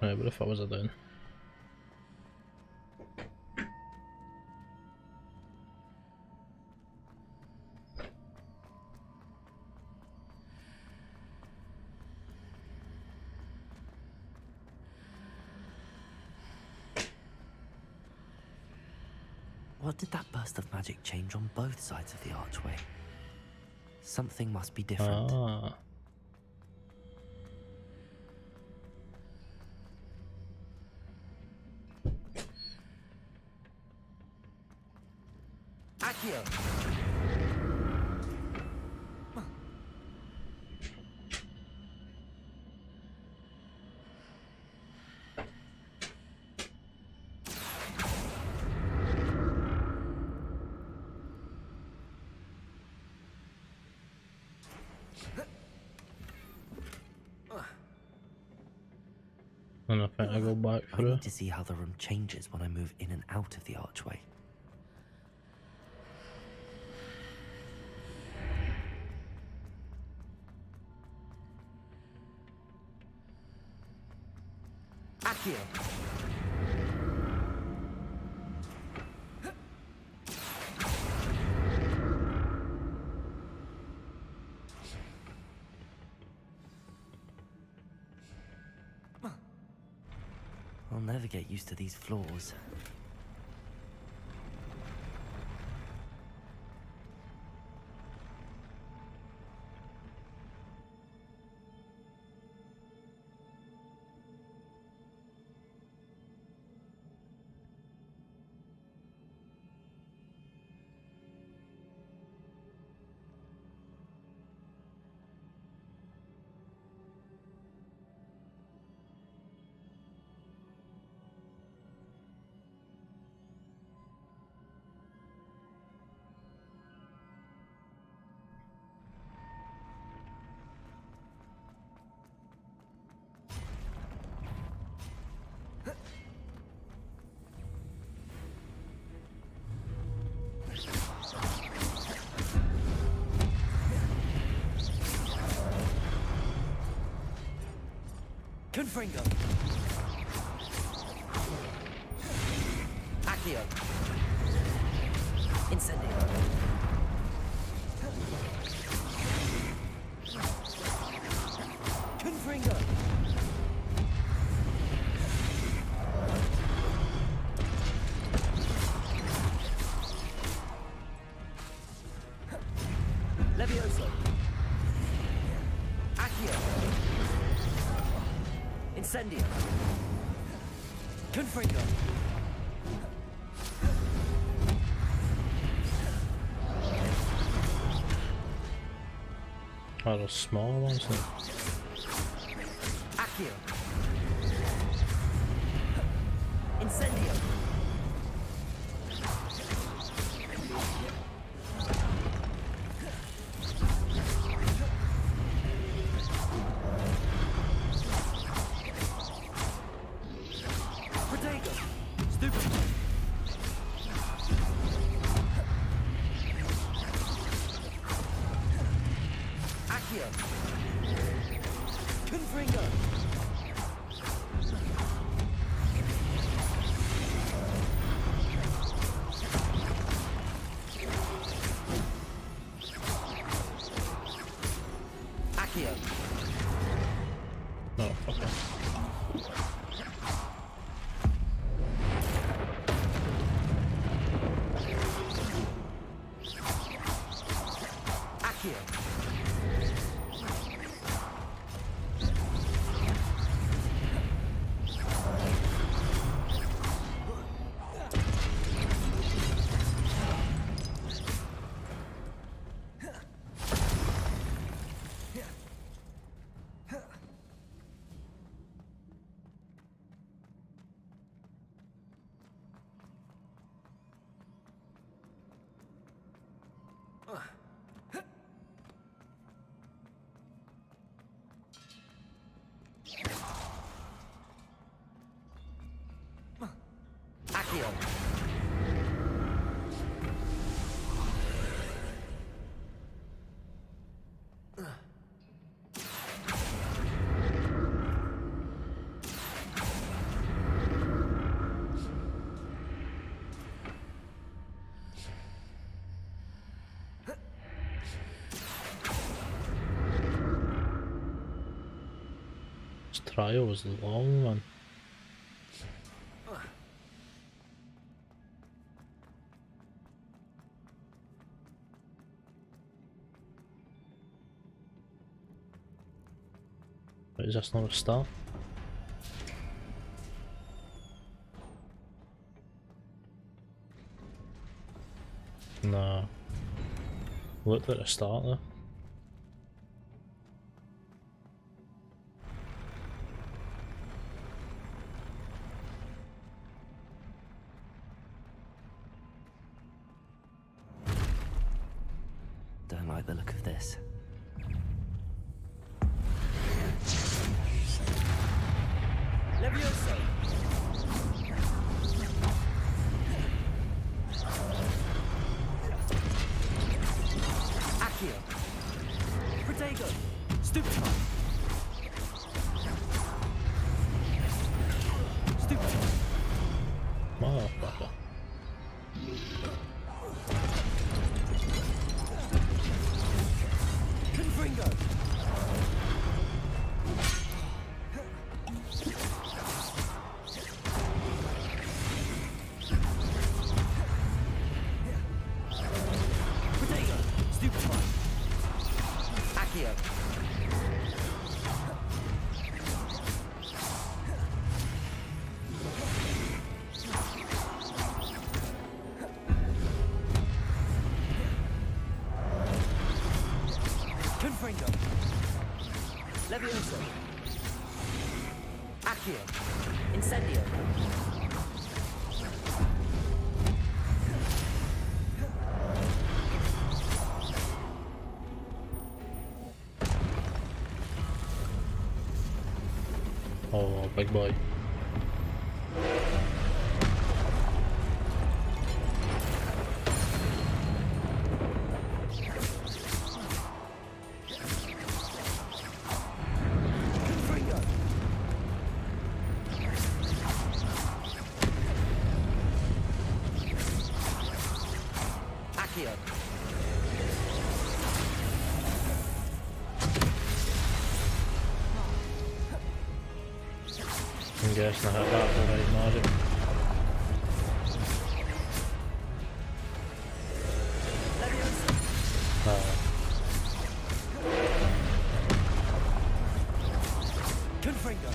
Right, but if I was then. What did that burst of magic change on both sides of the archway? Something must be different. Ah. Accio! And I think I go back I through. need to see how the room changes when I move in and out of the archway. Accio! I'll never get used to these floors. Confringo! Accio! Incendio! Confringo! Leviosa! Accio! Incendio! Confringo! Oh, those small ones. Accio! Incendio! trial was long, man. But is this not a start? Nah. Looked at the start there. Don't like the look of this. Leviosa! Accio! Protego! Stupefy! Stupefy! Motherfucker. Confringo! Confringo. Leviosa. Accio. Incendio. Oh, big boy. I'm guessing I hit that for the right magic. Confringo.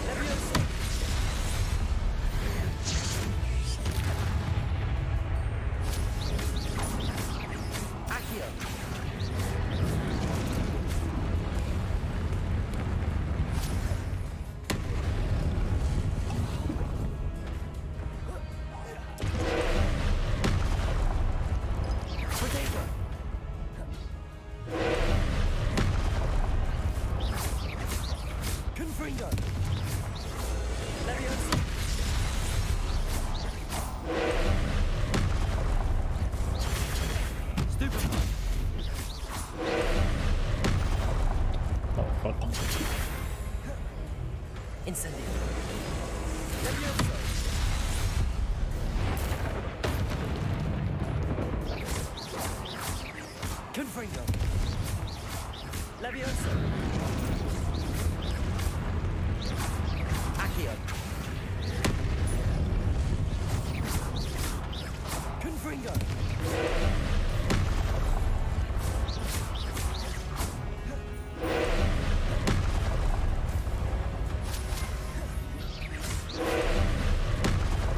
Leviosa. Accio. Confringo. Leviosa. Stupefy. Oh, fuck. Incendio. Leviosa. Confringo. Leviosa. Accio. Confringo.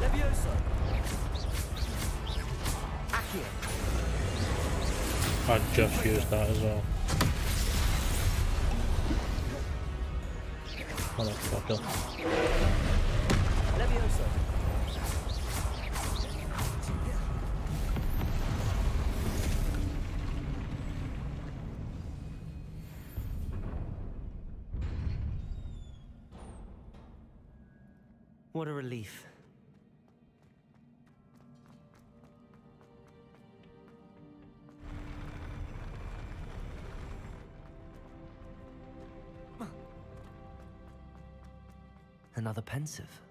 Leviosa. Accio. I just used that as well. Motherfucker. Leviosa. What a relief. Another pensive.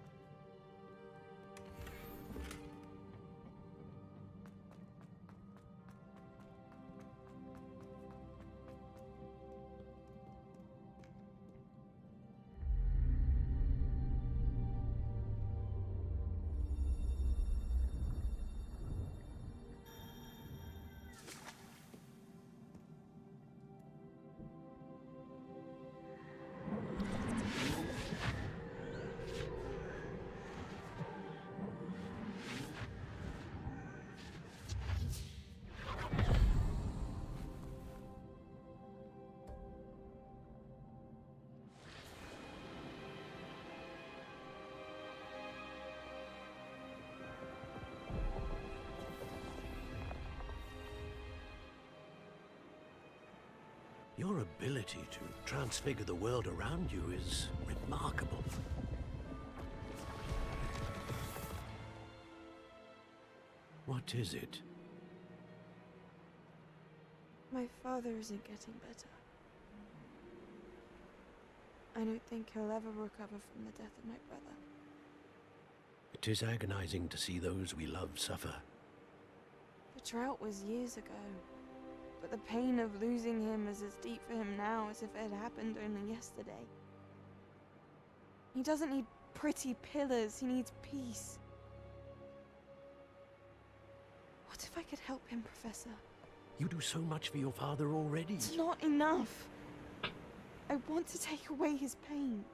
Your ability to transfigure the world around you is remarkable. What is it? My father isn't getting better. I don't think he'll ever recover from the death of my brother. It is agonizing to see those we love suffer. The drought was years ago, but the pain of losing him is as deep for him now as if it had happened only yesterday. He doesn't need pretty pillars, he needs peace. What if I could help him, Professor? You do so much for your father already. It's not enough. I want to take away his pain.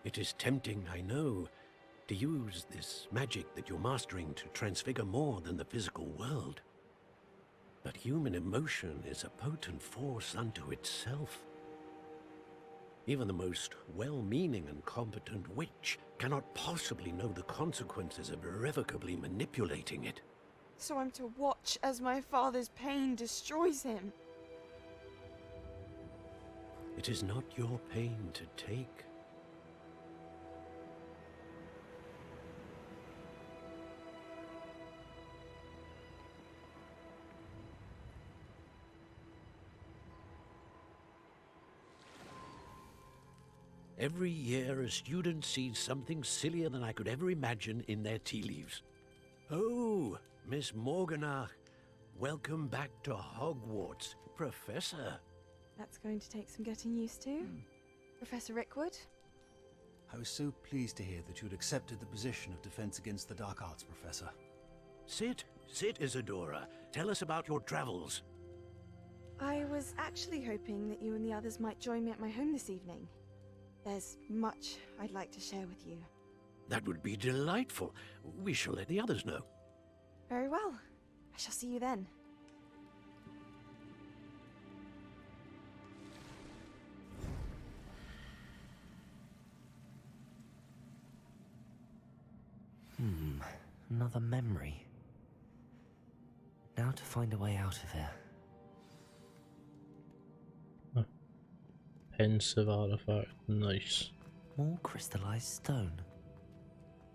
It is tempting, I know, to use this magic that you're mastering to transfigure more than the physical world. But human emotion is a potent force unto itself. Even the most well-meaning and competent witch cannot possibly know the consequences of irrevocably manipulating it. So I'm to watch as my father's pain destroys him. It is not your pain to take. Every year, a student sees something sillier than I could ever imagine in their tea leaves. Oh, Miss Morganach, welcome back to Hogwarts, Professor. That's going to take some getting used to. Professor Rickwood? I was so pleased to hear that you'd accepted the position of Defense Against the Dark Arts, Professor. Sit, Isadora. Tell us about your travels. I was actually hoping that you and the others might join me at my home this evening. There's much I'd like to share with you. That would be delightful. We shall let the others know. Very well. I shall see you then. Another memory. Now to find a way out of here. Pensive artifact, nice. More crystallized stone.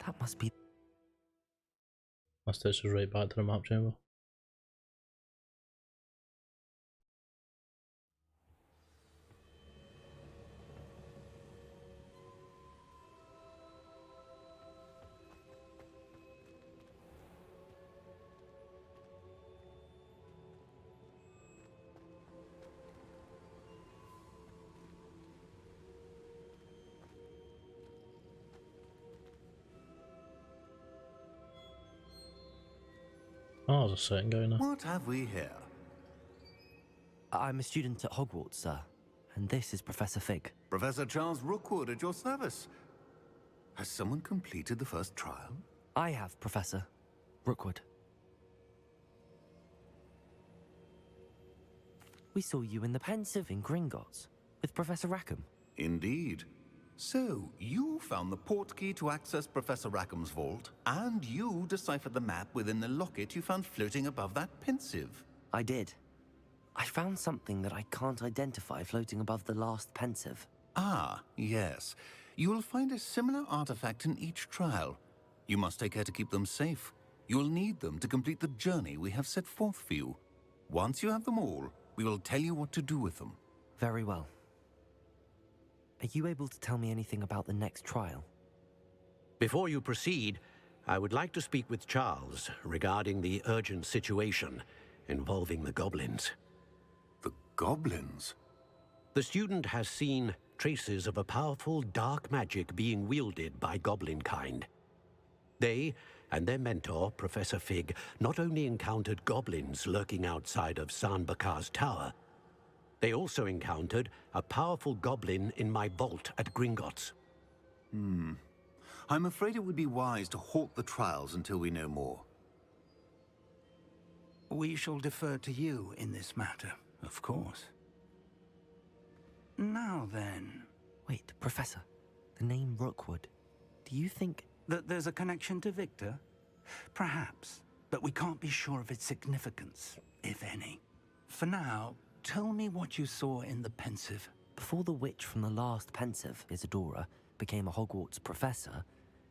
That must be... That takes us right back to the map chamber. Oh, there's a setting going on. What have we here? I'm a student at Hogwarts, sir. And this is Professor Fig. Professor Charles Rookwood at your service. Has someone completed the first trial? I have, Professor Rookwood. We saw you in the Pensive in Gringotts with Professor Rackham. Indeed. So, you found the portkey to access Professor Rackham's vault, and you deciphered the map within the locket you found floating above that Pensive. I did. I found something that I can't identify floating above the last Pensive. Ah, yes. You will find a similar artifact in each trial. You must take care to keep them safe. You will need them to complete the journey we have set forth for you. Once you have them all, we will tell you what to do with them. Very well. Are you able to tell me anything about the next trial? Before you proceed, I would like to speak with Charles regarding the urgent situation involving the goblins. The goblins? The student has seen traces of a powerful dark magic being wielded by goblin kind. They and their mentor, Professor Fig, not only encountered goblins lurking outside of Sanbakar's tower, they also encountered a powerful goblin in my vault at Gringotts. I'm afraid it would be wise to halt the trials until we know more. We shall defer to you in this matter, of course. Now then... Wait, Professor. The name Rookwood. Do you think... that there's a connection to Victor? Perhaps, but we can't be sure of its significance, if any. For now, tell me what you saw in the pensive. Before the witch from the last pensive, Isadora, became a Hogwarts professor,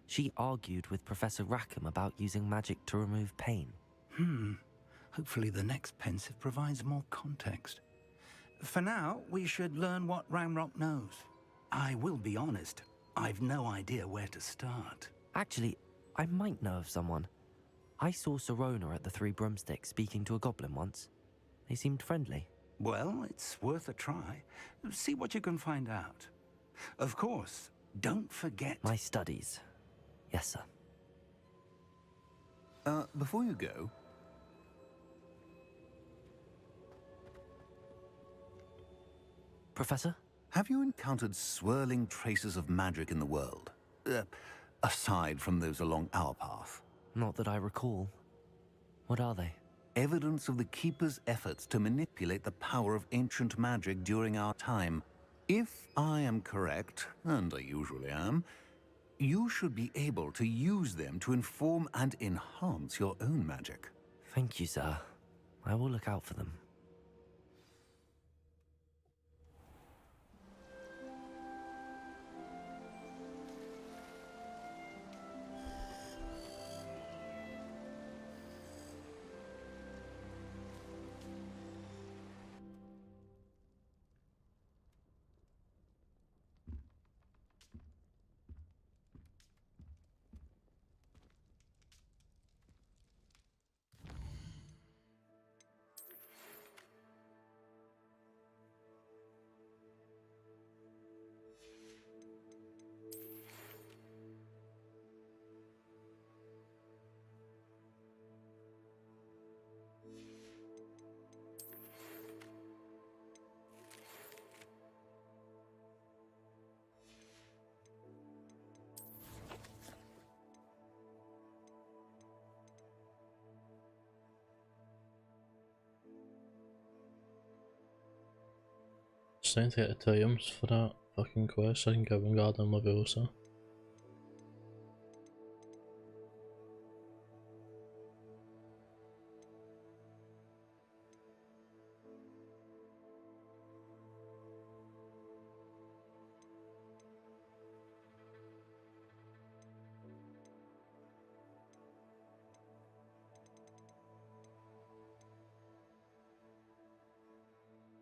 she argued with Professor Rackham about using magic to remove pain. Hopefully the next pensive provides more context. For now, we should learn what Ranrock knows. I will be honest, I've no idea where to start. Actually, I might know of someone. I saw Sirona at the Three Broomsticks speaking to a goblin once. They seemed friendly. Well, it's worth a try. See what you can find out. Of course, don't forget... My studies. Yes, sir. Before you go... Professor? Have you encountered swirling traces of magic in the world? Aside from those along our path? Not that I recall. What are they? Evidence of the Keeper's efforts to manipulate the power of ancient magic during our time. If I am correct, and I usually am, you should be able to use them to inform and enhance your own magic. Thank you, sir. I will look out for them. Just need to get the items for that fucking quest so I can get Wingardium Leviosa.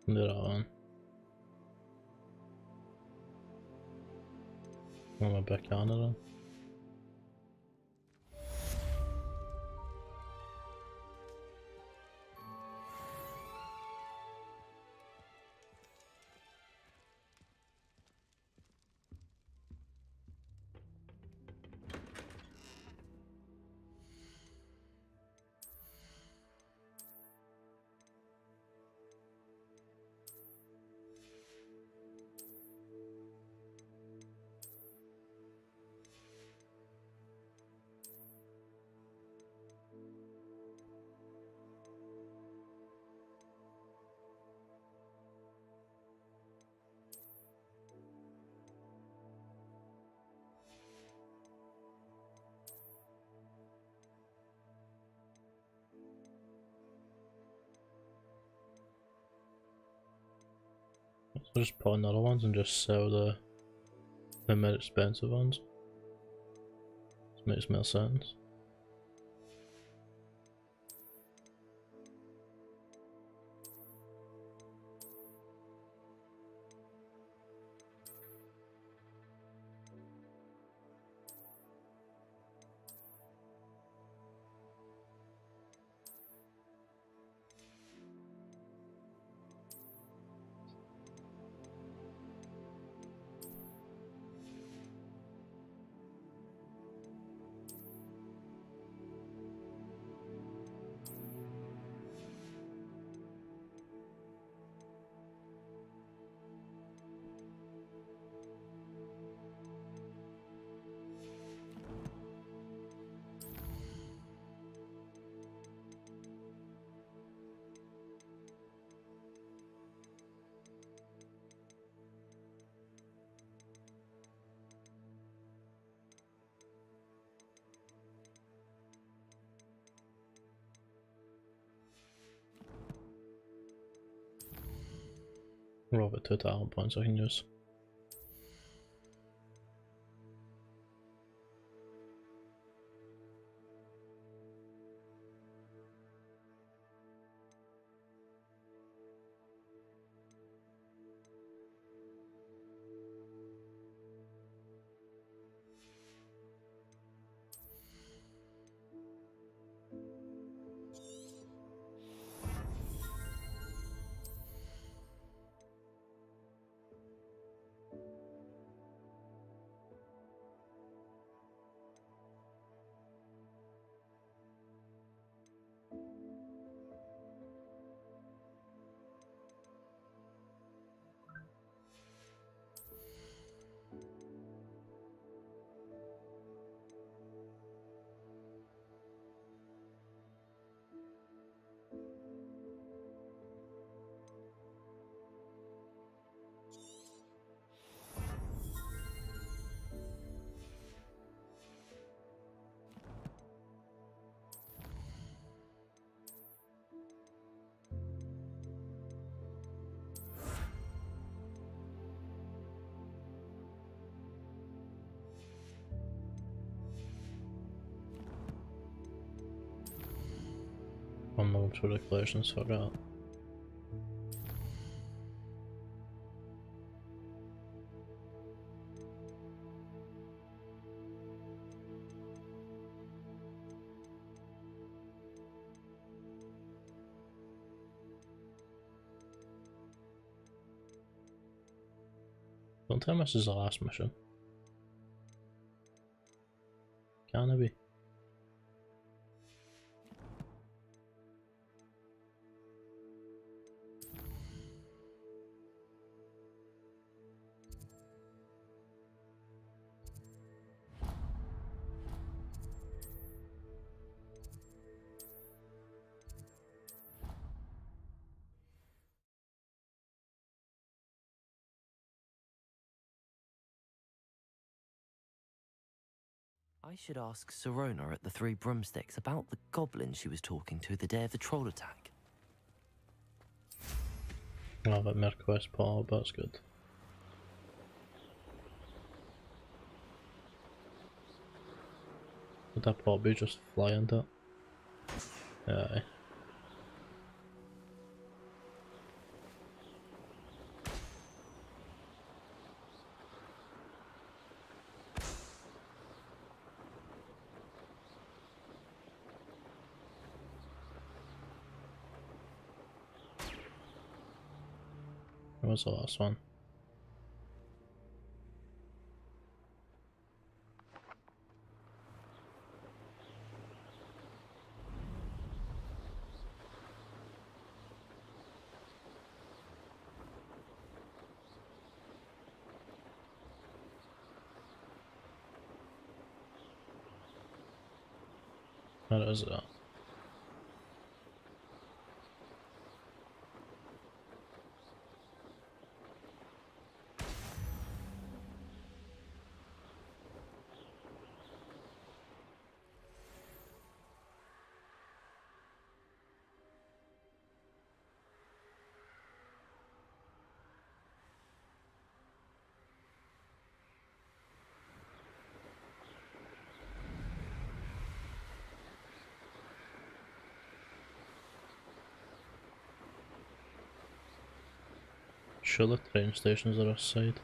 Do that one. I'm gonna back on it then. So just put in other ones and just sell the more expensive ones. This makes more sense. Roll it 2 talent points I can use. I'm looking through the collections, forgot. Don't tell me this is the last mission. Can it be? I should ask Sirona at the Three Broomsticks about the goblin she was talking to the day of the troll attack. Oh, that Merquest Paul, that's good. Would that probably just fly into it? Aye. What was the last one? What is that? Sure, the train stations are this side.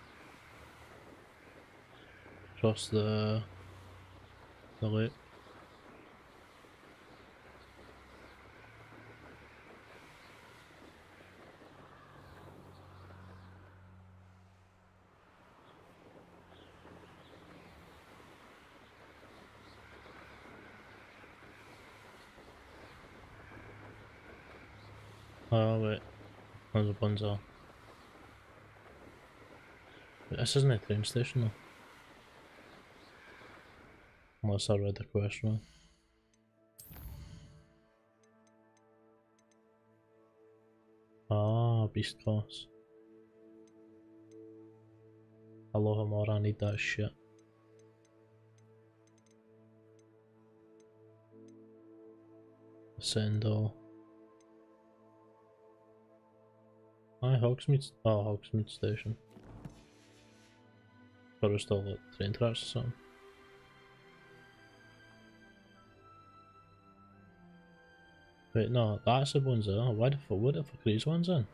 Across the lake. Oh wait, there's a bunzer. This isn't a train station though. Unless I read the quest wrong. Ah, beast class. I love him more, I need that shit. Sendo. Hi, Hogsmeade. Oh, Hogsmeade Station. But we're still at train tracks or something. Wait, no, that's the ones there. Why the fuck? What the fuck are these ones in?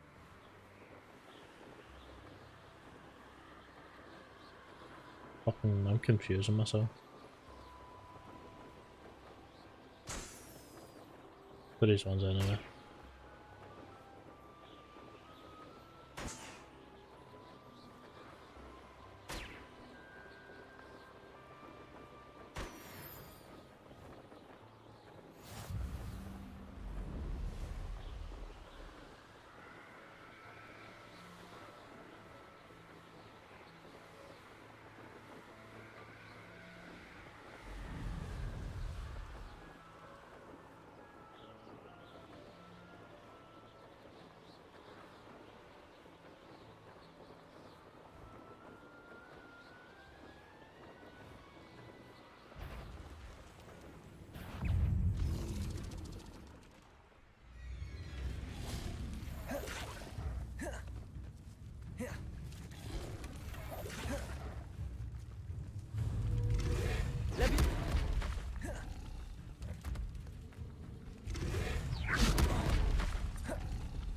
Fucking, I'm confusing myself. But these ones anyway.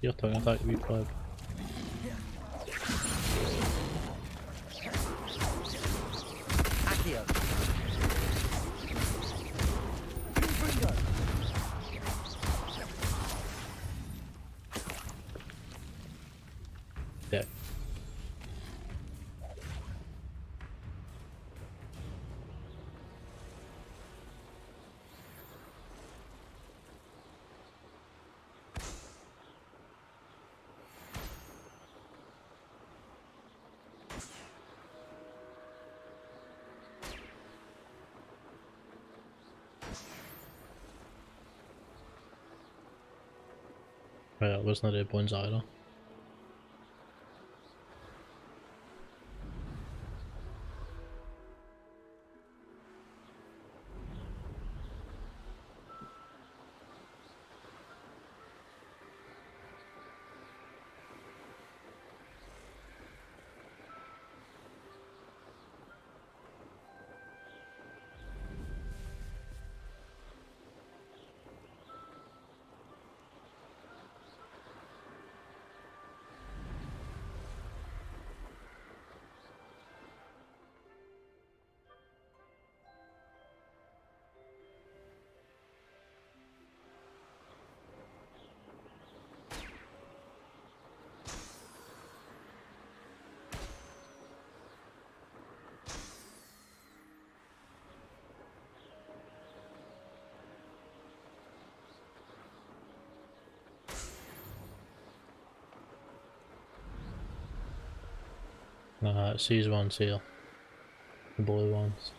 Your tongue attack, wee pleb. Accio. Confringo. Yeah. Right, that wasn't the ones either. It's these ones here. The blue ones.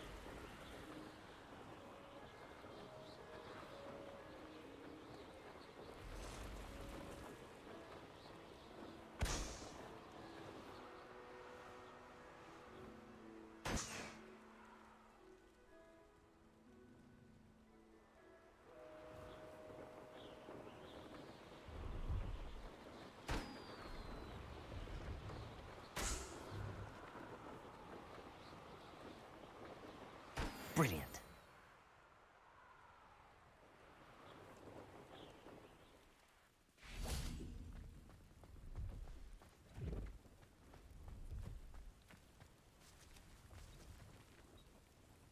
Brilliant.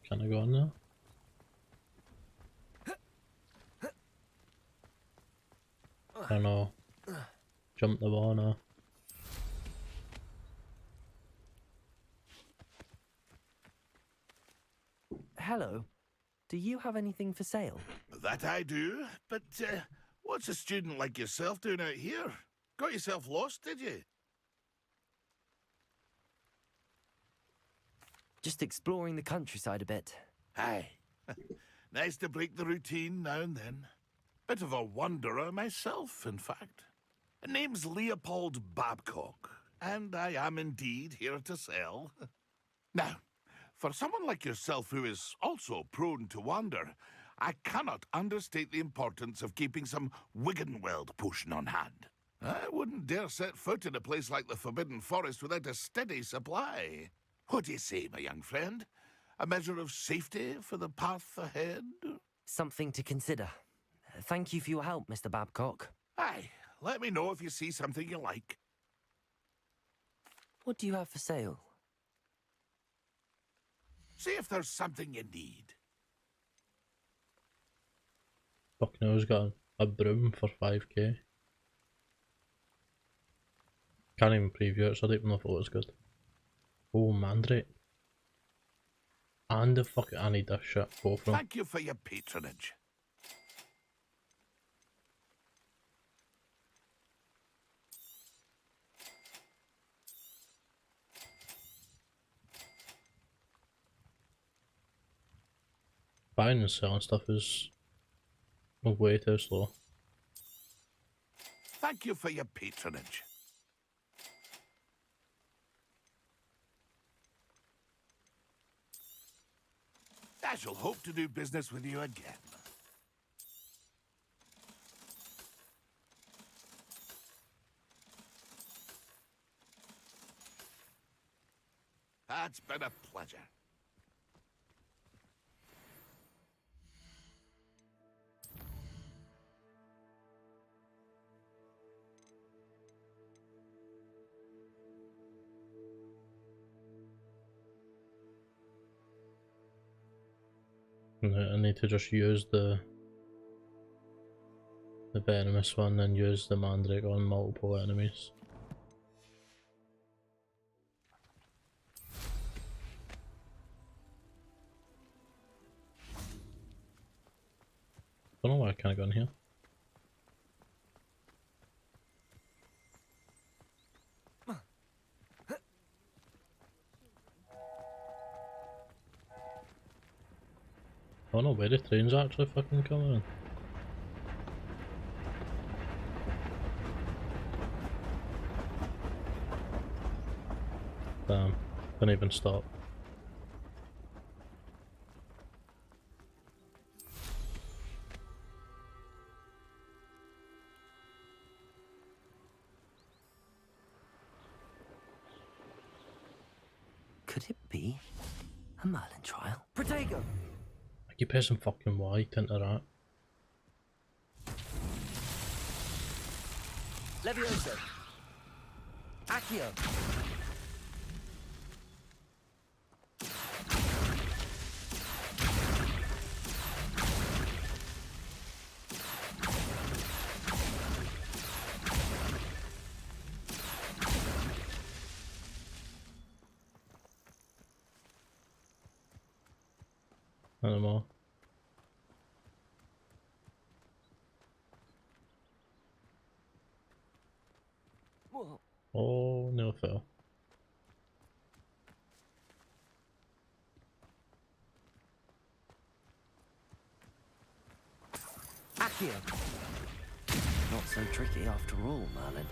Can I go on now? I don't know. Jump the wall now. Hello. Do you have anything for sale? That I do, but what's a student like yourself doing out here? Got yourself lost, did you? Just exploring the countryside a bit. Aye. Nice to break the routine now and then. Bit of a wanderer myself, in fact. Name's Leopold Babcock, and I am indeed here to sell. Now, for someone like yourself who is also prone to wander, I cannot understate the importance of keeping some Wiggenweld potion on hand. I wouldn't dare set foot in a place like the Forbidden Forest without a steady supply. What do you say, my young friend? A measure of safety for the path ahead? Something to consider. Thank you for your help, Mr. Babcock. Aye, let me know if you see something you like. What do you have for sale? See if there's something you need. Fucking hell, he's got a broom for 5k. Can't even preview it, so I don't even know if it looks good. Oh, Mandrake. And the fucking, I need that shit, both of them. Thank you for your patronage. Buying and selling stuff is way too slow. Thank you for your patronage. I shall hope to do business with you again. It's been a pleasure. I need to just use the venomous one and use the Mandrake on multiple enemies. Don't know why I can't go in here. I don't know where the train's actually fucking coming in. Damn, couldn't even stop. Could it be a Marlin trial? Protego! I keep pressing fucking Y to interact. Leviosa! Accio! Anymore. Whoa. Oh, no fail. Accio! Not so tricky after all, Marlin.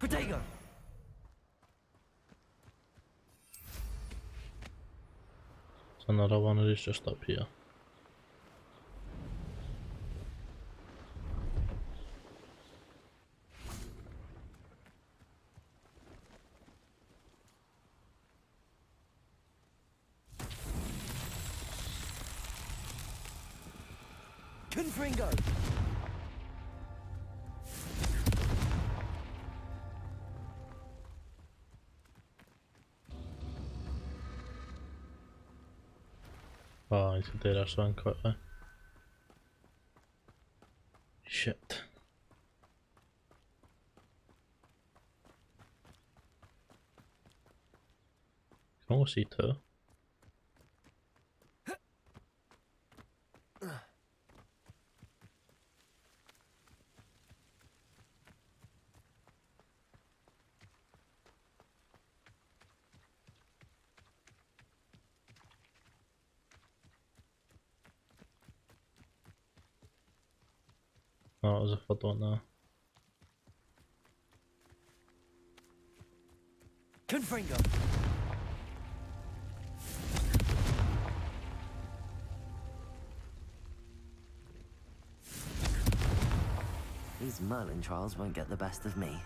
Protego! So another one is just up here. Confringo! Oh, I need to do this one quickly. Shit. I can only see two. Oh, as if I don't know. Confringo. These Merlin trials won't get the best of me.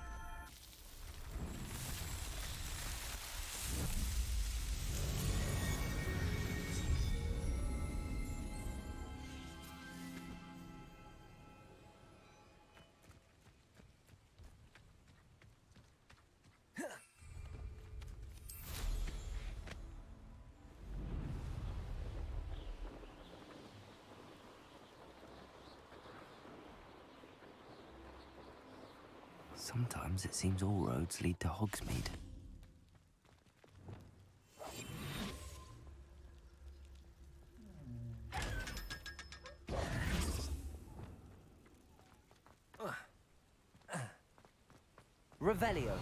Sometimes it seems all roads lead to Hogsmeade. Revelio.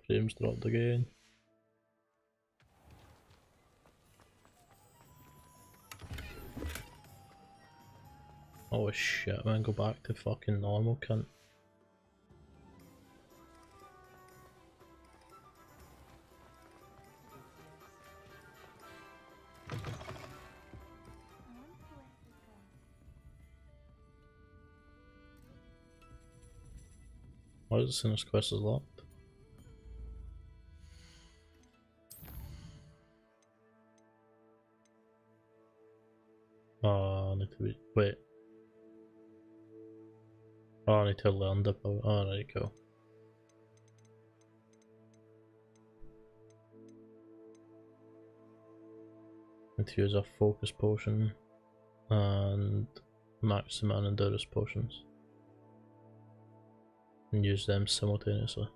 Frames dropped again. Oh shit, man, go back to fucking normal, cunt. Why is it saying this quest is locked? Oh, I need to be. Wait. Oh, I need to learn the power. Oh, there you go. Need to use a focus potion and maximum and endurance potions. And use them simultaneously.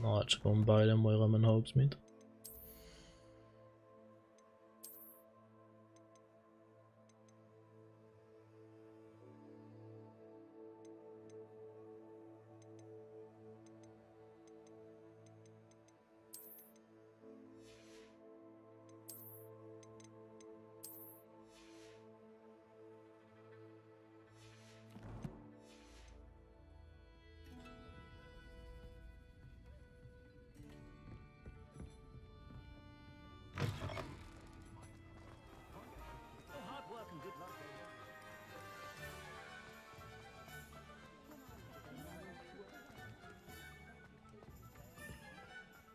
I'll actually go and buy them while I'm in Hogsmeade.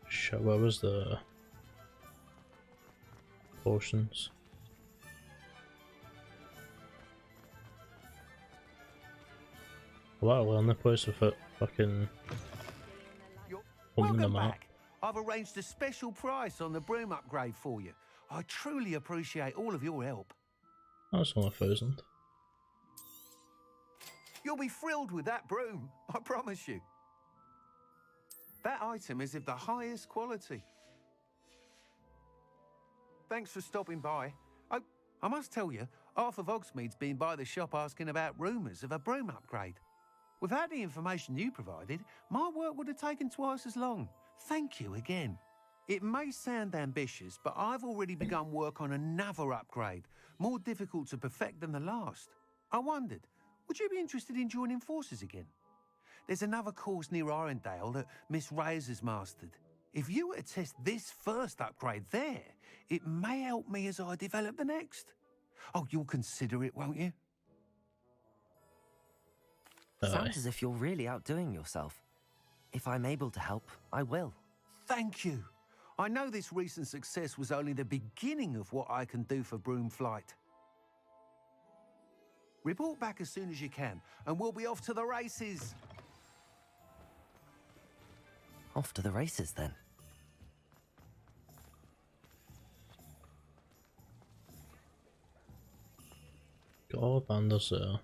Shit, where was the potions? Wow, we're on the place with it fucking opening them up. I've arranged a special price on the broom upgrade for you. I truly appreciate all of your help. That's only 1,000. You'll be thrilled with that broom, I promise you. That item is of the highest quality. Thanks for stopping by. Oh, I must tell you, half of Hogsmeade's been by the shop asking about rumours of a broom upgrade. Without the information you provided, my work would have taken twice as long. Thank you again. It may sound ambitious, but I've already begun work on another upgrade, more difficult to perfect than the last. I wondered, would you be interested in joining forces again? There's another course near Arendelle that Miss Reyes has mastered. If you were to test this first upgrade there, it may help me as I develop the next. Oh, you'll consider it, won't you? Sounds as if you're really outdoing yourself. If I'm able to help, I will. Thank you. I know this recent success was only the beginning of what I can do for Broom Flight. Report back as soon as you can, and we'll be off to the races. Off to the races, then. God, anders there.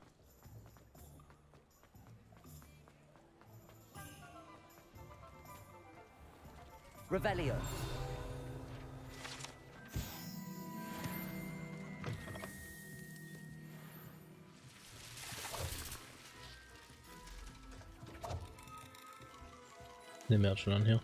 Revelio. Any merchant on here?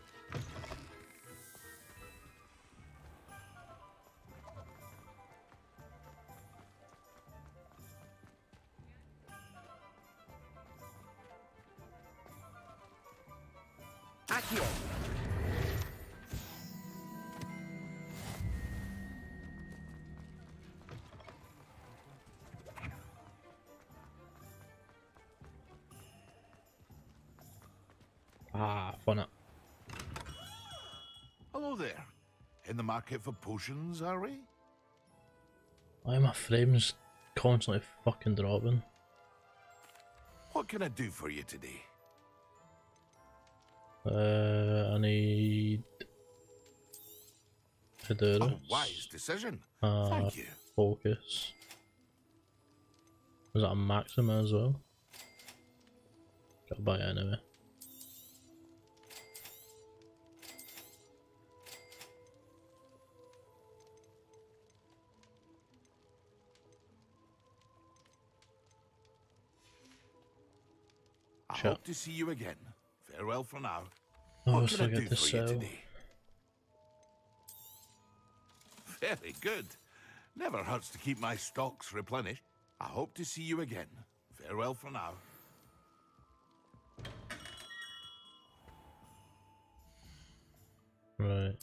Accio. Ah, fun it. Hello there. In the market for potions, are we? Why are my frames constantly fucking dropping? What can I do for you today? I need Hedurus. A wise decision. Thank you. Focus. Is that a maxima as well? Gotta buy it anyway. I hope to see you again. Farewell for now. Oh, What so can I I do get to for you sell. today? Very good. Never hurts to keep my stocks replenished. I hope to see you again. Farewell for now. Right.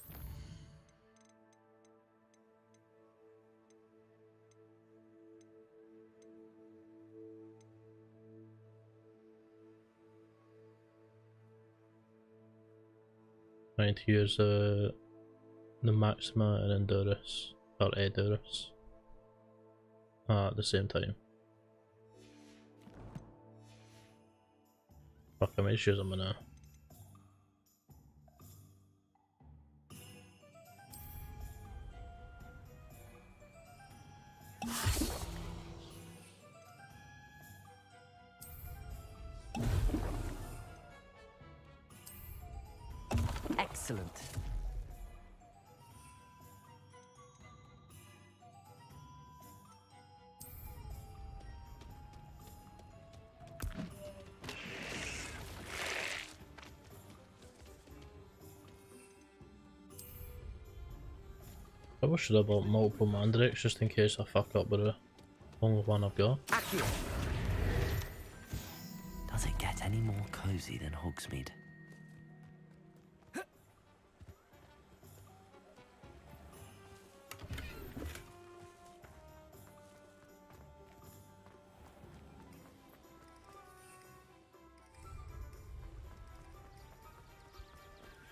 I need to use the Maxima and Endurus, or Edurus, at the same time. Fuck, I might just use them now. Excellent. I should have bought multiple mandrakes just in case I fuck up with the only one I've got. Does it get any more cozy than Hogsmeade?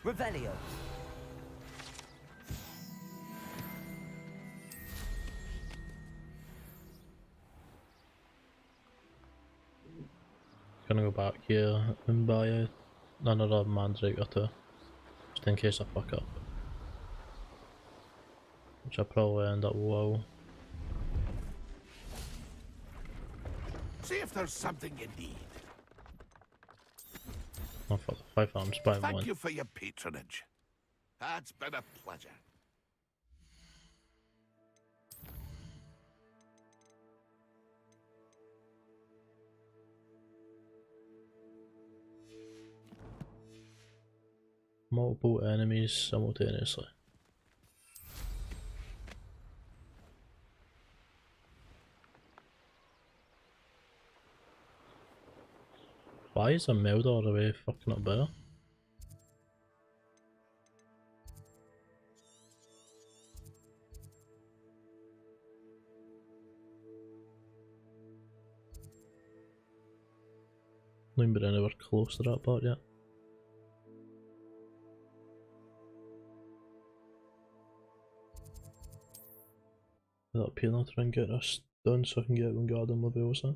Revelio. Gonna go back here and buy another mandrake or two, just in case I fuck up. Which I probably end up low. See if there's something you need. Oh fuck, 5 arms by Thank one. you for your patronage. That's been a pleasure. Multiple enemies simultaneously. Why is a Melda all the way fucking up there? Not even been anywhere close to that part yet. Is that up here now to try and get us done so I can get Wingardium leviosa?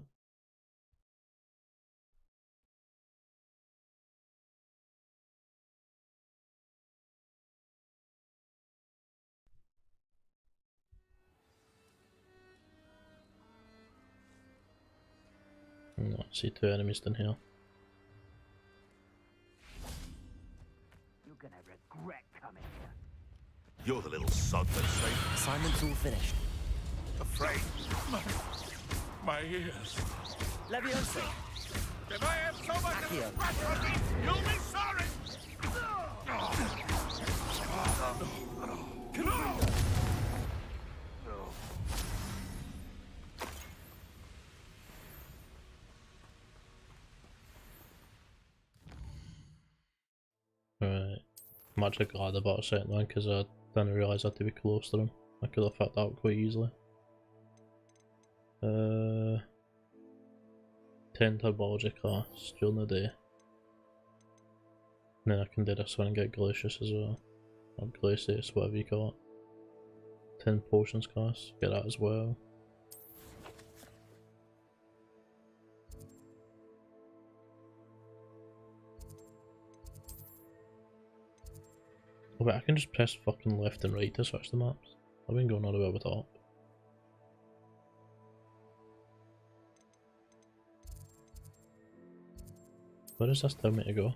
No, I see 2 enemies down here. You're gonna regret coming here. You're the little sod that's safe. Assignment's all finished. Afraid. My ears. Leviosa. If I have so much Accio. of a crush on me, you'll be sorry! I'm actually glad about a second one because I didn't realise I had to be close to them. I could have fucked out quite easily. 10 herbology class during the day. And then I can do this one and get Glacius as well. Or Glacius, whatever you call it. 10 potions class, get that as well. Oh wait, I can just press fucking left and right to switch the maps. I've been going all the way over top. Where does this tell me to go?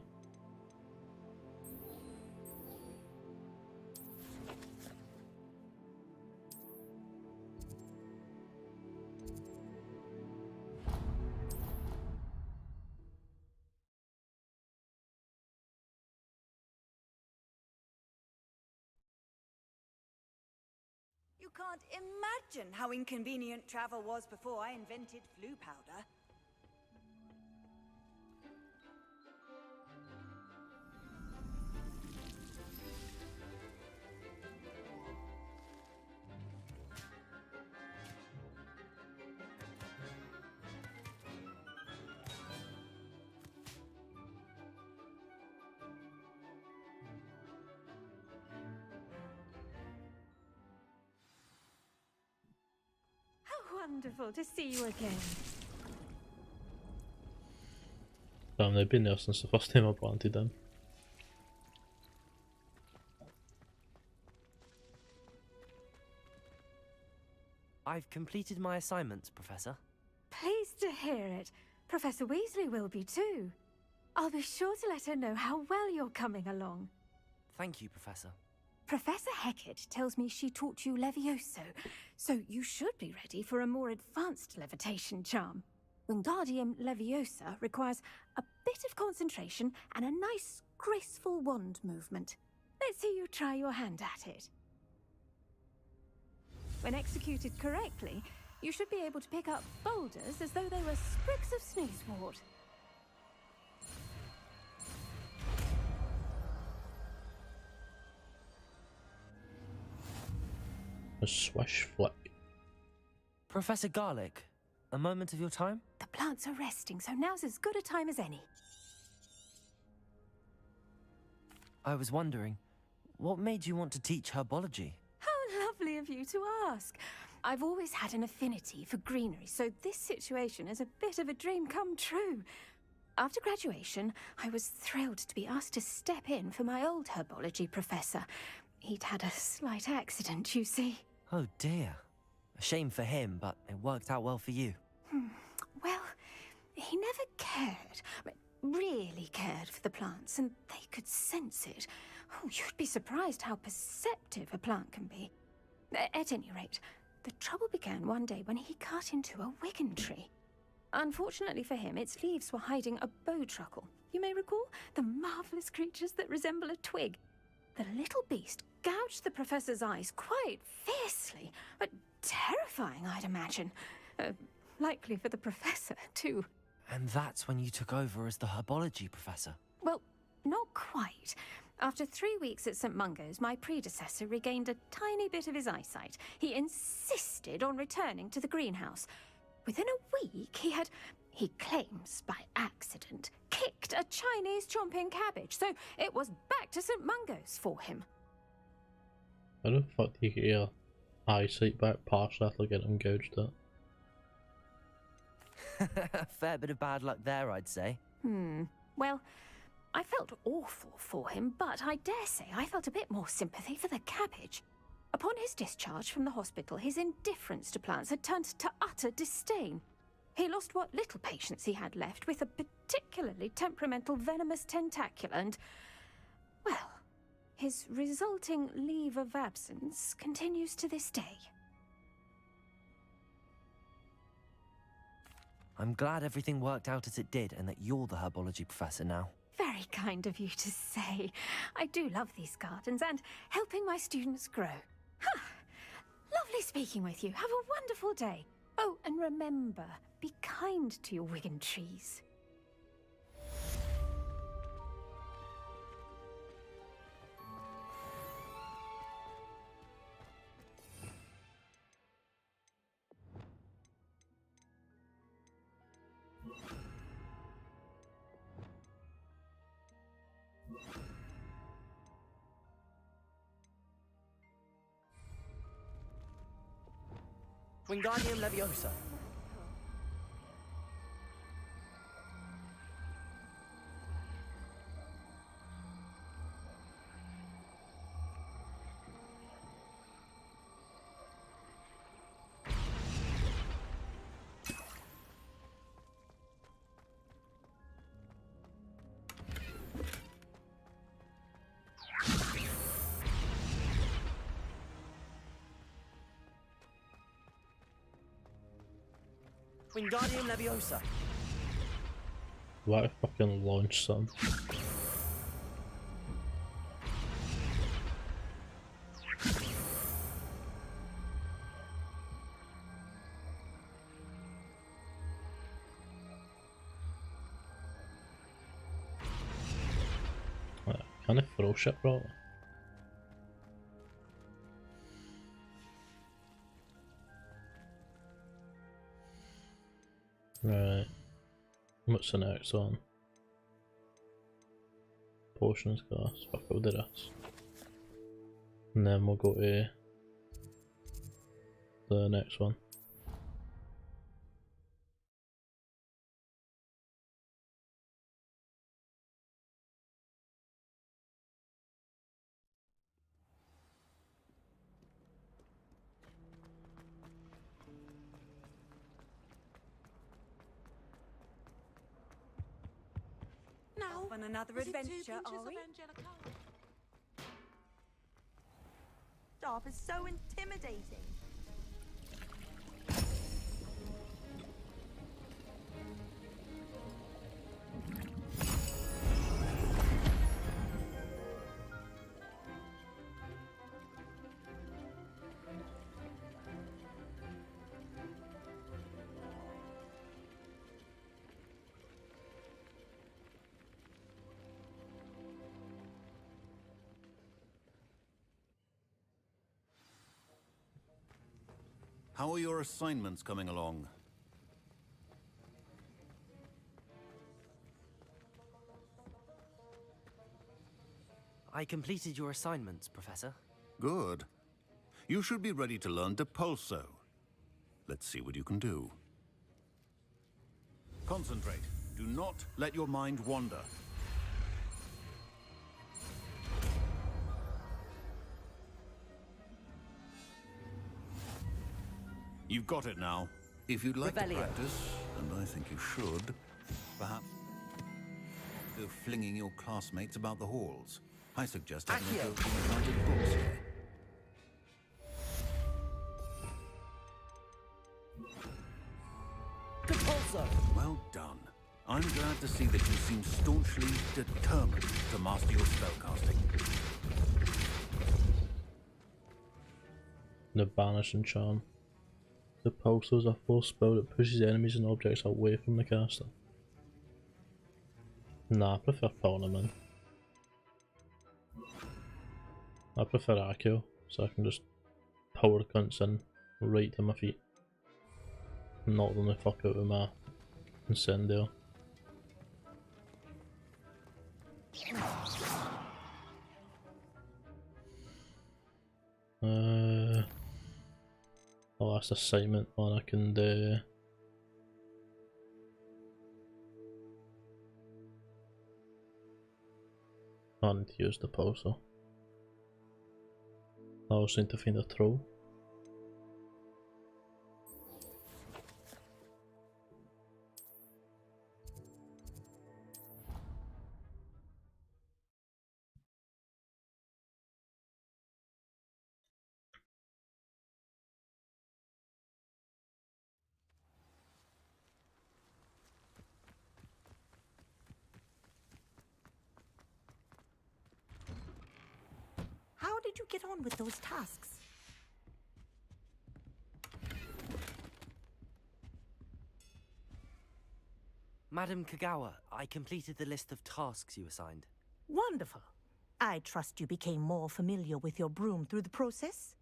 You can't imagine how inconvenient travel was before I invented flu powder. Wonderful to see you again. Damn, they've been there since the first time I planted them. I've completed my assignments, Professor. Pleased to hear it. Professor Weasley will be too. I'll be sure to let her know how well you're coming along. Thank you, Professor. Professor Hecat tells me she taught you levioso, so you should be ready for a more advanced levitation charm. Wingardium leviosa requires a bit of concentration and a nice, graceful wand movement. Let's see you try your hand at it. When executed correctly, you should be able to pick up boulders as though they were sprigs of sneezewort. A swish flick. Professor Garlick, a moment of your time? The plants are resting, so now's as good a time as any. I was wondering, what made you want to teach herbology? How lovely of you to ask. I've always had an affinity for greenery, so this situation is a bit of a dream come true. After graduation, I was thrilled to be asked to step in for my old herbology professor. He'd had a slight accident, you see. Oh dear. A shame for him, but it worked out well for you. Well, he never cared, really cared for the plants, and they could sense it. Oh, you'd be surprised how perceptive a plant can be. At any rate, the trouble began one day when he cut into a wigan tree. Unfortunately for him, its leaves were hiding a bowtruckle. You may recall the marvellous creatures that resemble a twig. The little beast gouged the professor's eyes quite fiercely, but terrifying, I'd imagine. Likely for the professor, too. And that's when you took over as the herbology professor? Well, not quite. After 3 weeks at St. Mungo's, my predecessor regained a tiny bit of his eyesight. He insisted on returning to the greenhouse. Within a week, he claims by accident, kicked a Chinese chomping cabbage, so it was back to St. Mungo's for him. How the fuck do you get your eyesight back partially after getting him gouged at? Fair bit of bad luck there, I'd say. Well, I felt awful for him, but I dare say I felt a bit more sympathy for the cabbage. Upon his discharge from the hospital, his indifference to plants had turned to utter disdain. He lost what little patience he had left with a particularly temperamental venomous tentacula and, well, his resulting leave of absence continues to this day. I'm glad everything worked out as it did and that you're the herbology professor now. Very kind of you to say. I do love these gardens and helping my students grow. Lovely speaking with you. Have a wonderful day. Oh, and remember, be kind to your wigan trees. Wingardium leviosa. Wingardium leviosa. Why fucking launch some? Can I throw shit, bro? Right. What's the next one? Potions cost. Fuck, we'll do this. And then we'll go to the next one. Now, off on another adventure, are we? Staff is so intimidating. How are your assignments coming along? I completed your assignments, Professor. Good. You should be ready to learn Depulso. Let's see what you can do. Concentrate. Do not let your mind wander. You've got it now. If you'd like to practice, and I think you should, perhaps go flinging your classmates about the halls. I suggest having a go through the books here. Depulso! Well done. I'm glad to see that you seem staunchly determined to master your spellcasting. The Banishing Charm. Depulso is a force spell that pushes enemies and objects away from the caster. Nah, I prefer pulling them in. I prefer Accio, so I can just power the cunts in right to my feet. Knock them the fuck out with my incendio. The last assignment one I can do. I need to use the Depulso. I also need to find a troll. How did you get on with those tasks? Madam Kagawa, I completed the list of tasks you assigned. Wonderful. I trust you became more familiar with your broom through the process?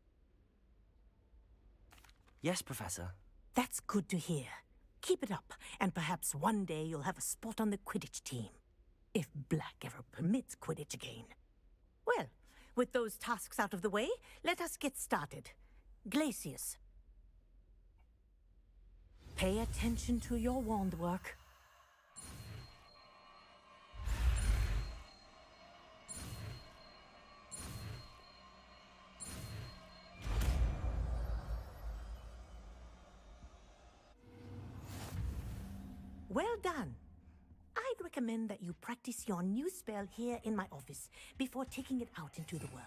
Yes, Professor. That's good to hear. Keep it up, and perhaps one day you'll have a spot on the Quidditch team. If Black ever permits Quidditch again. Well, with those tasks out of the way, let us get started. Glacius. Pay attention to your wand work. Well done. I'd recommend that you practice your new spell here in my office before taking it out into the world.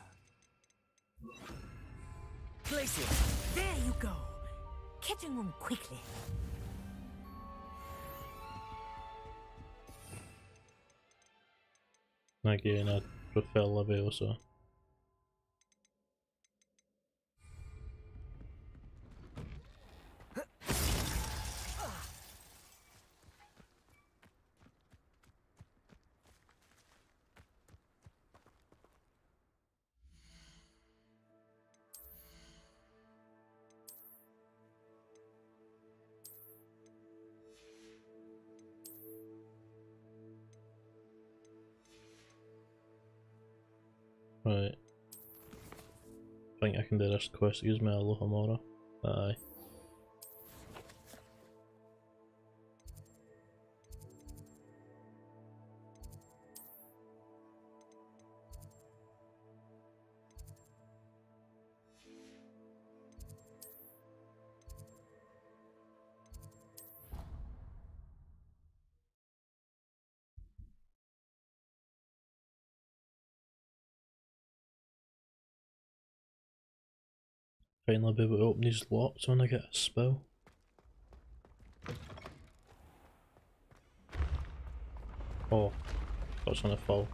Place it. There you go. Catching on quickly. Again, I prefer leviosa. Right. I think I can do this quest. Use my Alohomora. Aye. Finally be able to open these locks when I get a spell. Oh, that's gonna fall.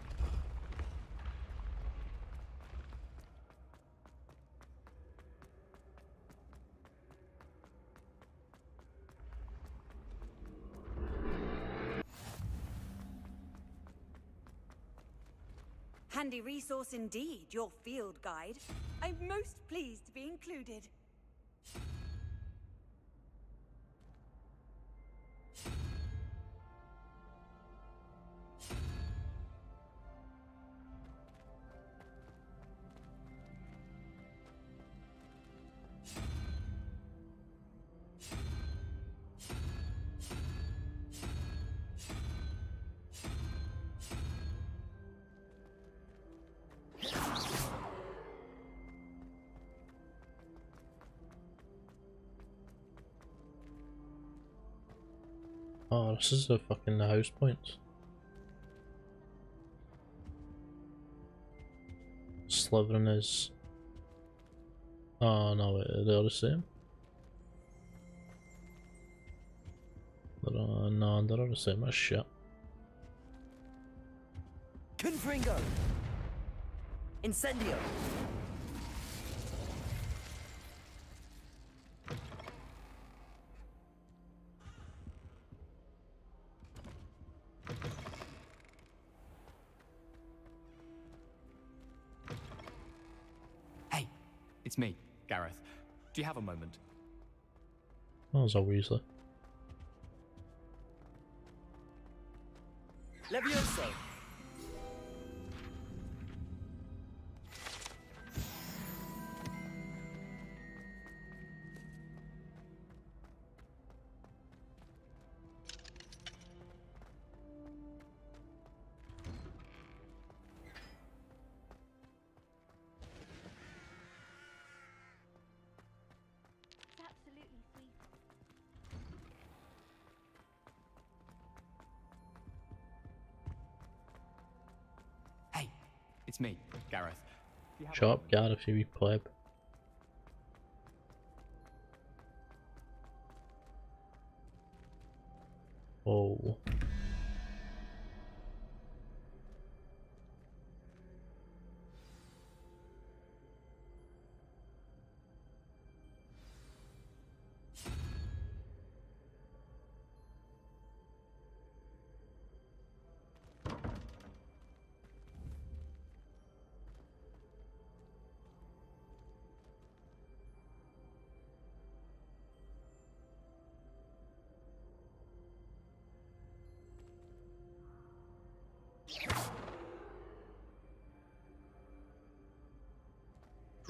Handy resource indeed, your field guide. I'm most pleased to be included. Oh, this is the fucking house points. Slytherin is... Oh no, wait, they're the same? No, they're all the same as shit. Confringo. Incendio. Hey, it's me, Gareth. Do you have a moment? That was a Weasley. Leviosa. It's me, Gareth. Shut up, Gareth, you wee pleb. Oh.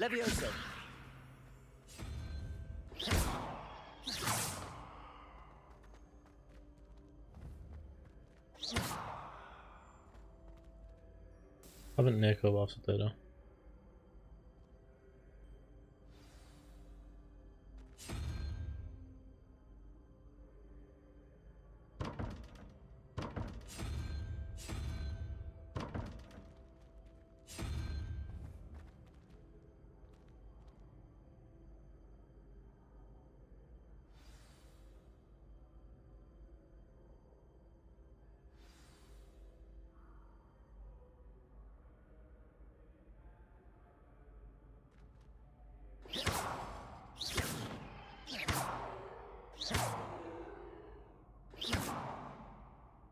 Leviosa. haven't Nico whilst I did it.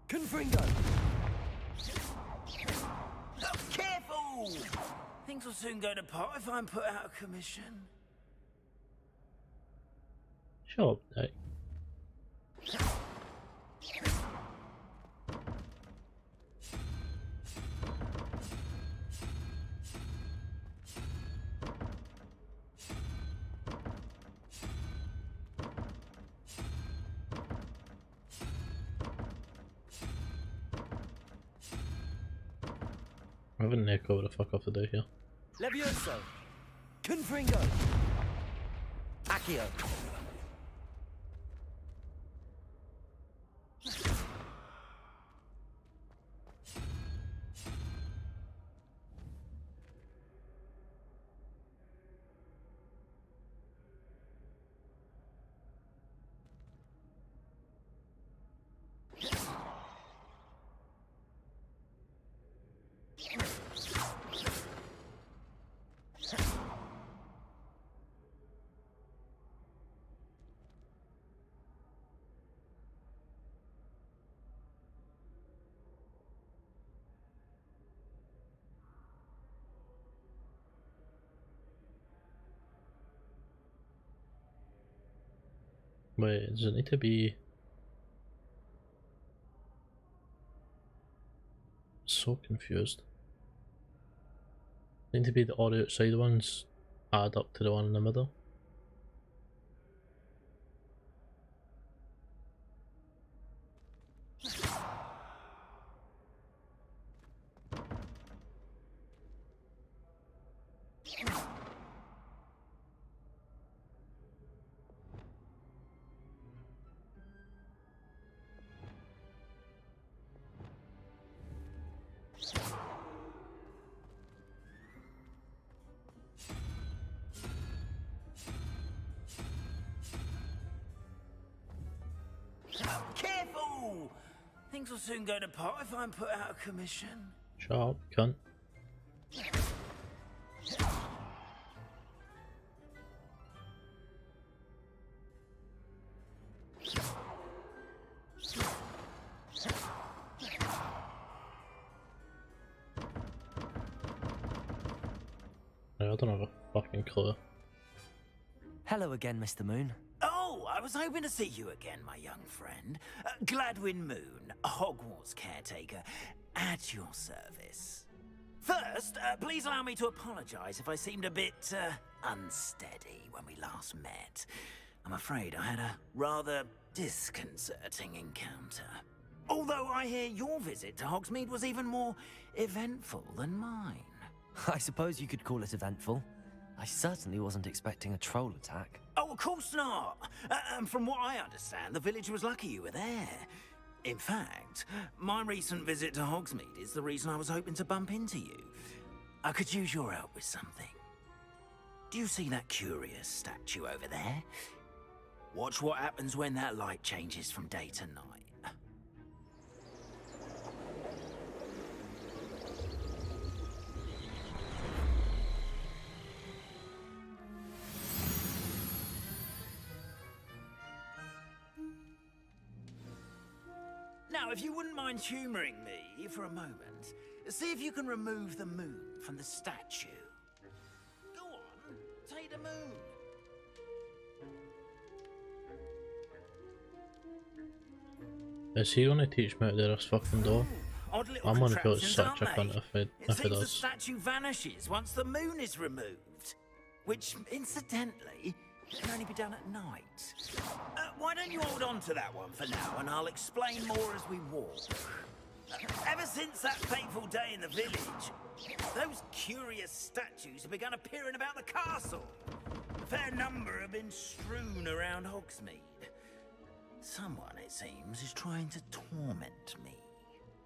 Confringo! Oh, careful! Things will soon go to pot if I'm put out of commission. Shut up, Dick. I have a Nico, what the fuck I have to do here? Leviosa! Confringo! Accio! Wait, does it need to be... So confused. Need to be the all outside ones add up to the one in the middle. Careful! Things will soon go to pot if I'm put out of commission. Shut up, cunt. I don't have a fucking clue. Hello again, Mr. Moon. Oh, I was hoping to see you again, my young friend. Gladwin Moon, Hogwarts caretaker, at your service. First, please allow me to apologize if I seemed a bit unsteady when we last met. I'm afraid I had a rather disconcerting encounter. Although I hear your visit to Hogsmeade was even more eventful than mine. I suppose you could call it eventful. I certainly wasn't expecting a troll attack. Oh, of course not. And from what I understand, the village was lucky you were there. In fact, my recent visit to Hogsmeade is the reason I was hoping to bump into you. I could use your help with something. Do you see that curious statue over there? Watch what happens when that light changes from day to night. Now, if you wouldn't mind humouring me for a moment, see if you can remove the moon from the statue. Go on, take the moon. Is he gonna teach me how to do this fucking door? I'm gonna feel such a cunt if it The does. statue vanishes once the moon is removed, which, incidentally, can only be done at night. Why don't you hold on to that one for now, and I'll explain more as we walk. Ever since that fateful day in the village, those curious statues have begun appearing about the castle. A fair number have been strewn around Hogsmeade. Someone, it seems, is trying to torment me.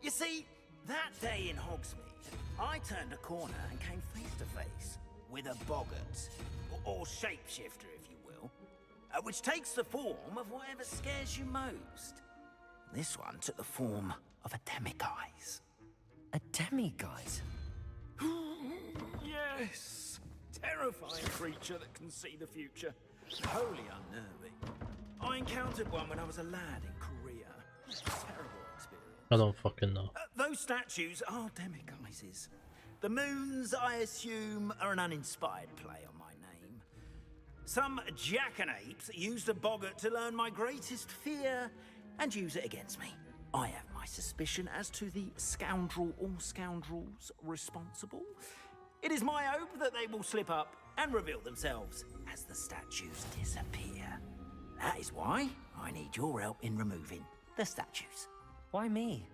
You see, that day in Hogsmeade, I turned a corner and came face to face with a boggart, or shapeshifter, if you will, which takes the form of whatever scares you most. This one took the form of a demiguise. A demiguise? Yes! Terrifying creature that can see the future. Wholly unnerving. I encountered one when I was a lad in Korea. Terrible experience. I don't fucking know. Those statues are demiguises. The moons, I assume, are an uninspired play on my name. Some jackanapes used a boggart to learn my greatest fear and use it against me. I have my suspicion as to the scoundrel or scoundrels responsible. It is my hope that they will slip up and reveal themselves as the statues disappear. That is why I need your help in removing the statues. Why me?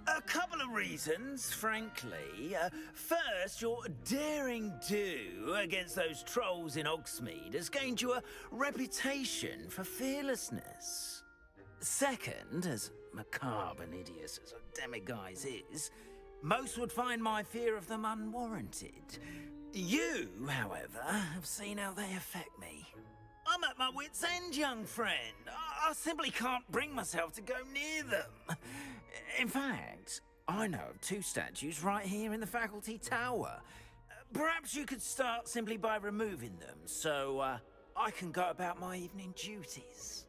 A couple of reasons, frankly. First, your daring do against those trolls in Hogsmeade has gained you a reputation for fearlessness. Second, as macabre and hideous as a demiguise is, most would find my fear of them unwarranted. You, however, have seen how they affect me. I'm at my wit's end, young friend. I simply can't bring myself to go near them. In fact, I know of two statues right here in the faculty tower. Perhaps you could start simply by removing them, so I can go about my evening duties.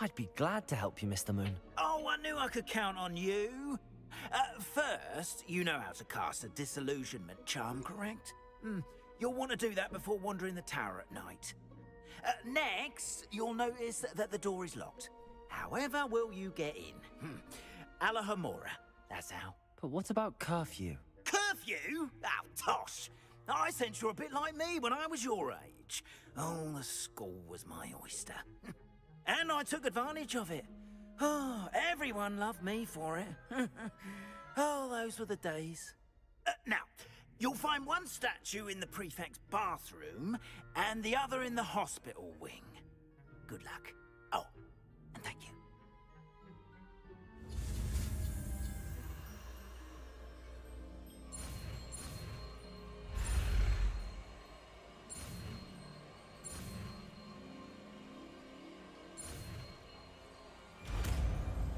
I'd be glad to help you, Mr. Moon. Oh, I knew I could count on you. First, you know how to cast a disillusionment charm, correct? You'll want to do that before wandering the tower at night. Next, you'll notice that the door is locked. However will you get in? Alahomora, that's how. But what about curfew? Curfew? Oh, tosh. I sense you're a bit like me when I was your age. Oh, the school was my oyster. And I took advantage of it. Oh, everyone loved me for it. Oh, those were the days. Now, you'll find one statue in the prefect's bathroom and the other in the hospital wing. Good luck. Oh, and thank you.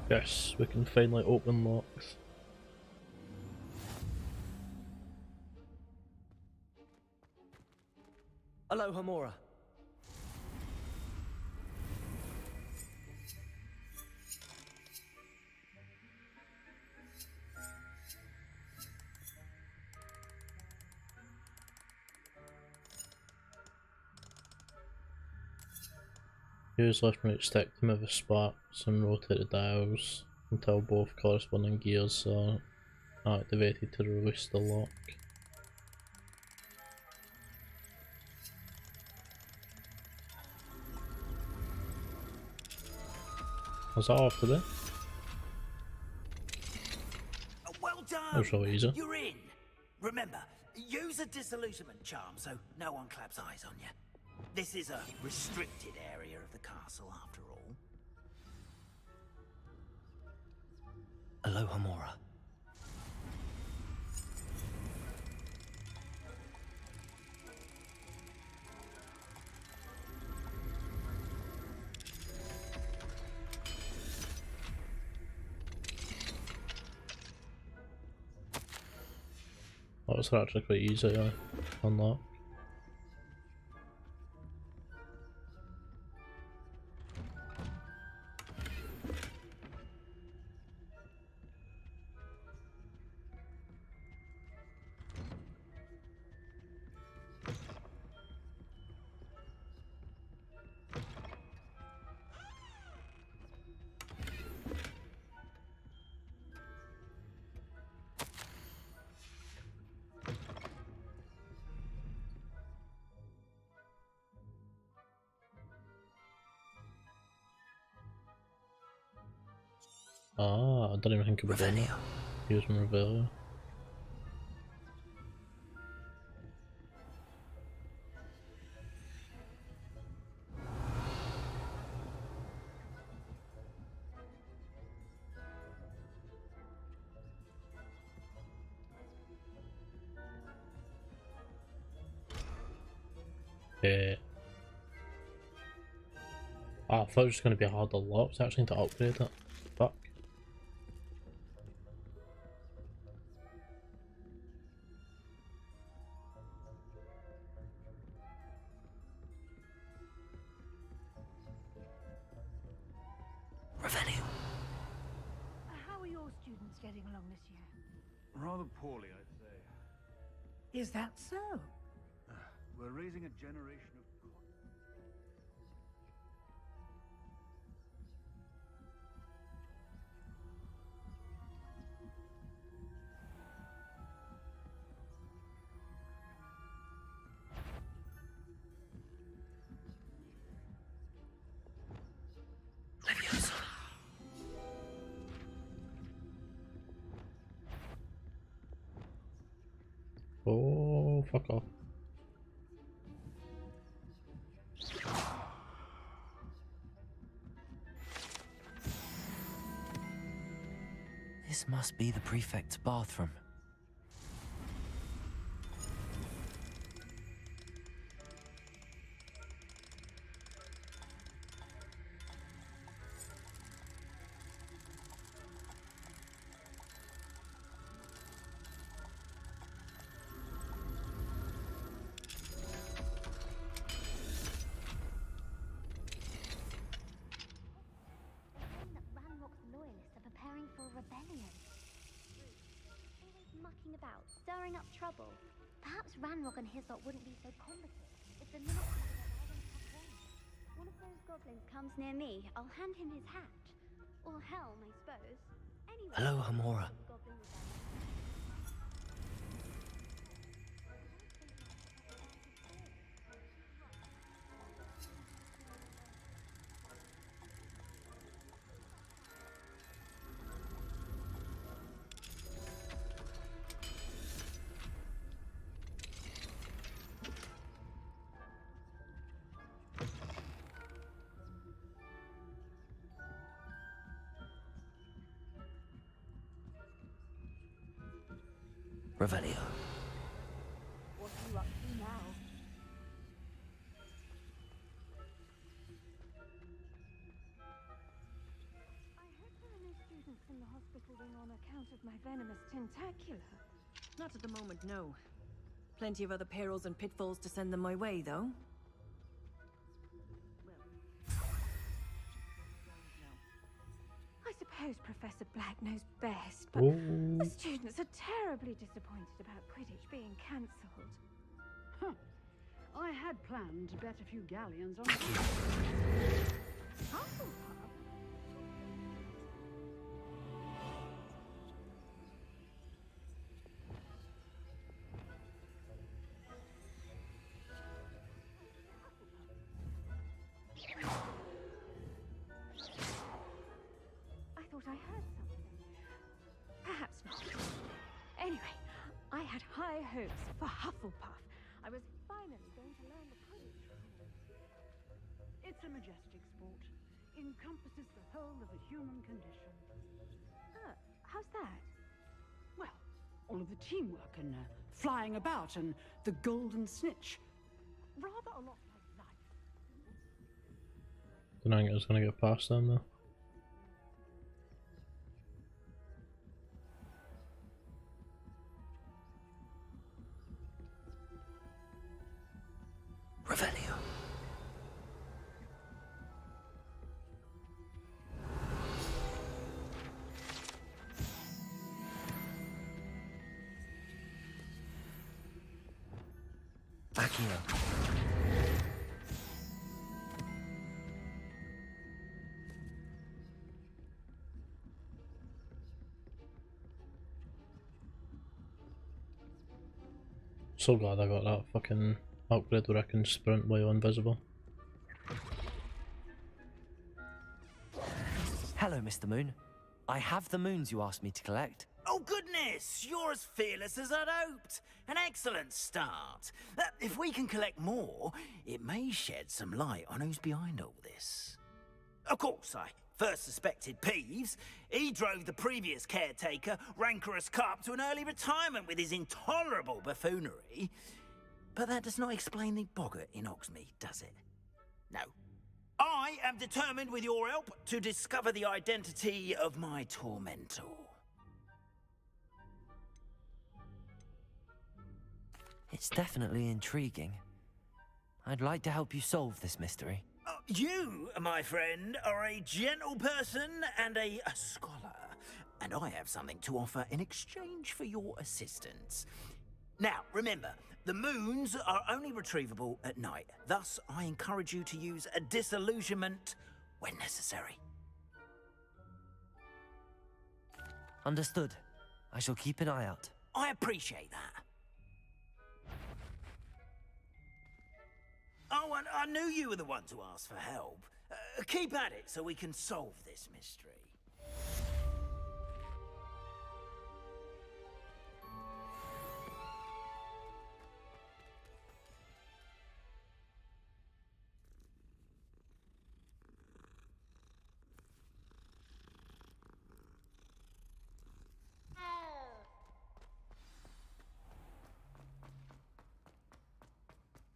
Yes, we can finally open locks. Alohomora. Use left mouse stick to move the sparks and rotate the dials until both corresponding gears are activated to release the lock. Was that all to do? Well done! That was really easy. You're in! Remember, use a disillusionment charm so no one claps eyes on you. This is a restricted area of the castle, after all. Alohomora. That was actually quite easy to unlock. Ah, I don't even think about doing that. Using Revelio. Yeah. Ah, I thought it was going to be a harder lock, so I actually need to upgrade it. Fuck. How are your students getting along this year? Rather poorly, I'd say. Is that so? We're raising a generation of... Leviosa. Oh, fuck off. This must be the prefect's bathroom. Loyalists are preparing for a rebellion. Always mucking about, stirring up trouble. Perhaps Ranrock and his lot wouldn't be so combative if the ministers of their One of those goblins comes near me, I'll hand him his hat. Or helm, I suppose. Anyway, Hello, Hamora. Revelio. What are you up to now? I hope there are no students in the hospital wing on account of my venomous tentacula. Not at the moment, no. Plenty of other perils and pitfalls to send them my way, though. I suppose Professor Black knows best, but Ooh. the students are terribly disappointed about Quidditch being cancelled. Huh. I had planned to bet a few galleons on... Hufflepuff? I thought I heard something. Perhaps not. Anyway, I had high hopes for Hufflepuff. I was finally going to learn the Quidditch. It's a majestic sport. Encompasses the whole of the human condition. How's that? Well, all of the teamwork and flying about and the golden snitch. Rather a lot like life. Don't think I was gonna get past them though. Revelio. Accio. So glad I got that fucking upgrade where I can sprint while invisible. Hello, Mr. Moon. I have the moons you asked me to collect. Oh goodness, you're as fearless as I'd hoped. An excellent start. If we can collect more, it may shed some light on who's behind all this. Of course, I first suspected Peeves. He drove the previous caretaker, rancorous carp, to an early retirement with his intolerable buffoonery. But that does not explain the boggart in Hogsmeade, does it? No. I am determined, with your help, to discover the identity of my tormentor. It's definitely intriguing. I'd like to help you solve this mystery. You, my friend, are a gentle person and a scholar, and I have something to offer in exchange for your assistance. Now, remember, the moons are only retrievable at night. Thus, I encourage you to use a disillusionment when necessary. Understood. I shall keep an eye out. I appreciate that. Oh, and I knew you were the one to ask for help. Keep at it so we can solve this mystery.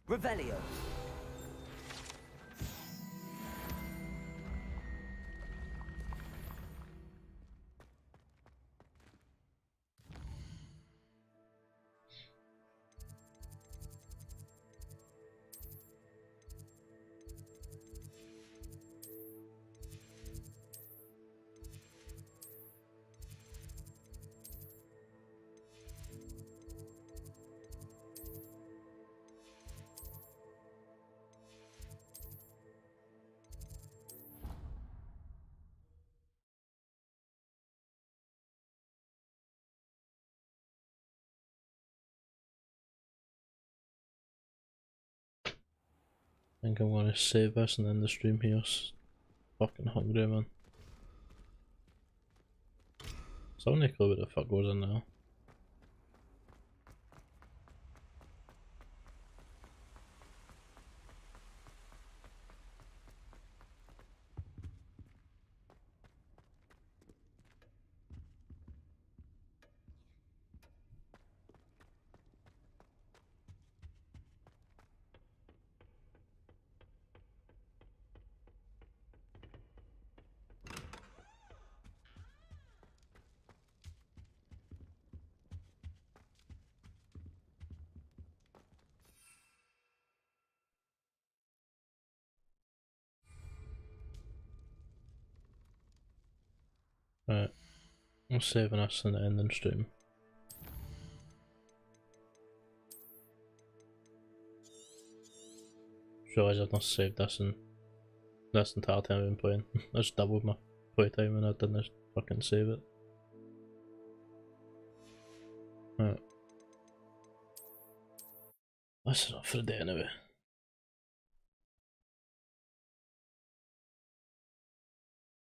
Revelio. I think I'm gonna save this and end the stream here. Fucking hungry, man. So only clue what the fuck goes in now. Right, I'm saving us and ending stream. Realised I've not saved this in this entire time I've been playing. I just doubled my playtime and I didn't fucking save it. Right. That's enough for the day anyway.